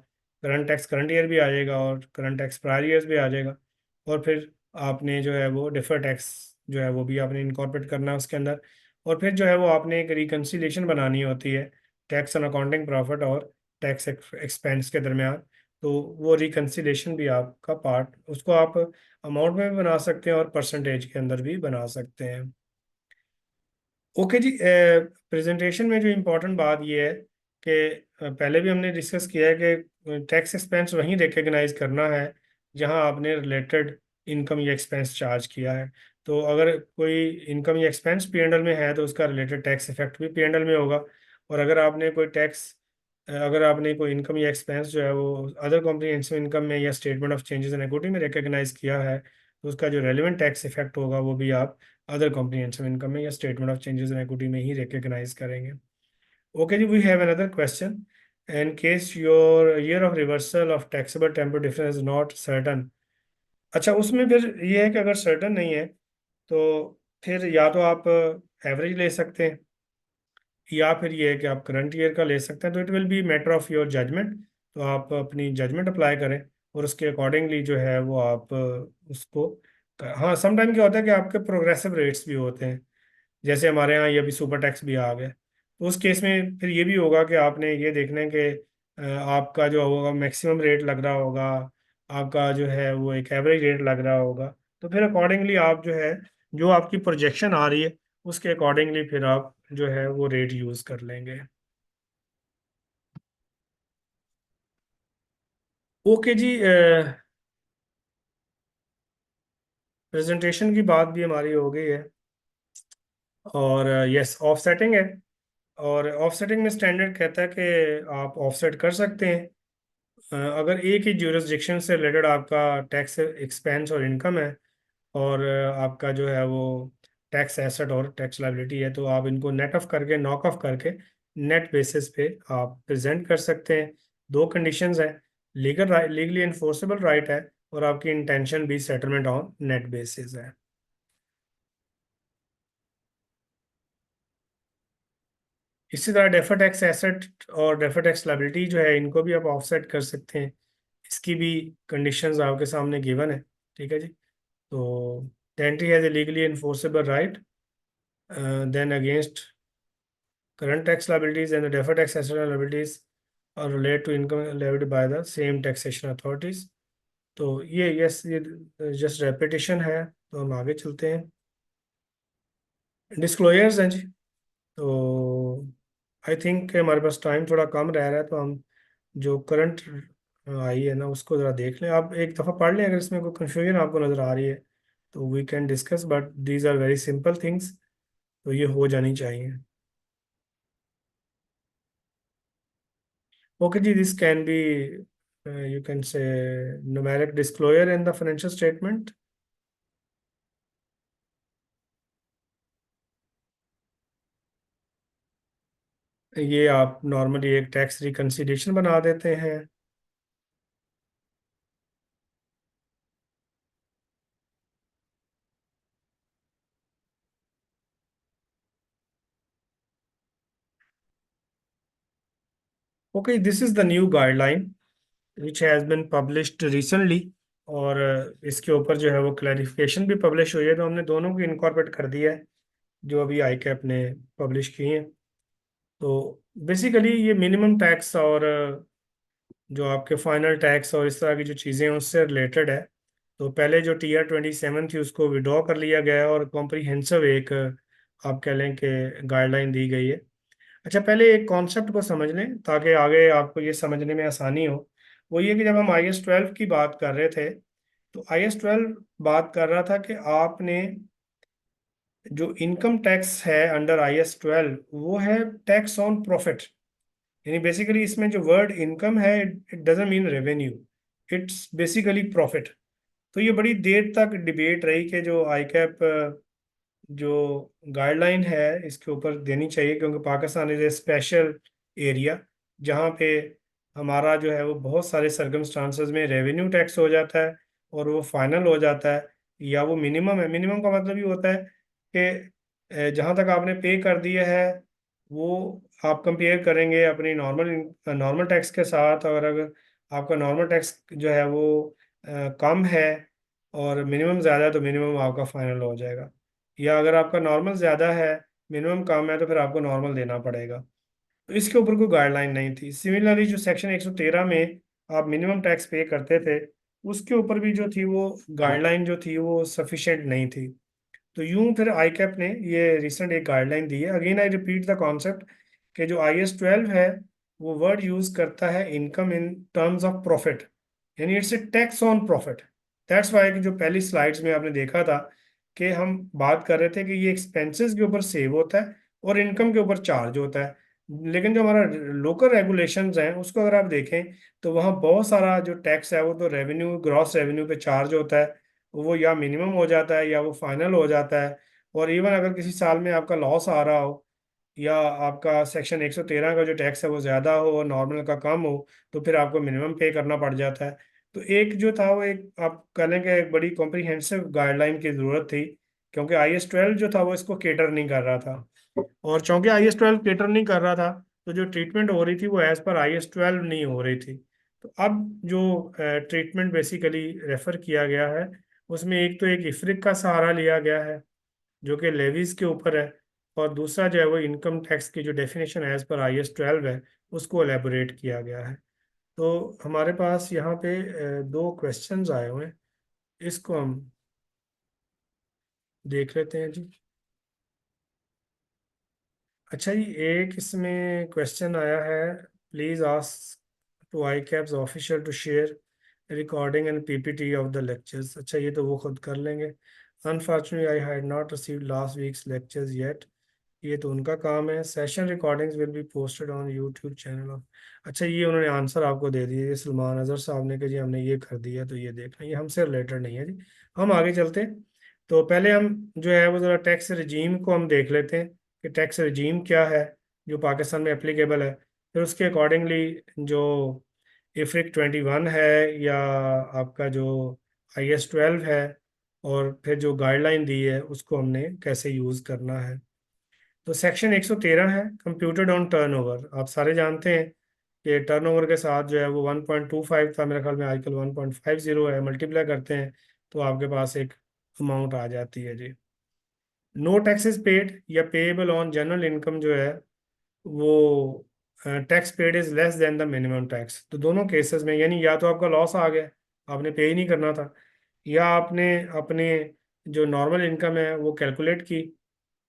S1: करंट टैक्स करंट ईयर भी आ जाएगा, और करंट टैक्स प्रायर ईयर्स भी आ जाएगा। और फिर आपने जो है वो डिफर टैक्स जो है वो भी आपने इनकॉर्पोरेट करना है उसके अंदर। और फिर जो है वो आपने एक रिकन्सिलेशन बनानी होती है टैक्स ऑन अकाउंटिंग प्रॉफिट और टैक्स एक्सपेंस के दरमियान। तो वो रिकन्सिलेशन भी आपका पार्ट, उसको आप अमाउंट में भी बना सकते हैं और परसेंटेज के अंदर भी बना सकते हैं। ओके जी, प्रेजेंटेशन में जो इम्पोर्टेंट बात ये है कि पहले भी हमने डिस्कस किया है कि टैक्स एक्सपेंस वहीं रिकग्नाइज करना है जहां आपने रिलेटेड इनकम या एक्सपेंस चार्ज किया है। तो अगर कोई इनकम या एक्सपेंस पीएनएल में है तो उसका रिलेटेड टैक्स इफेक्ट भी पीएनएल में होगा। और अगर आपने कोई इनकम या एक्सपेंस जो है वो अदर कॉम्प्रिहेंसिव इनकम में या statement of changes in equity में रिकग्नाइज किया है, तो उसका जो रेलिवेंट टैक्स इफेक्ट होगा वो भी आप अदर कॉम्प्रिहेंसिव इनकम में या statement of changes in equity में ही रिकग्नाइज करेंगे। ओके जी, we have another question. In case your year of reversal of taxable temporal difference is not certain. अच्छा, उसमें फिर ये है कि अगर सर्टन नहीं है तो फिर या तो आप एवरेज ले सकते हैं, या फिर ये है कि आप करंट ईयर का ले सकते हैं। तो it will be matter of your judgement. तो आप अपनी जजमेंट अप्लाई करें और उसके अकॉर्डिंगली जो है वो आप उसको, हाँ समटाइम क्या होता है कि आपके प्रोग्रेसिव रेट्स भी होते हैं, जैसे हमारे यहाँ ये अभी सुपर टैक्स भी आ गया। तो उस केस में फिर ये भी होगा कि आपने ये देखना है कि आपका जो होगा मैक्सिमम रेट लग रहा होगा, आपका जो है वो एक एवरेज रेट लग रहा होगा। तो फिर अकॉर्डिंगली आप जो है, जो आपकी प्रोजेक्शन आ रही है उसके अकॉर्डिंगली फिर आप जो है वो रेट यूज़ कर लेंगे। ओके जी, प्रेजेंटेशन की बात भी हमारी हो गई है। और यस, ऑफसेटिंग है। और ऑफसेटिंग में स्टैंडर्ड कहता है कि आप ऑफसेट कर सकते हैं अगर एक ही ज्यूरिसडिक्शन से रिलेटेड आपका टैक्स एक्सपेंस और इनकम है, और आपका जो है वो टैक्स एसेट और टैक्स लायबिलिटी है, तो आप इनको नेट ऑफ करके नॉक ऑफ करके नेट बेसिस पे आप प्रेजेंट कर सकते हैं। दो कंडीशंस हैं, लीगली इन्फोर्सेबल राइट है, और आपकी इंटेंशन भी सेटलमेंट ऑन नेट बेसिस है। इसी तरह डेफर्ड टैक्स एसेट और डेफर्ड टैक्स लायबिलिटी जो है इनको भी आप ऑफसेट कर सकते हैं। इसकी भी कंडीशंस आपके सामने गिवन है। ठीक है जी। तो the entity has a legally enforceable right then against current tax liabilities, and the deferred tax asset and liabilities are related to income levied by the same taxation authorities. तो ये यस, ये जस्ट रेपिटेशन है, तो हम आगे चलते हैं। डिस्क्लोजर्स हैं जी। तो आई थिंक हमारे पास टाइम थोड़ा कम रह रहा है, तो हम जो करंट आई है ना उसको ज़रा देख लें। आप एक दफ़ा पढ़ लें, अगर इसमें कोई कंफ्यूजन आपको नज़र आ रही है तो we can discuss, but these are very simple things, तो ये हो जानी चाहिए। ओके जी, this can be you can say numeric disclosure in the financial statement. ये आप नॉर्मली एक टैक्स रिकन्सिलिएशन बना देते हैं। Okay, this is the new guideline which has been published recently. और इसके ऊपर जो है वो क्लैरिफिकेशन भी पब्लिश हुई है, तो हमने दोनों को इनकॉर्पोरेट कर दिया है जो अभी आई कैप ने पब्लिश की हैं। तो बेसिकली ये मिनिमम टैक्स और जो आपके फाइनल टैक्स और इस तरह की जो चीज़ें हैं उससे रिलेटेड है। तो पहले जो TR 27 थी उसको विड्रॉ कर लिया गया है, और कॉम्प्रिहेंसिव एक आप कह लें कि गाइडलाइन दी गई है। अच्छा, पहले एक कॉन्सेप्ट को समझ लें ताकि आगे आपको ये समझने में आसानी हो। वो ये कि जब हम IS 12 की बात कर रहे थे, तो IS 12 बात कर रहा था कि आपने जो इनकम टैक्स है अंडर IS 12 वो है टैक्स ऑन प्रॉफिट। यानी बेसिकली इसमें जो वर्ड इनकम है, it doesn't mean revenue, it's basically profit. तो ये बड़ी देर तक डिबेट रही कि जो आई कैप जो गाइडलाइन है इसके ऊपर देनी चाहिए, क्योंकि Pakistan is a special area जहाँ पे हमारा जो है वो बहुत सारे सर्कमस्टांसेस में रेवेन्यू टैक्स हो जाता है और वो फाइनल हो जाता है, या वो मिनिमम है। मिनिमम का मतलब ये होता है कि जहाँ तक आपने पे कर दिया है वो आप कंपेयर करेंगे अपनी नॉर्मल नॉर्मल टैक्स के साथ, और अगर आपका नॉर्मल टैक्स जो है वो कम है और मिनिमम ज़्यादा है तो मिनिमम आपका फाइनल हो जाएगा, या अगर आपका नॉर्मल ज़्यादा है मिनिमम कम है तो फिर आपको नॉर्मल देना पड़ेगा। तो इसके ऊपर कोई गाइडलाइन नहीं थी। सिमिलरली जो सेक्शन 113 में आप मिनिमम टैक्स पे करते थे उसके ऊपर भी जो थी वो गाइडलाइन जो थी वो सफिशिएंट नहीं थी। तो यूं फिर आईकैप ने ये रिसेंट एक गाइडलाइन दी है। Again I repeat the concept कि जो IS 12 है वो वर्ड यूज करता है income in terms of profit, यानी it's a tax on profit. That's why कि जो पहली स्लाइड्स में आपने देखा था कि हम बात कर रहे थे कि ये एक्सपेंसेस के ऊपर सेव होता है और इनकम के ऊपर चार्ज होता है। लेकिन जो हमारा लोकल रेगुलेशंस हैं उसको अगर आप देखें तो वहाँ बहुत सारा जो टैक्स है वो तो रेवेन्यू, ग्रॉस रेवेन्यू पे चार्ज होता है, वो या मिनिमम हो जाता है या वो फाइनल हो जाता है। और इवन अगर किसी साल में आपका लॉस आ रहा हो या आपका सेक्शन 113 का जो टैक्स है वो ज़्यादा हो और नॉर्मल का कम हो तो फिर आपको मिनिमम पे करना पड़ जाता है। तो एक जो था वो एक आप कह लें कि एक बड़ी कॉम्प्रिहेंसिव गाइडलाइन की ज़रूरत थी, क्योंकि IS 12 जो था वो इसको केटर नहीं कर रहा था। और चूंकि IS 12 केटर नहीं कर रहा था तो जो ट्रीटमेंट हो रही थी वो एज पर IS 12 नहीं हो रही थी। तो अब जो ट्रीटमेंट बेसिकली रेफर किया गया है उसमें एक तो एक इफ्रिक का सहारा लिया गया है जो कि लेवीज के ऊपर है, और दूसरा जो है वो इनकम टैक्स की जो डेफिनेशन एज पर IS 12 है उसको एलेबोरेट किया गया है। तो हमारे पास यहाँ पे दो क्वेश्चंस आए हुए हैं, इसको हम देख लेते हैं जी। अच्छा जी, एक इसमें क्वेश्चन आया है, please ask to ICAP's official to share recording and PPT of the lectures. अच्छा, ये तो वो खुद कर लेंगे। Unfortunately I had not received last week's lectures yet. ये तो उनका काम है। Session recordings will be posted on YouTube channel of. अच्छा, ये उन्होंने आंसर आपको दे दिया, ये सलमान अजहर साहब ने कि जी हमने ये कर दिया, तो ये देखना, ये हमसे रिलेटेड नहीं है जी। हम आगे चलते हैं। तो पहले हम जो है वो ज़रा टैक्स रजीम को हम देख लेते हैं कि टैक्स रजीम क्या है जो पाकिस्तान में एप्लीकेबल है। फिर उसके अकॉर्डिंगली जो इफ्रिक 21 है या आपका जो IS 12 है, और फिर जो गाइडलाइन दी है उसको हमने कैसे यूज़ करना है। तो सेक्शन 113 है कंप्यूटेड ऑन टर्नओवर। आप सारे जानते हैं कि टर्नओवर के साथ जो है वो 1.25 था, मेरे ख्याल में आजकल 1.50 है। मल्टीप्लाई करते हैं तो आपके पास एक अमाउंट आ जाती है जी। नो टैक्सेस पेड या पेएबल ऑन जनरल इनकम जो है वो tax paid is less than the minimum tax. तो दोनों केसेस में यानी या तो आपका लॉस आ गया, आपने पे ही नहीं करना था, या आपने अपने जो नॉर्मल इनकम है वो कैलकुलेट की,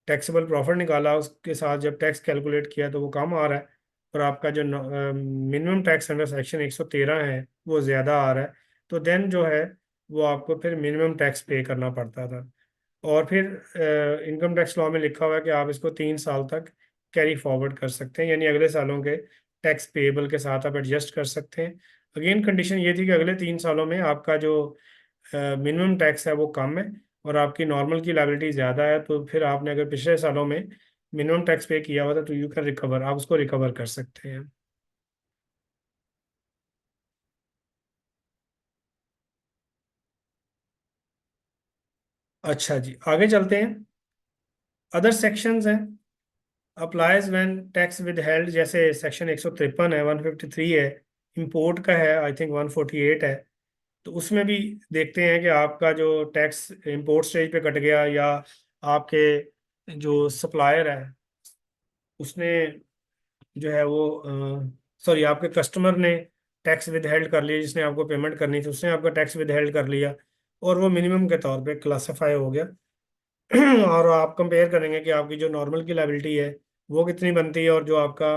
S1: टैक्सेबल प्रॉफिट निकाला, उसके साथ जब टैक्स कैलकुलेट किया तो वो कम आ रहा है, और आपका जो मिनिमम टैक्स अंडर सेक्शन 113 है वो ज़्यादा आ रहा है, तो देन जो है वो आपको फिर मिनिमम टैक्स पे करना पड़ता था। और फिर इनकम टैक्स लॉ में लिखा हुआ है कि आप इसको 3 साल तक कैरी फॉरवर्ड कर सकते हैं, यानी अगले सालों के टैक्स पेएबल के साथ आप एडजस्ट कर सकते हैं। अगेन कंडीशन ये थी कि अगले 3 सालों में आपका जो मिनिमम टैक्स है वो कम है और आपकी नॉर्मल की लायबिलिटी ज़्यादा है, तो फिर आपने अगर पिछले सालों में मिनिमम टैक्स पे किया हुआ था तो यू कैन रिकवर, आप उसको रिकवर कर सकते हैं। अच्छा जी, आगे चलते हैं। अदर सेक्शंस हैं applies when tax with held, जैसे सेक्शन 153 है, 153 है, इंपोर्ट का है, आई थिंक 148 है। तो उसमें भी देखते हैं कि आपका जो टैक्स इंपोर्ट स्टेज पे कट गया, या आपके जो सप्लायर है उसने जो है वो सॉरी आपके कस्टमर ने टैक्स विद हेल्ड कर लिया, जिसने आपको पेमेंट करनी थी उसने आपका टैक्स विद हेल्ड कर लिया और वो मिनिमम के तौर पे क्लासिफाई हो गया। और आप कंपेयर करेंगे कि आपकी जो नॉर्मल की लायबिलिटी है वो कितनी बनती है और जो आपका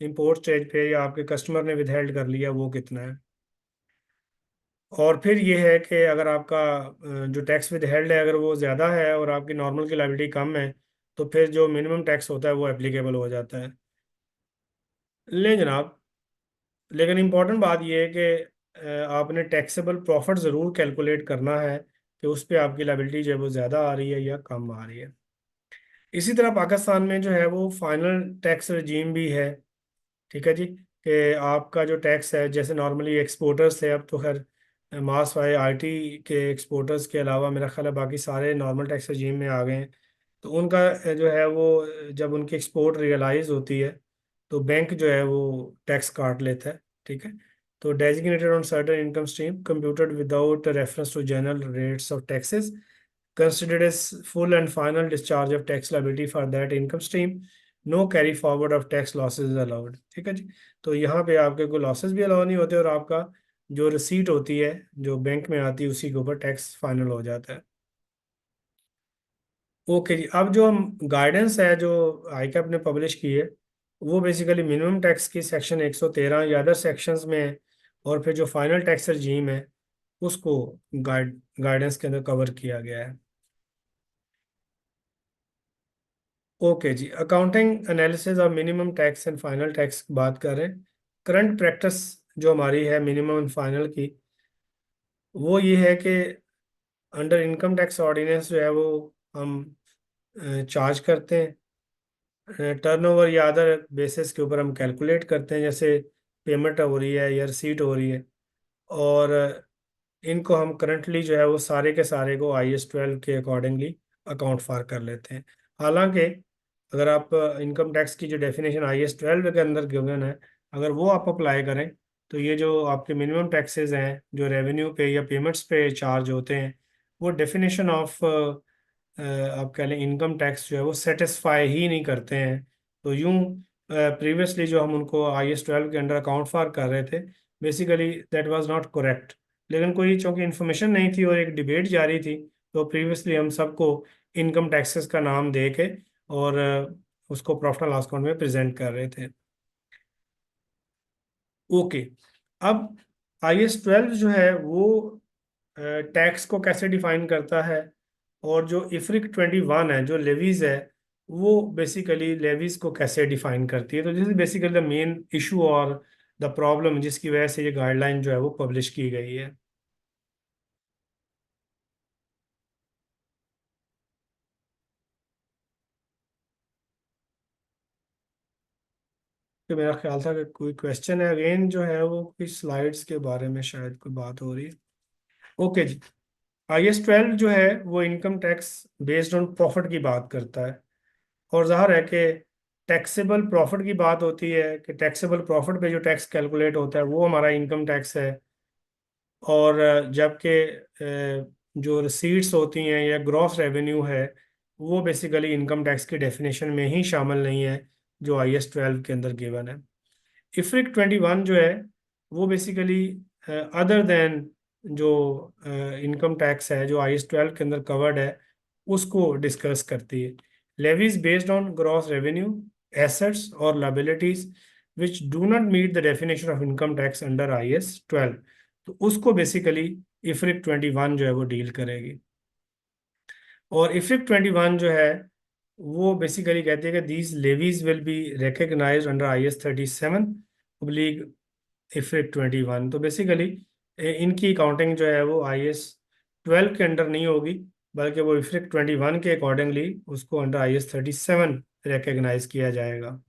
S1: इंपोर्ट स्टेज पे या आपके कस्टमर ने विद हेल्ड कर लिया वो कितना है। और फिर ये है कि अगर आपका जो टैक्स विद हेल्ड है अगर वो ज़्यादा है और आपकी नॉर्मल की लायबिलिटी कम है तो फिर जो मिनिमम टैक्स होता है वो एप्लीकेबल हो जाता है। ले जनाब, लेकिन इम्पॉर्टेंट बात यह है कि आपने टैक्सेबल प्रॉफिट ज़रूर कैलकुलेट करना है कि उस पर आपकी लायबिलिटी जो है वो ज़्यादा आ रही है या कम आ रही है। इसी तरह पाकिस्तान में जो है वो फाइनल टैक्स रजीम भी है। ठीक है जी, कि आपका जो टैक्स है, जैसे नॉर्मली एक्सपोर्टर्स थे, अब तो खैर मास वाले आईटी के एक्सपोर्टर्स के अलावा मेरा ख्याल है बाकी सारे नॉर्मल टैक्स रजीम में आ गए हैं। तो उनका जो है वो जब उनकी एक्सपोर्ट रियलाइज होती है तो बैंक जो है वो टैक्स काट लेता है। ठीक है, तो designated on certain income stream computed without reference to general rates of taxes considered as full and final discharge of tax liability for that income stream. No carry forward of tax losses is allowed। ठीक है जी, तो यहाँ पे आपके कोई लॉसेस भी अलाउ नहीं होते और आपका जो रिसीट होती है जो बैंक में आती है उसी के ऊपर टैक्स फाइनल हो जाता है। ओके जी, अब जो हम गाइडेंस है जो आईकैप ने पब्लिश की है वो बेसिकली मिनिमम टैक्स की सेक्शन 113 या अदर सेक्शंस में है, और फिर जो फाइनल टैक्स रजीम है उसको गाइडेंस के अंदर कवर किया गया है। ओके जी, अकाउंटिंग एनालिसिस और minimum tax and final tax की बात कर रहे हैं। करंट प्रैक्टिस जो हमारी है मिनिमम एंड फाइनल की, वो ये है कि अंडर इनकम टैक्स ऑर्डिनेंस जो है वो हम चार्ज करते हैं टर्नओवर या अदर बेसिस के ऊपर हम कैलकुलेट करते हैं, जैसे पेमेंट हो रही है या रिसीट हो रही है, और इनको हम करंटली जो है वो सारे के सारे को IS 12 के अकॉर्डिंगली अकाउंट फॉर कर लेते हैं। हालांकि अगर आप इनकम टैक्स की जो डेफिनेशन IS 12 के अंदर गिवन है, अगर वो आप अप्लाई करें तो ये जो आपके मिनिमम टैक्सेस हैं जो रेवेन्यू पे या पेमेंट्स पे चार्ज होते हैं, वो डेफिनेशन ऑफ आप कह लें इनकम टैक्स जो है वो सेटिस्फाई ही नहीं करते हैं। तो यूं प्रीवियसली जो हम उनको IS 12 के अंडर अकाउंट फॉर कर रहे थे, basically that was not correct. लेकिन कोई चूंकि इन्फॉर्मेशन नहीं थी और एक डिबेट जारी थी, तो प्रीवियसली हम सबको इनकम टैक्सेस का नाम दे के और उसको प्रॉफिट एंड लॉस अकाउंट में प्रेजेंट कर रहे थे। ओके, अब IS 12 जो है वो टैक्स को कैसे डिफाइन करता है, और जो IFRIC 21 है जो लेवीज है वो बेसिकली लेवीज को कैसे डिफाइन करती है। तो this is basically the main issue और द प्रॉब्लम जिसकी वजह से ये गाइडलाइन जो है वो पब्लिश की गई है। तो मेरा ख्याल था कि कोई क्वेश्चन है, अगेन जो है वो कोई स्लाइड्स के बारे में शायद कोई बात हो रही है। ओके जी, IS 12 जो है वो income tax based on profit की बात करता है, और जाहिर है कि टैक्सेबल प्रॉफिट की बात होती है कि टैक्सेबल प्रॉफिट पे जो टैक्स कैलकुलेट होता है वो हमारा इनकम टैक्स है। और जबकि जो रिसीट्स होती हैं या ग्रॉस रेवेन्यू है वो बेसिकली इनकम टैक्स की डेफिनेशन में ही शामिल नहीं है जो IS 12 के अंदर गिवन है। IFRIC 21 जो है वो बेसिकली अदर देन जो इनकम टैक्स है जो IS 12 के अंदर कवर्ड है उसको डिस्कस करती है। Levies based on gross revenue, assets और liabilities which do not meet the definition of income tax under IS 12, तो उसको बेसिकली IFRIC 21 जो है वो डील करेगी। और IFRIC 21 जो है वो बेसिकली कहती है कि these levies will be recognised under IS 37 IFRIC 21। तो बेसिकली इनकी अकाउंटिंग जो है वो IS 12 के अंडर नहीं होगी, बल्कि वो IFRIC 21 के अकॉर्डिंगली उसको अंडर IS 37 रिकग्नाइज किया जाएगा।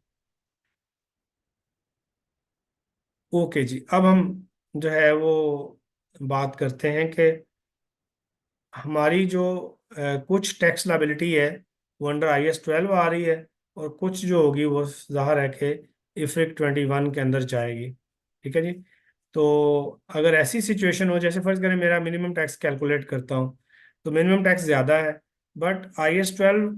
S1: ओके जी, अब हम जो है वो बात करते हैं कि हमारी जो कुछ टैक्स लाइबिलिटी है वो अंडर IS 12 आ रही है, और कुछ जो होगी वो ज़ाहिर है कि IFRIC 21 के अंदर जाएगी। ठीक है जी, तो अगर ऐसी सिचुएशन हो, जैसे फर्ज करें मेरा मिनिमम टैक्स कैलकुलेट करता हूँ तो मिनिमम टैक्स ज़्यादा है, बट IS 12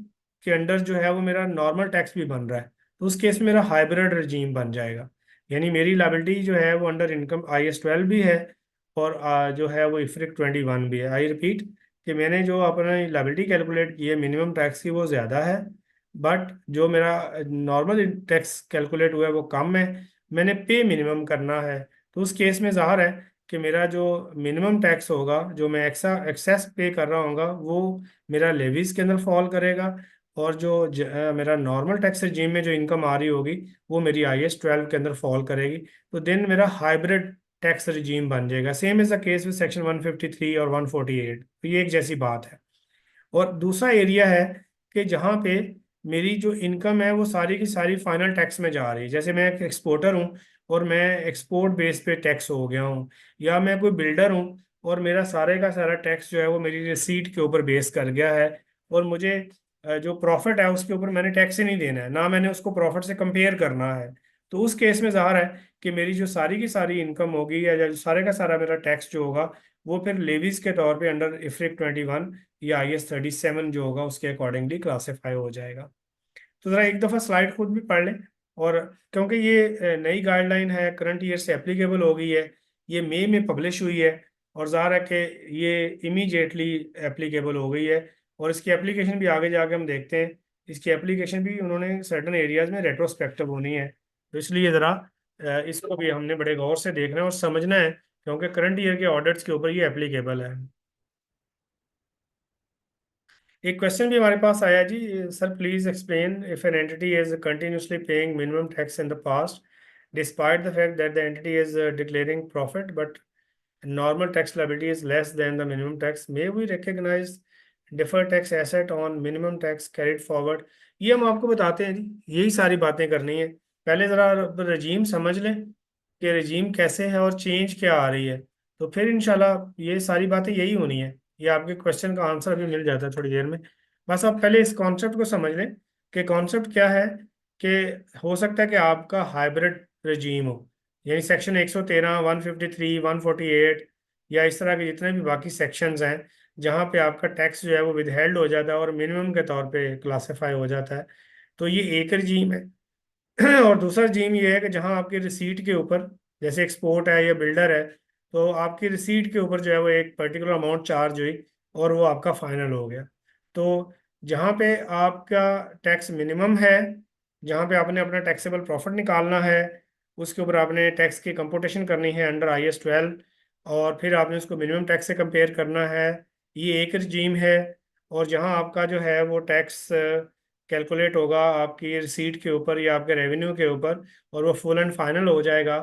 S1: के अंडर जो है वो मेरा नॉर्मल टैक्स भी बन रहा है, तो उस केस में मेरा हाइब्रिड रजीम बन जाएगा। यानी मेरी लाइबिलिटी जो है वो अंडर इनकम IS 12 भी है, और जो है वो IFRIC 21 भी है। आई रिपीट कि मैंने जो अपना लाइबिलिटी कैलकुलेट की है मिनिमम टैक्स की वो ज़्यादा है, बट जो मेरा नॉर्मल टैक्स कैलकुलेट हुआ है वो कम है, मैंने पे मिनिमम करना है। तो उस केस में ज़ाहिर है कि मेरा जो मिनिमम टैक्स होगा जो मैं एक्सेस पे कर रहा होगा वो मेरा लेवीज के अंदर फॉल करेगा, और जो मेरा नॉर्मल टैक्स रजीम में जो इनकम आ रही होगी वो मेरी IS 12 के अंदर फॉल करेगी। तो देन मेरा हाइब्रिड टैक्स रजीम बन जाएगा। Same is the case with section 153 और 148, तो ये एक जैसी बात है। और दूसरा एरिया है कि जहाँ पे मेरी जो इनकम है वो सारी की सारी फाइनल टैक्स में जा रही है। जैसे मैं एक एक्सपोर्टर हूँ और मैं एक्सपोर्ट बेस पे टैक्स हो गया हूँ, या मैं कोई बिल्डर हूँ और मेरा सारे का सारा टैक्स जो है वो मेरी रिसीट के ऊपर बेस कर गया है, और मुझे जो प्रॉफिट है उसके ऊपर मैंने टैक्स ही नहीं देना है, ना मैंने उसको प्रॉफिट से कंपेयर करना है। तो उस केस में ज़ाहिर है कि मेरी जो सारी की सारी इनकम होगी या जो सारे का सारा मेरा टैक्स जो होगा वो फिर लेवीज के तौर पे अंडर इफ्रिक 21 या IS 37 जो होगा उसके अकॉर्डिंगली क्लासीफाई हो जाएगा। तो ज़रा एक दफ़ा स्लाइड खुद भी पढ़ लें। और क्योंकि ये नई गाइडलाइन है, करंट ईयर से एप्लीकेबल हो गई है, ये मई में पब्लिश हुई है, और ज़ाहिर है कि ये इमीडिएटली एप्लीकेबल हो गई है। और इसकी एप्लीकेशन भी आगे जाके हम देखते हैं, इसकी एप्लीकेशन भी उन्होंने सर्टन एरियाज में रेट्रोस्पेक्टिव होनी है। तो इसलिए ज़रा इसको भी हमने बड़े गौर से देखना है और समझना है, क्योंकि करंट ईयर के ऑडिट्स के ऊपर ये एप्लीकेबल है। एक क्वेश्चन भी हमारे पास आया जी, sir please explain if an entity is continuously paying minimum tax in the past despite the fact that the entity is declaring profit but normal tax liability is less than the minimum tax, may we recognize deferred tax asset on minimum tax carried forward। ये हम आपको बताते हैं जी, यही सारी बातें करनी है। पहले ज़रा रजीम समझ लें कि रजीम कैसे है और चेंज क्या आ रही है, तो फिर इंशाल्लाह ये सारी बातें यही होनी है। ये आपके क्वेश्चन का आंसर भी मिल जाता है थोड़ी देर में। बस आप पहले इस कॉन्सेप्ट को समझ लें कि कॉन्सेप्ट क्या है, कि हो सकता है कि आपका हाइब्रिड रजीम हो, यानी सेक्शन 113, 153, 148 या इस तरह के जितने भी बाकी सेक्शंस हैं जहाँ पे आपका टैक्स जो है वो विदहेल्ड हो जाता है और मिनिमम के तौर पे क्लासिफाई हो जाता है। तो ये एक रजीम है। और दूसरा रजीम ये है कि जहाँ आपकी रिसीट के ऊपर, जैसे एक्सपोर्ट है या बिल्डर है, तो आपकी रिसीट के ऊपर जो है वो एक पर्टिकुलर अमाउंट चार्ज हुई और वो आपका फाइनल हो गया। तो जहाँ पे आपका टैक्स मिनिमम है, जहाँ पे आपने अपना टैक्सेबल प्रॉफिट निकालना है, उसके ऊपर आपने टैक्स की कंप्यूटेशन करनी है अंडर IS 12, और फिर आपने उसको मिनिमम टैक्स से कंपेयर करना है। ये एक रजीम है। और जहाँ आपका जो है वो टैक्स कैलकुलेट होगा आपकी रिसीट के ऊपर या आपके रेवेन्यू के ऊपर, और वो फुल एंड फाइनल हो जाएगा,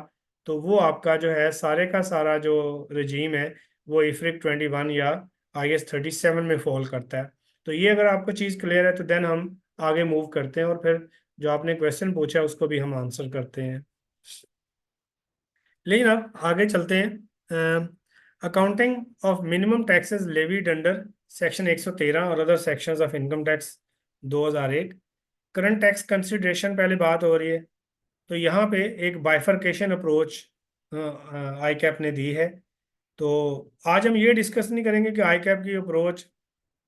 S1: तो वो आपका जो है सारे का सारा जो रजीम है वो इफ्रिक 21 या IS 37 में फॉल करता है। तो ये अगर आपको चीज़ क्लियर है तो देन हम आगे मूव करते हैं, और फिर जो आपने क्वेश्चन पूछा उसको भी हम आंसर करते हैं। लेकिन अब आगे चलते हैं। Accounting of minimum taxes levied under section 113 और other sections of income tax 2001, current tax consideration पहले बात हो रही है। तो यहाँ पे एक बाइफरकेशन अप्रोच आई कैप ने दी है। तो आज हम ये डिस्कस नहीं करेंगे कि आई कैप की अप्रोच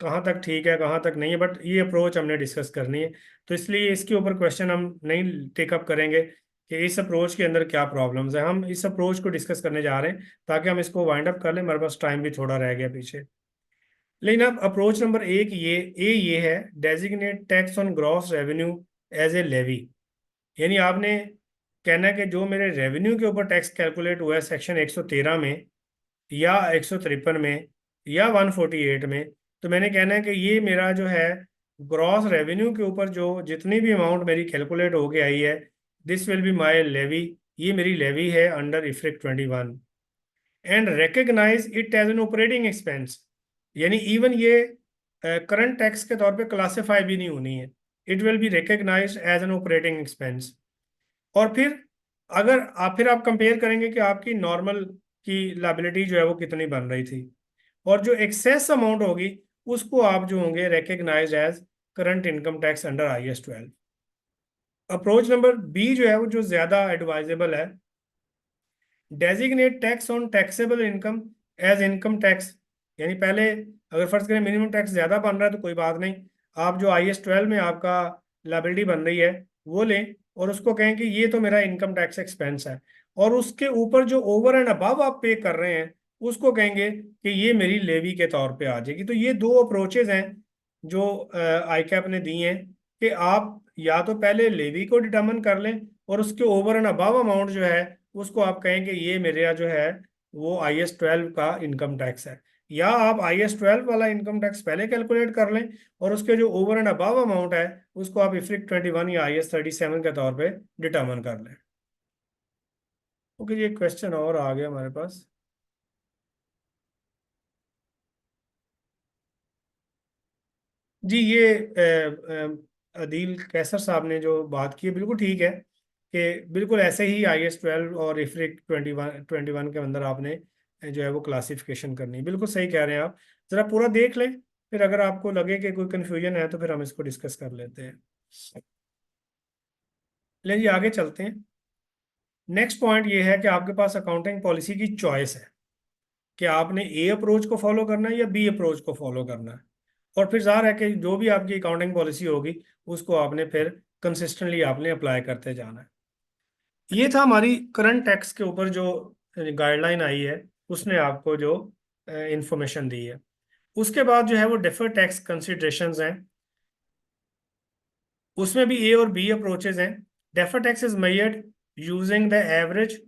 S1: कहाँ तक ठीक है कहाँ तक नहीं है, बट ये अप्रोच हमने डिस्कस करनी है। तो इसलिए इसके ऊपर क्वेश्चन हम नहीं टेकअप करेंगे कि इस अप्रोच के अंदर क्या प्रॉब्लम्स है, हम इस अप्रोच को डिस्कस करने जा रहे हैं ताकि हम इसको वाइंड अप कर लें, हमारे पास टाइम भी थोड़ा रह गया पीछे। लेकिन अब अप्रोच नंबर एक ये है, designate tax on gross revenue as a levy. यानी आपने कहना है कि जो मेरे रेवेन्यू के ऊपर टैक्स कैलकुलेट हुआ है सेक्शन 113 में या 153 में या 148 में, तो मैंने कहना है कि ये मेरा जो है ग्रॉस रेवेन्यू के ऊपर जो जितनी भी अमाउंट मेरी कैलकुलेट होके आई है, this will be my levy, ये मेरी लेवी है under IFRIC 21, and recognise it as an operating expense. यानी इवन ये करंट टैक्स के तौर पे क्लासिफाई भी नहीं होनी है, it will be recognise as an operating expense. और फिर अगर आप कंपेयर करेंगे कि आपकी नॉर्मल की लाइबिलिटी जो है वो कितनी बन रही थी, और जो एक्सेस अमाउंट होगी उसको आप जो होंगे recognise as current income tax under IS 12। Approach number B जो है वो जो ज्यादा एडवाइजेबल है, designate tax on taxable income as income tax. यानी पहले अगर फर्ज करें मिनिमम टैक्स ज्यादा बन रहा है तो कोई बात नहीं, आप जो IS 12 में आपका लाइबिलिटी बन रही है वो लें और उसको कहें कि ये तो मेरा इनकम टैक्स एक्सपेंस है, और उसके ऊपर जो ओवर एंड अबव आप पे कर रहे हैं उसको कहेंगे कि ये मेरी लेवी के तौर पे आ जाएगी। तो ये दो अप्रोचेज हैं जो आई कैप ने दी हैं, कि आप या तो पहले लेवी को डिटर्मिन कर लें और उसके ओवर एंड अबव अमाउंट जो है उसको आप कहेंगे ये मेरा जो है वो IS 12 का इनकम टैक्स है, या आप IS 12 वाला इनकम टैक्स पहले कैलकुलेट कर लें और उसके जो ओवर एंड अबव अमाउंट है उसको आप इफ्रिक 21 या IS 37 के तौर पे डिटर्मिन कर लें। ओके, ये क्वेश्चन और आ गया हमारे पास। जी, ये अदील कैसर साहब ने जो बात की है बिल्कुल ठीक है, कि बिल्कुल ऐसे ही IS-12 और इफ्रिक 21 के अंदर आपने जो है वो क्लासिफिकेशन करनी है। बिल्कुल सही कह रहे हैं आप। ज़रा पूरा देख लें, फिर अगर आपको लगे कि कोई कन्फ्यूजन है तो फिर हम इसको डिस्कस कर लेते हैं। ले जी आगे चलते हैं। नेक्स्ट पॉइंट ये है कि आपके पास अकाउंटिंग पॉलिसी की चॉइस है कि आपने ए अप्रोच को फॉलो करना है या बी अप्रोच को फॉलो करना है। और फिर जाहिर है कि जो भी आपकी अकाउंटिंग पॉलिसी होगी उसको आपने फिर कंसिस्टेंटली आपने अप्लाई करते जाना है। ये था हमारी करंट टैक्स के ऊपर जो गाइडलाइन आई है, उसने आपको जो इंफॉर्मेशन दी है। उसके बाद जो है वो डिफर्ड टैक्स कंसिडरेशंस हैं, उसमें भी ए और बी अप्रोचेज हैं। Deferred tax is measured using the average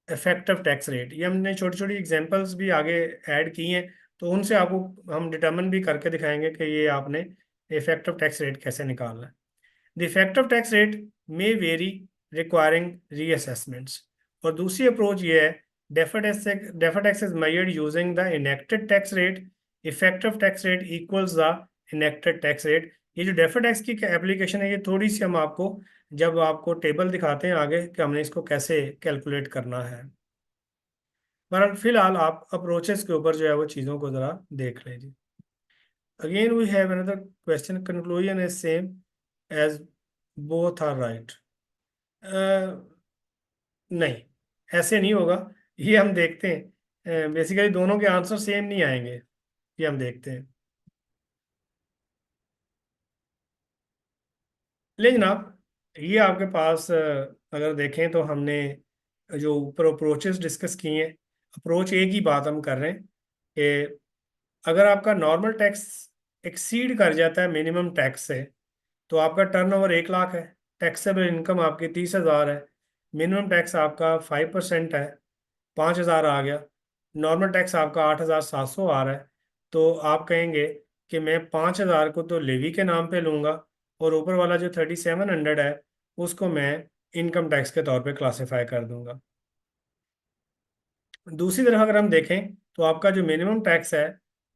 S1: effective tax rate. ये हमने छोटी छोटी एग्जांपल्स भी आगे ऐड की हैं, तो उनसे आपको हम डिटर्मिन भी करके दिखाएंगे कि ये आपने इफेक्टिव टैक्स रेट कैसे निकालना है। The effective tax rate may vary requiring reassessments. और दूसरी अप्रोच ये है, deferred tax is measured using the enacted tax rate. Effective tax rate equals the enacted tax rate. ये जो डेफर्ड टैक्स की एप्लीकेशन है, ये थोड़ी सी हम आपको जब आपको टेबल दिखाते हैं आगे कि हमने इसको कैसे कैलकुलेट करना है। पर फिलहाल आप अप्रोचेस के ऊपर जो है वो चीज़ों को ज़रा देख लीजिए। Again we have another question, conclusion is same as both are right. नहीं, ऐसे नहीं होगा। ये हम देखते हैं, बेसिकली दोनों के आंसर सेम नहीं आएंगे। ये हम देखते हैं। लेकिन आप ये आपके पास अगर देखें तो हमने जो ऊपर अप्रोचेस डिस्कस किए हैं, अप्रोच ए की बात हम कर रहे हैं कि अगर आपका नॉर्मल टैक्स एक्सीड कर जाता है मिनिमम टैक्स से, तो आपका टर्नओवर 1 लाख है, टैक्सेबल इनकम आपकी 30,000 है, मिनिमम टैक्स आपका 5% है, 5,000 आ गया, नॉर्मल टैक्स आपका 8,700 आ रहा है। तो आप कहेंगे कि मैं 5,000 को तो लेवी के नाम पे लूंगा, और ऊपर वाला जो 3,700 है उसको मैं इनकम टैक्स के तौर पे क्लासीफाई कर दूंगा। दूसरी तरफ अगर हम देखें तो आपका जो मिनिमम टैक्स है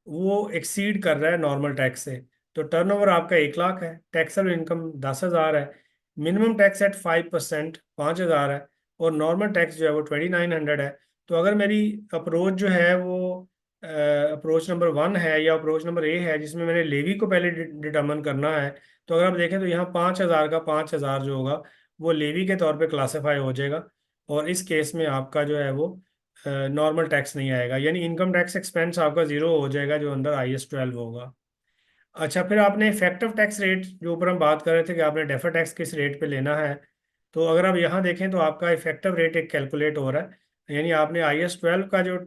S1: वो एक्सीड कर रहा है नॉर्मल टैक्स से। तो टर्नओवर आपका 1 लाख है, टैक्सेबल इनकम 10,000 है, मिनिमम टैक्स एट 5% 5,000 है, और नॉर्मल टैक्स जो है वो 2,900 है। तो अगर मेरी अप्रोच जो है वो अप्रोच नंबर 1 है या अप्रोच नंबर ए है जिसमें मैंने लेवी को पहले डिटर्मन करना है, तो अगर आप देखें तो यहाँ 5,000 का 5,000 जो होगा वो लेवी के तौर पे क्लासीफाई हो जाएगा, और इस केस में आपका जो है वो नॉर्मल टैक्स नहीं आएगा, यानी इनकम टैक्स एक्सपेंस आपका जीरो हो जाएगा जो अंदर IS-12 होगा। अच्छा, फिर आपने इफेक्टिव टैक्स रेट जो ऊपर हम बात कर रहे थे कि आपने डेफर टैक्स किस रेट पे लेना है, तो अगर आप यहाँ देखें तो आपका इफेक्टिव रेट एक कैलकुलेट हो रहा है, यानी आपने IS-12 का जो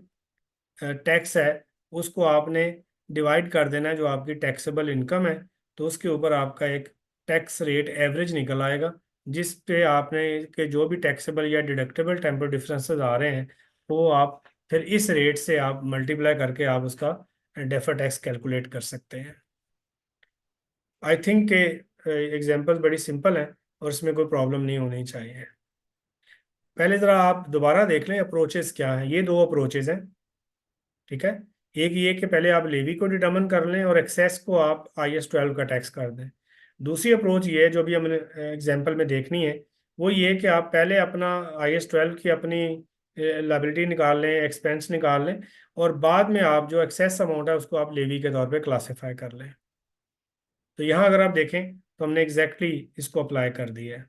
S1: टैक्स है उसको आपने डिवाइड कर देना है जो आपकी टैक्सेबल इनकम है, तो उसके ऊपर आपका एक टैक्स रेट एवरेज निकल आएगा, जिस पे आपने के जो भी टैक्सेबल या डिडक्टेबल टेम्पर डिफरेंसेस आ रहे हैं वो आप फिर इस रेट से आप मल्टीप्लाई करके आप उसका डेफर टैक्स कैलकुलेट कर सकते हैं। आई थिंक के एग्जांपल्स बड़ी सिंपल है और इसमें कोई प्रॉब्लम नहीं होनी चाहिए। पहले ज़रा आप दोबारा देख लें अप्रोचेस क्या हैं। ये दो अप्रोचेस हैं, ठीक है। एक ये कि पहले आप लेवी को डिटर्मिन कर लें और एक्सेस को आप IS-12 का टैक्स कर दें। दूसरी अप्रोच ये है जो भी हमने एग्जांपल में देखनी है, वो ये कि आप पहले अपना IS-12 की अपनी लाइबिलिटी निकाल लें, एक्सपेंस निकाल लें, और बाद में आप जो एक्सेस अमाउंट है उसको आप लेवी के तौर पे क्लासीफाई कर लें। तो यहाँ अगर आप देखें तो हमने एग्जैक्टली इसको अप्लाई कर दिया है।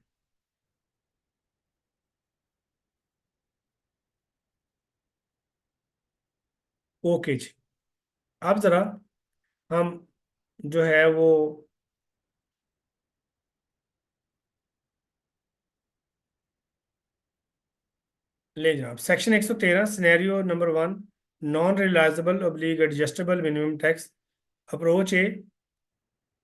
S1: ओके जी। अब ज़रा हम जो है वो ले जाओ section 113 scenario number 1, non realisable ऑब्लिग adjustable minimum tax. Approach A,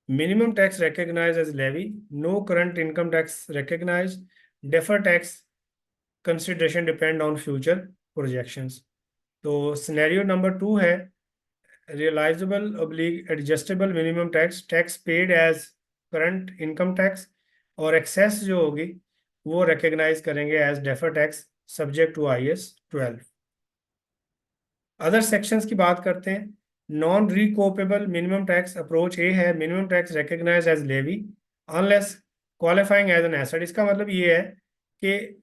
S1: minimum tax recognized as levy, no current income tax recognized, defer tax consideration depend on future projections। तो सिनेरियो नंबर 2 है realisable oblig adjustable minimum tax, tax paid as current income tax, और एक्सेस जो होगी वो रिकग्नाइज करेंगे as defer tax subject to IS-12। Other sections की बात करते हैं। Non recoupable minimum tax, approach A है minimum tax recognise as levy, unless qualifying as an asset. इसका मतलब ये है कि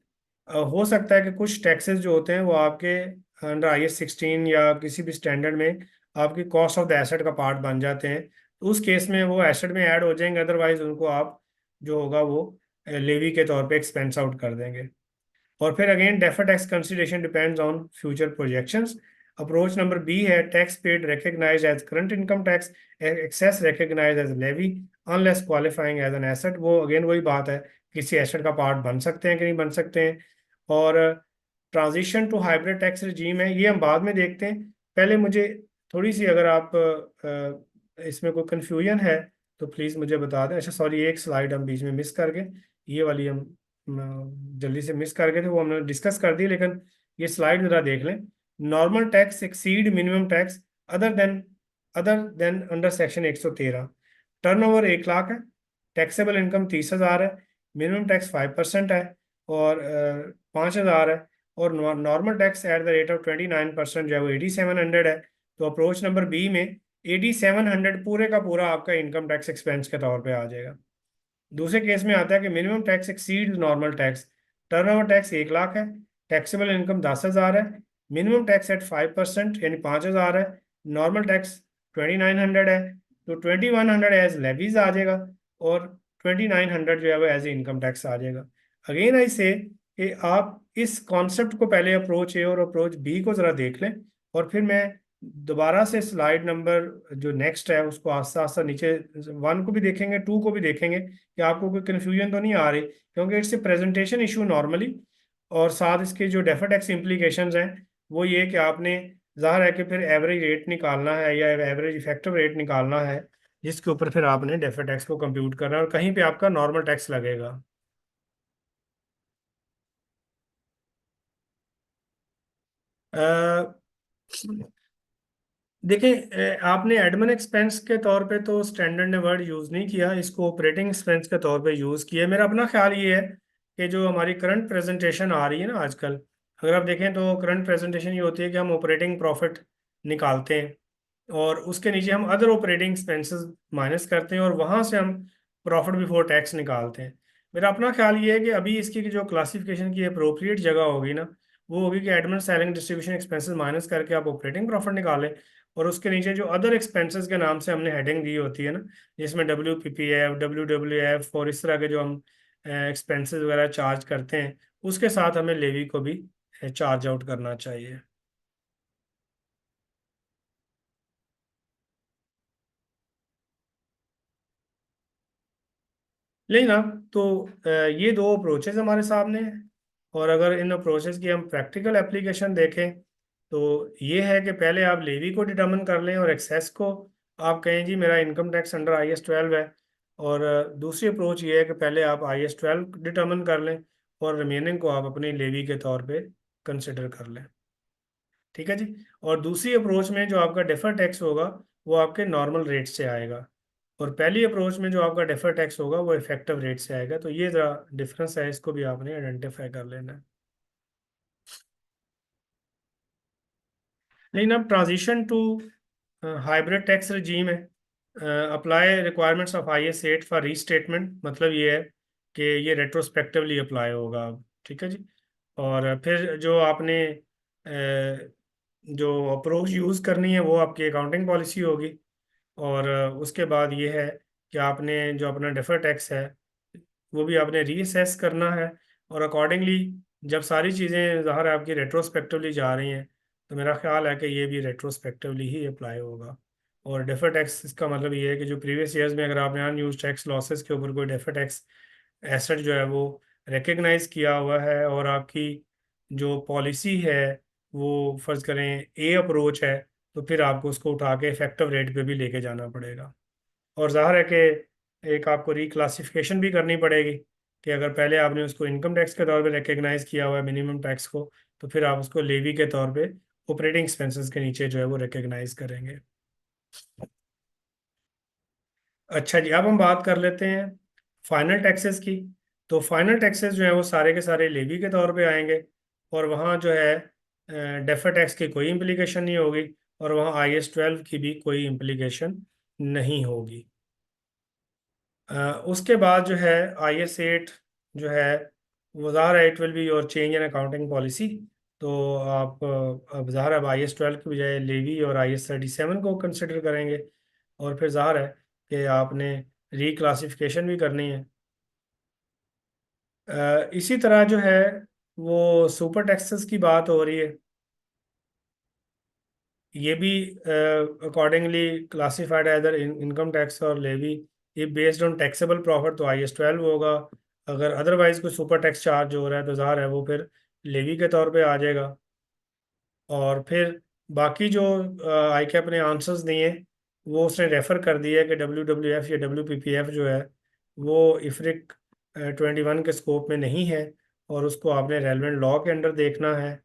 S1: हो सकता है कि कुछ टैक्सेस जो होते हैं वो आपके अंडर IAS 16 या किसी भी स्टैंडर्ड में आपकी कॉस्ट ऑफ द एसेट का पार्ट बन जाते हैं, तो उस केस में वो एसेट में ऐड हो जाएंगे, अदरवाइज उनको आप जो होगा वो लेवी के तौर पे एक्सपेंस आउट कर देंगे। और फिर again deferred tax consideration depends on future projections. Approach number B है tax paid recognised as current income tax, excess recognised as levy unless qualifying as an asset. वो अगेन वही बात है, किसी एसेट का पार्ट बन सकते हैं कि नहीं बन सकते हैं। और transition to hybrid tax regime है, ये हम बाद में देखते हैं। पहले मुझे थोड़ी सी, अगर आप इसमें कोई कंफ्यूजन है तो प्लीज़ मुझे बता दें। अच्छा सॉरी, एक स्लाइड हम बीच में मिस कर गए, ये वाली हम जल्दी से मिस कर गए थे, वो हमने डिस्कस कर दी, लेकिन ये स्लाइड जरा देख लें। Normal tax exceed minimum tax other than under section 113। Turnover 1 lakh है, टैक्सेबल इनकम 30,000 है, मिनिमम टैक्स 5% है, और 5,000 है, और normal tax at the rate of 29% जो है वो 8,700 है। तो अप्रोच नंबर बी में 8,700 पूरे का पूरा आपका इनकम टैक्स एक्सपेंस के तौर पे आ जाएगा। दूसरे केस में आता है कि minimum tax exceed normal tax. Turnover tax 1 lakh है, टैक्सेबल इनकम 10,000 है, मिनिमम टैक्स एट 5% यानी 5,000 है, नॉर्मल टैक्स 2,900 है। तो 2,100 एज लेवीज आ जाएगा, और 2,900 जो है वो एज इनकम टैक्स आ जाएगा। अगेन आई से कि आप इस कॉन्सेप्ट को पहले अप्रोच ए और अप्रोच बी को ज़रा देख लें, और फिर मैं दोबारा से स्लाइड नंबर जो नेक्स्ट है उसको आस्ता आस्ता नीचे 1 को भी देखेंगे, 2 को भी देखेंगे कि आपको कोई कन्फ्यूजन तो नहीं आ रही, क्योंकि it's a presentation issue normally. और साथ इसके जो डेफर्ड टैक्स इम्प्लीकेशंस हैं वो ये कि आपने, ज़ाहिर है कि फिर एवरेज रेट निकालना है या एवरेज इफेक्टिव रेट निकालना है, जिसके ऊपर फिर आपने डेफर्ड टैक्स को कंप्यूट करना है, और कहीं पे आपका नॉर्मल टैक्स लगेगा। अ, देखिए, आपने एडमिन एक्सपेंस के तौर पे तो स्टैंडर्ड ने वर्ड यूज़ नहीं किया, इसको ऑपरेटिंग एक्सपेंस के तौर पे यूज़ किया है। मेरा अपना ख्याल ये है कि जो हमारी करंट प्रेजेंटेशन आ रही है ना आजकल, अगर आप देखें तो करंट प्रेजेंटेशन ये होती है कि हम ऑपरेटिंग प्रॉफिट निकालते हैं, और उसके नीचे हम अदर ऑपरेटिंग एक्सपेंसेस माइनस करते हैं, और वहाँ से हम प्रॉफिट बिफोर टैक्स निकालते हैं। मेरा अपना ख्याल ये है कि अभी इसकी जो क्लासिफिकेशन की अप्रोप्रिएट जगह होगी ना, वो होगी कि admin selling distribution expenses minus करके आप ऑपरेटिंग प्रॉफिट निकालें, और उसके नीचे जो अदर एक्सपेंसेस के नाम से हमने हेडिंग दी होती है ना, जिसमें WPPF, WWF और इस तरह के जो हम एक्सपेंसेस वगैरह चार्ज करते हैं, उसके साथ हमें लेवी को भी चार्ज आउट करना चाहिए। लेकिन अब तो ये दो अप्रोचेज हमारे सामने हैं, और अगर इन अप्रोचेज की हम प्रैक्टिकल एप्लीकेशन देखें तो ये है कि पहले आप लेवी को डिटर्मिन कर लें, और एक्सेस को आप कहें जी मेरा इनकम टैक्स अंडर IAS 12 है। और दूसरी अप्रोच ये है कि पहले आप IAS 12 डिटर्मिन कर लें, और रिमेनिंग को आप अपनी लेवी के तौर पे कंसिडर कर लें। ठीक है जी। और दूसरी अप्रोच में जो आपका डेफर टैक्स होगा वो आपके नॉर्मल रेट से आएगा, और पहली अप्रोच में जो आपका डेफर टैक्स होगा वो इफेक्टिव रेट से आएगा। तो ये ज़रा डिफरेंस है, इसको भी आपने आइडेंटिफाई कर लेना है। लेकिन अब transition to hybrid tax regime है। Apply requirements of IAS 8 for restatement, मतलब ये है कि ये रेट्रोस्पेक्टिवली अप्लाई होगा अब। ठीक है जी। और फिर जो आपने जो अप्रोच यूज़ करनी है वो आपकी अकाउंटिंग पॉलिसी होगी। और उसके बाद ये है कि आपने जो अपना डेफर टैक्स है वो भी आपने रीअसेस करना है, और अकॉर्डिंगली जब सारी चीज़ें ज़ाहिर है आपकी रेट्रोस्पेक्टिवली जा रही हैं, तो मेरा ख्याल है कि ये भी रेट्रोस्पेक्टिवली ही अप्लाई होगा। और डेफर टैक्स इसका मतलब ये है कि जो प्रीवियस ईयर्स में अगर आपने अनयूज टैक्स लॉसेस के ऊपर कोई डेफर टैक्स एसेट जो है वो रिकग्नाइज किया हुआ है, और आपकी जो पॉलिसी है वो फर्ज करें ए अप्रोच है, तो फिर आपको उसको उठा के इफेक्टिव रेट पे भी लेके जाना पड़ेगा। और ज़ाहिर है कि एक आपको रिक्लासिफिकेशन भी करनी पड़ेगी, कि अगर पहले आपने उसको इनकम टैक्स के तौर पे रिकग्नाइज किया हुआ है मिनिमम टैक्स को, तो फिर आप उसको लेवी के तौर पे ऑपरेटिंग एक्सपेंसेस के नीचे जो है वो रिकग्नाइज करेंगे। अच्छा जी, अब हम बात कर लेते हैं फाइनल टैक्सेस की। तो फाइनल टैक्सेस जो है वो सारे के सारे लेवी के तौर पे आएंगे, और वहाँ जो है डेफर टैक्स की कोई इम्प्लीकेशन नहीं होगी, और वहाँ IAS 12 की भी कोई इम्प्लीकेशन नहीं होगी। उसके बाद जो है IS 8 जो है वो ज़ाहिर है it will be your change in accounting policy. तो आप अब ज़ाहिर है अब IS 12 की बजाय लेवी और IS 37 को कंसिडर करेंगे। और फिर ज़ाहिर है कि आपने रिक्लासिफिकेशन भी करनी है। इसी तरह जो है वो सुपर टैक्सेस की बात हो रही है। ये भी accordingly classified either income tax और लेवी। ये बेस्ड ऑन टैक्सेबल प्रॉफिट तो IS 12 होगा। अगर अदरवाइज कोई सुपर टैक्स चार्ज हो रहा है तो ज़ाहिर है वो फिर लेवी के तौर पे आ जाएगा। और फिर बाकी जो आई कैप ने आंसर्स दिए वो उसने रेफर कर दिया कि WWF या WPPF जो है वो इफ्रिक 21 के स्कोप में नहीं है, और उसको आपने रेलेवेंट लॉ के अंडर देखना है।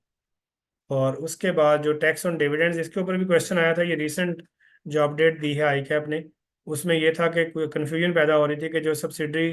S1: और उसके बाद जो टैक्स ऑन डिविडेंड्स, इसके ऊपर भी क्वेश्चन आया था, ये रीसेंट जो अपडेट दी है आई कैप ने, उसमें ये था कि कन्फ्यूजन पैदा हो रही थी कि जो सब्सिडरी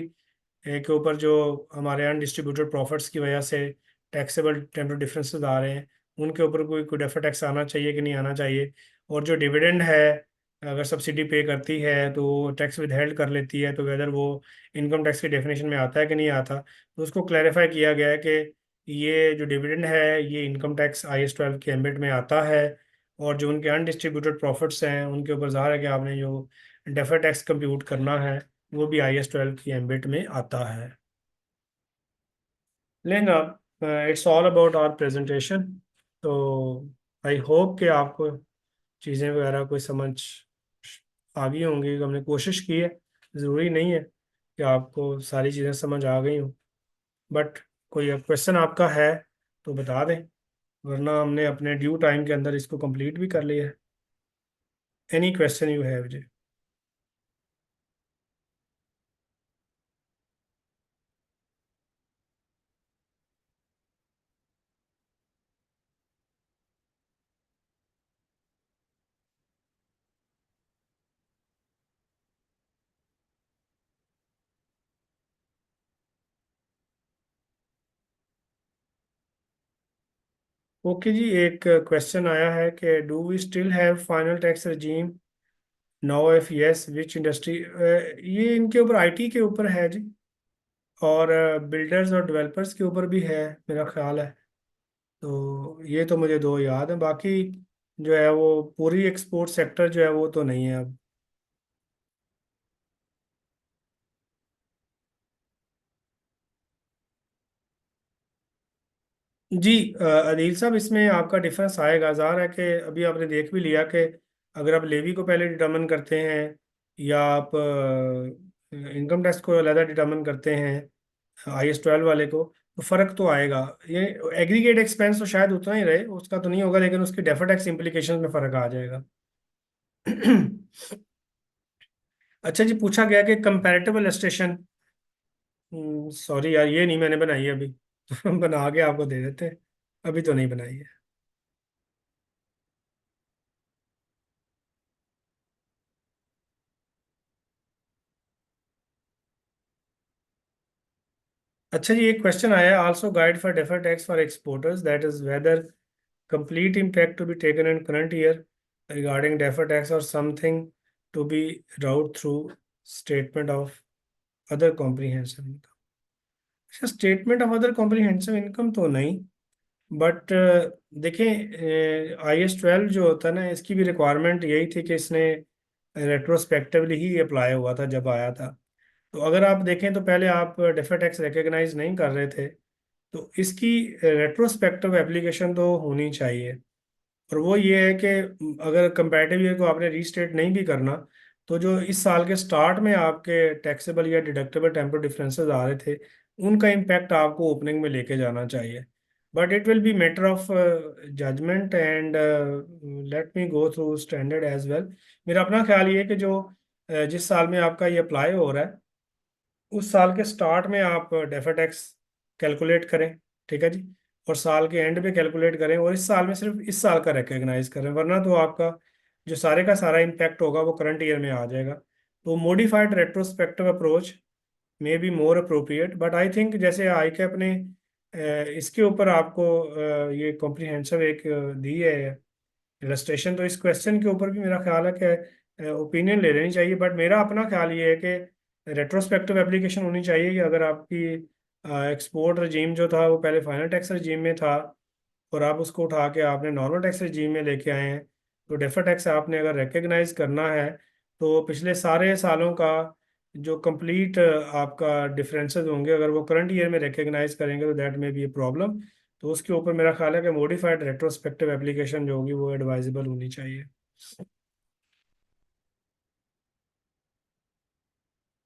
S1: के ऊपर जो हमारे अनडिस्ट्रीब्यूटेड प्रॉफिट्स की वजह से टैक्सेबल टेम्पोरल डिफरेंसेस आ रहे हैं, उनके ऊपर कोई डेफर टैक्स आना चाहिए कि नहीं आना चाहिए। और जो डिविडेंड है अगर सब्सिडी पे करती है तो टैक्स विदहेल्ड कर लेती है, तो वेदर वो इनकम टैक्स की डेफिनेशन में आता है कि नहीं आता। तो उसको क्लैरिफाई किया गया है कि ये जो डिविडेंड है ये इनकम टैक्स IS 12 के एम्बिट में आता है। और जो उनके अनडिस्ट्रीब्यूटेड प्रॉफिट्स हैं उनके ऊपर ज़ाहिर है कि आपने जो डेफर टैक्स कंप्यूट करना है वो भी IS 12 की एम्बिट में आता है। लेकिन it's all about our presentation. तो आई होप कि आपको चीज़ें वगैरह कोई समझ आ गई होंगी। हमने कोशिश की है, ज़रूरी नहीं है कि आपको सारी चीज़ें समझ आ गई हों। बट कोई क्वेश्चन आपका है तो बता दें, वरना हमने अपने ड्यू टाइम के अंदर इसको कंप्लीट भी कर लिया है। एनी क्वेश्चन यू हैव जी। ओके जी, एक क्वेश्चन आया है कि do we still have final tax regime now, if yes which industry. ये इनके ऊपर IT के ऊपर है जी, और बिल्डर्स और डेवलपर्स के ऊपर भी है मेरा ख्याल है। तो ये तो मुझे दो याद है, बाकी जो है वो पूरी एक्सपोर्ट सेक्टर जो है वो तो नहीं है अब। जी अदील साहब, इसमें आपका डिफरेंस आएगा। ज़ाहिर है कि अभी आपने देख भी लिया कि अगर आप लेवी को पहले डिटर्मिन करते हैं या आप इनकम टैक्स को अलहदा डिटर्मिन करते हैं IS 12 वाले को, तो फ़र्क तो आएगा। ये एग्रीगेट एक्सपेंस तो शायद उतना ही रहे, उसका तो नहीं होगा, लेकिन उसकी डेफर टैक्स इम्प्लीकेशन में फ़र्क आ जाएगा। अच्छा जी, पूछा गया कि कंपैरेटिव एलस्ट्रेशन। सॉरी यार, ये नहीं मैंने बनाई है अभी। बना के आपको दे देते हैं, अभी तो नहीं बनाई है। अच्छा जी, एक क्वेश्चन आया है, also guide for defer tax for exporters, that is whether complete impact to be taken in current year regarding defer tax और something to be routed through statement of other comprehensive income. अच्छा, statement of other comprehensive income तो नहीं, बट देखें IS 12 जो होता है ना, इसकी भी रिक्वायरमेंट यही थी कि इसने रेट्रोस्पेक्टिवली ही अप्लाई हुआ था जब आया था। तो अगर आप देखें तो पहले आप डेफर टैक्स रिकग्नाइज नहीं कर रहे थे, तो इसकी रेट्रोस्पेक्टिव एप्लीकेशन तो होनी चाहिए। और वो ये है कि अगर कंपैरेटिव ईयर को आपने रीस्टेट नहीं भी करना, तो जो इस साल के स्टार्ट में आपके टैक्सेबल या डिडक्टेबल टेम्पोरल डिफरेंसेस आ रहे थे, उनका इम्पैक्ट आपको ओपनिंग में लेके जाना चाहिए। But it will be matter of judgement and let me go through standard as well. मेरा अपना ख्याल ये है कि जो जिस साल में आपका ये अप्लाई हो रहा है, उस साल के स्टार्ट में आप डेफर टैक्स कैलकुलेट करें, ठीक है जी। और साल के एंड पे कैलकुलेट करें, और इस साल में सिर्फ इस साल का रिकग्नाइज करें, वरना तो आपका जो सारे का सारा इम्पैक्ट होगा वो करंट ईयर में आ जाएगा। तो modified retrospective approach may be more appropriate, but I think जैसे आई कैप ने इसके ऊपर आपको ये कॉम्प्रिहेंसिव एक दी है इलस्ट्रेशन, तो इस क्वेश्चन के ऊपर भी मेरा ख्याल है कि ओपिनियन ले लेनी चाहिए। बट मेरा अपना ख्याल ये है कि रेट्रोस्पेक्टिव एप्लीकेशन होनी चाहिए कि अगर आपकी एक्सपोर्ट रजीम जो था वो पहले फाइनल टैक्स रजीम में था, और आप उसको उठा के आपने नॉर्मल टैक्स रजीम में लेके आए हैं, तो डेफर्ड टैक्स आपने अगर रिकग्नाइज करना है, तो पिछले सारे सालों का जो कंप्लीट आपका डिफरेंसेस होंगे, अगर वो करंट ईयर में रिकग्नाइज करेंगे तो दैट में बी ए प्रॉब्लम। तो उसके ऊपर मेरा ख्याल है कि मॉडिफाइड रेट्रोस्पेक्टिव एप्लीकेशन जो होगी वो एडवाइजेबल होनी चाहिए।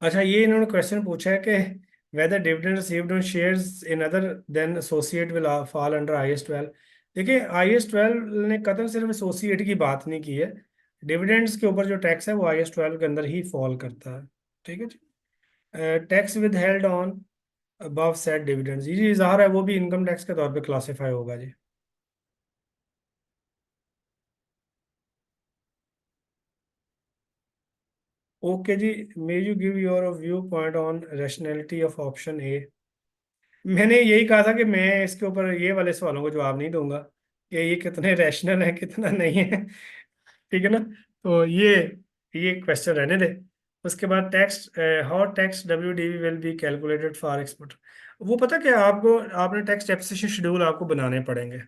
S1: अच्छा, ये इन्होंने क्वेश्चन पूछा है कि whether dividend received on shares in other than associate will fall under IAS 12। देखिए, IAS 12 ने कतई सिर्फ एसोसिएट की बात नहीं की है। डिविडेंड्स के ऊपर जो टैक्स है वो IAS 12 के अंदर ही फॉल करता है। ठीक है जी। Tax withheld on above set dividends, ये जो इजहार है वो भी इनकम टैक्स के तौर पे क्लासिफाई होगा जी। ओके जी। May you give your view point on rationality of option A. मैंने यही कहा था कि मैं इसके ऊपर ये वाले सवालों को जवाब नहीं दूंगा कि ये कितने रैशनल है कितना नहीं है। ठीक है ना। तो ये क्वेश्चन रहने दे। उसके बाद tax, how tax WDV will be calculated for export. वो पता क्या, आपको आपने टैक्स डेप्रिसिएशन शेड्यूल आपको बनाने पड़ेंगे।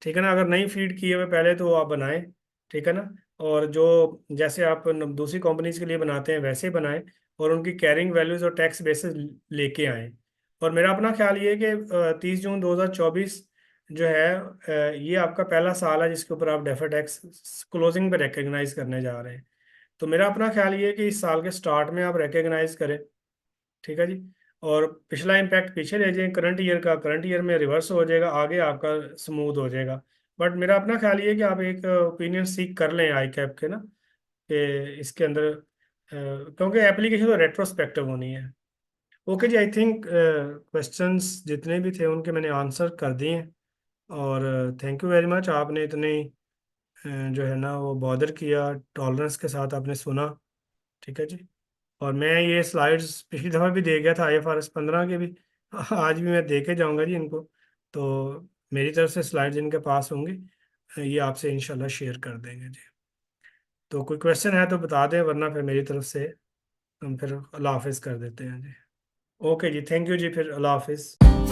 S1: ठीक है ना, अगर नहीं फीड किए हुए पहले तो आप बनाएं। ठीक है ना। और जो जैसे आप दूसरी कंपनीज के लिए बनाते हैं वैसे ही बनाएं, और उनकी कैरिंग वैल्यूज और टैक्स बेसिस लेके आएं। और मेरा अपना ख्याल ये है कि 30 जून 2024 जो है, ये आपका पहला साल है जिसके ऊपर आप डेफर टैक्स क्लोजिंग पे रिकग्नाइज करने जा रहे हैं। तो मेरा अपना ख्याल ये है कि इस साल के स्टार्ट में आप रिकग्नाइज करें। ठीक है जी। और पिछला इम्पैक्ट पीछे ले जाएं, करंट ईयर का करंट ईयर में रिवर्स हो जाएगा, आगे आपका स्मूथ हो जाएगा। बट मेरा अपना ख्याल ये है कि आप एक ओपिनियन सीख कर लें आई कैप के ना, कि इसके अंदर क्योंकि एप्लीकेशन तो रेट्रोस्पेक्टिव होनी है। ओके जी, आई थिंक क्वेश्चंस जितने भी थे उनके मैंने आंसर कर दिए हैं। और थैंक यू वेरी मच, आपने इतनी जो है ना वो बॉदर किया, टॉलरेंस के साथ आपने सुना। ठीक है जी। और मैं ये स्लाइड्स पिछली दफ़ा भी दे गया था IFRS 15 के भी। आज भी मैं दे के जाऊँगा जी इनको। तो मेरी तरफ से स्लाइड्स इनके पास होंगी, ये आपसे इंशाल्लाह शेयर कर देंगे जी। तो कोई क्वेश्चन है तो बता दें, वरना फिर मेरी तरफ से हम फिर अल्लाह हाफिज़ कर देते हैं जी। ओके जी, थैंक यू जी, फिर अल्लाह हाफिज़।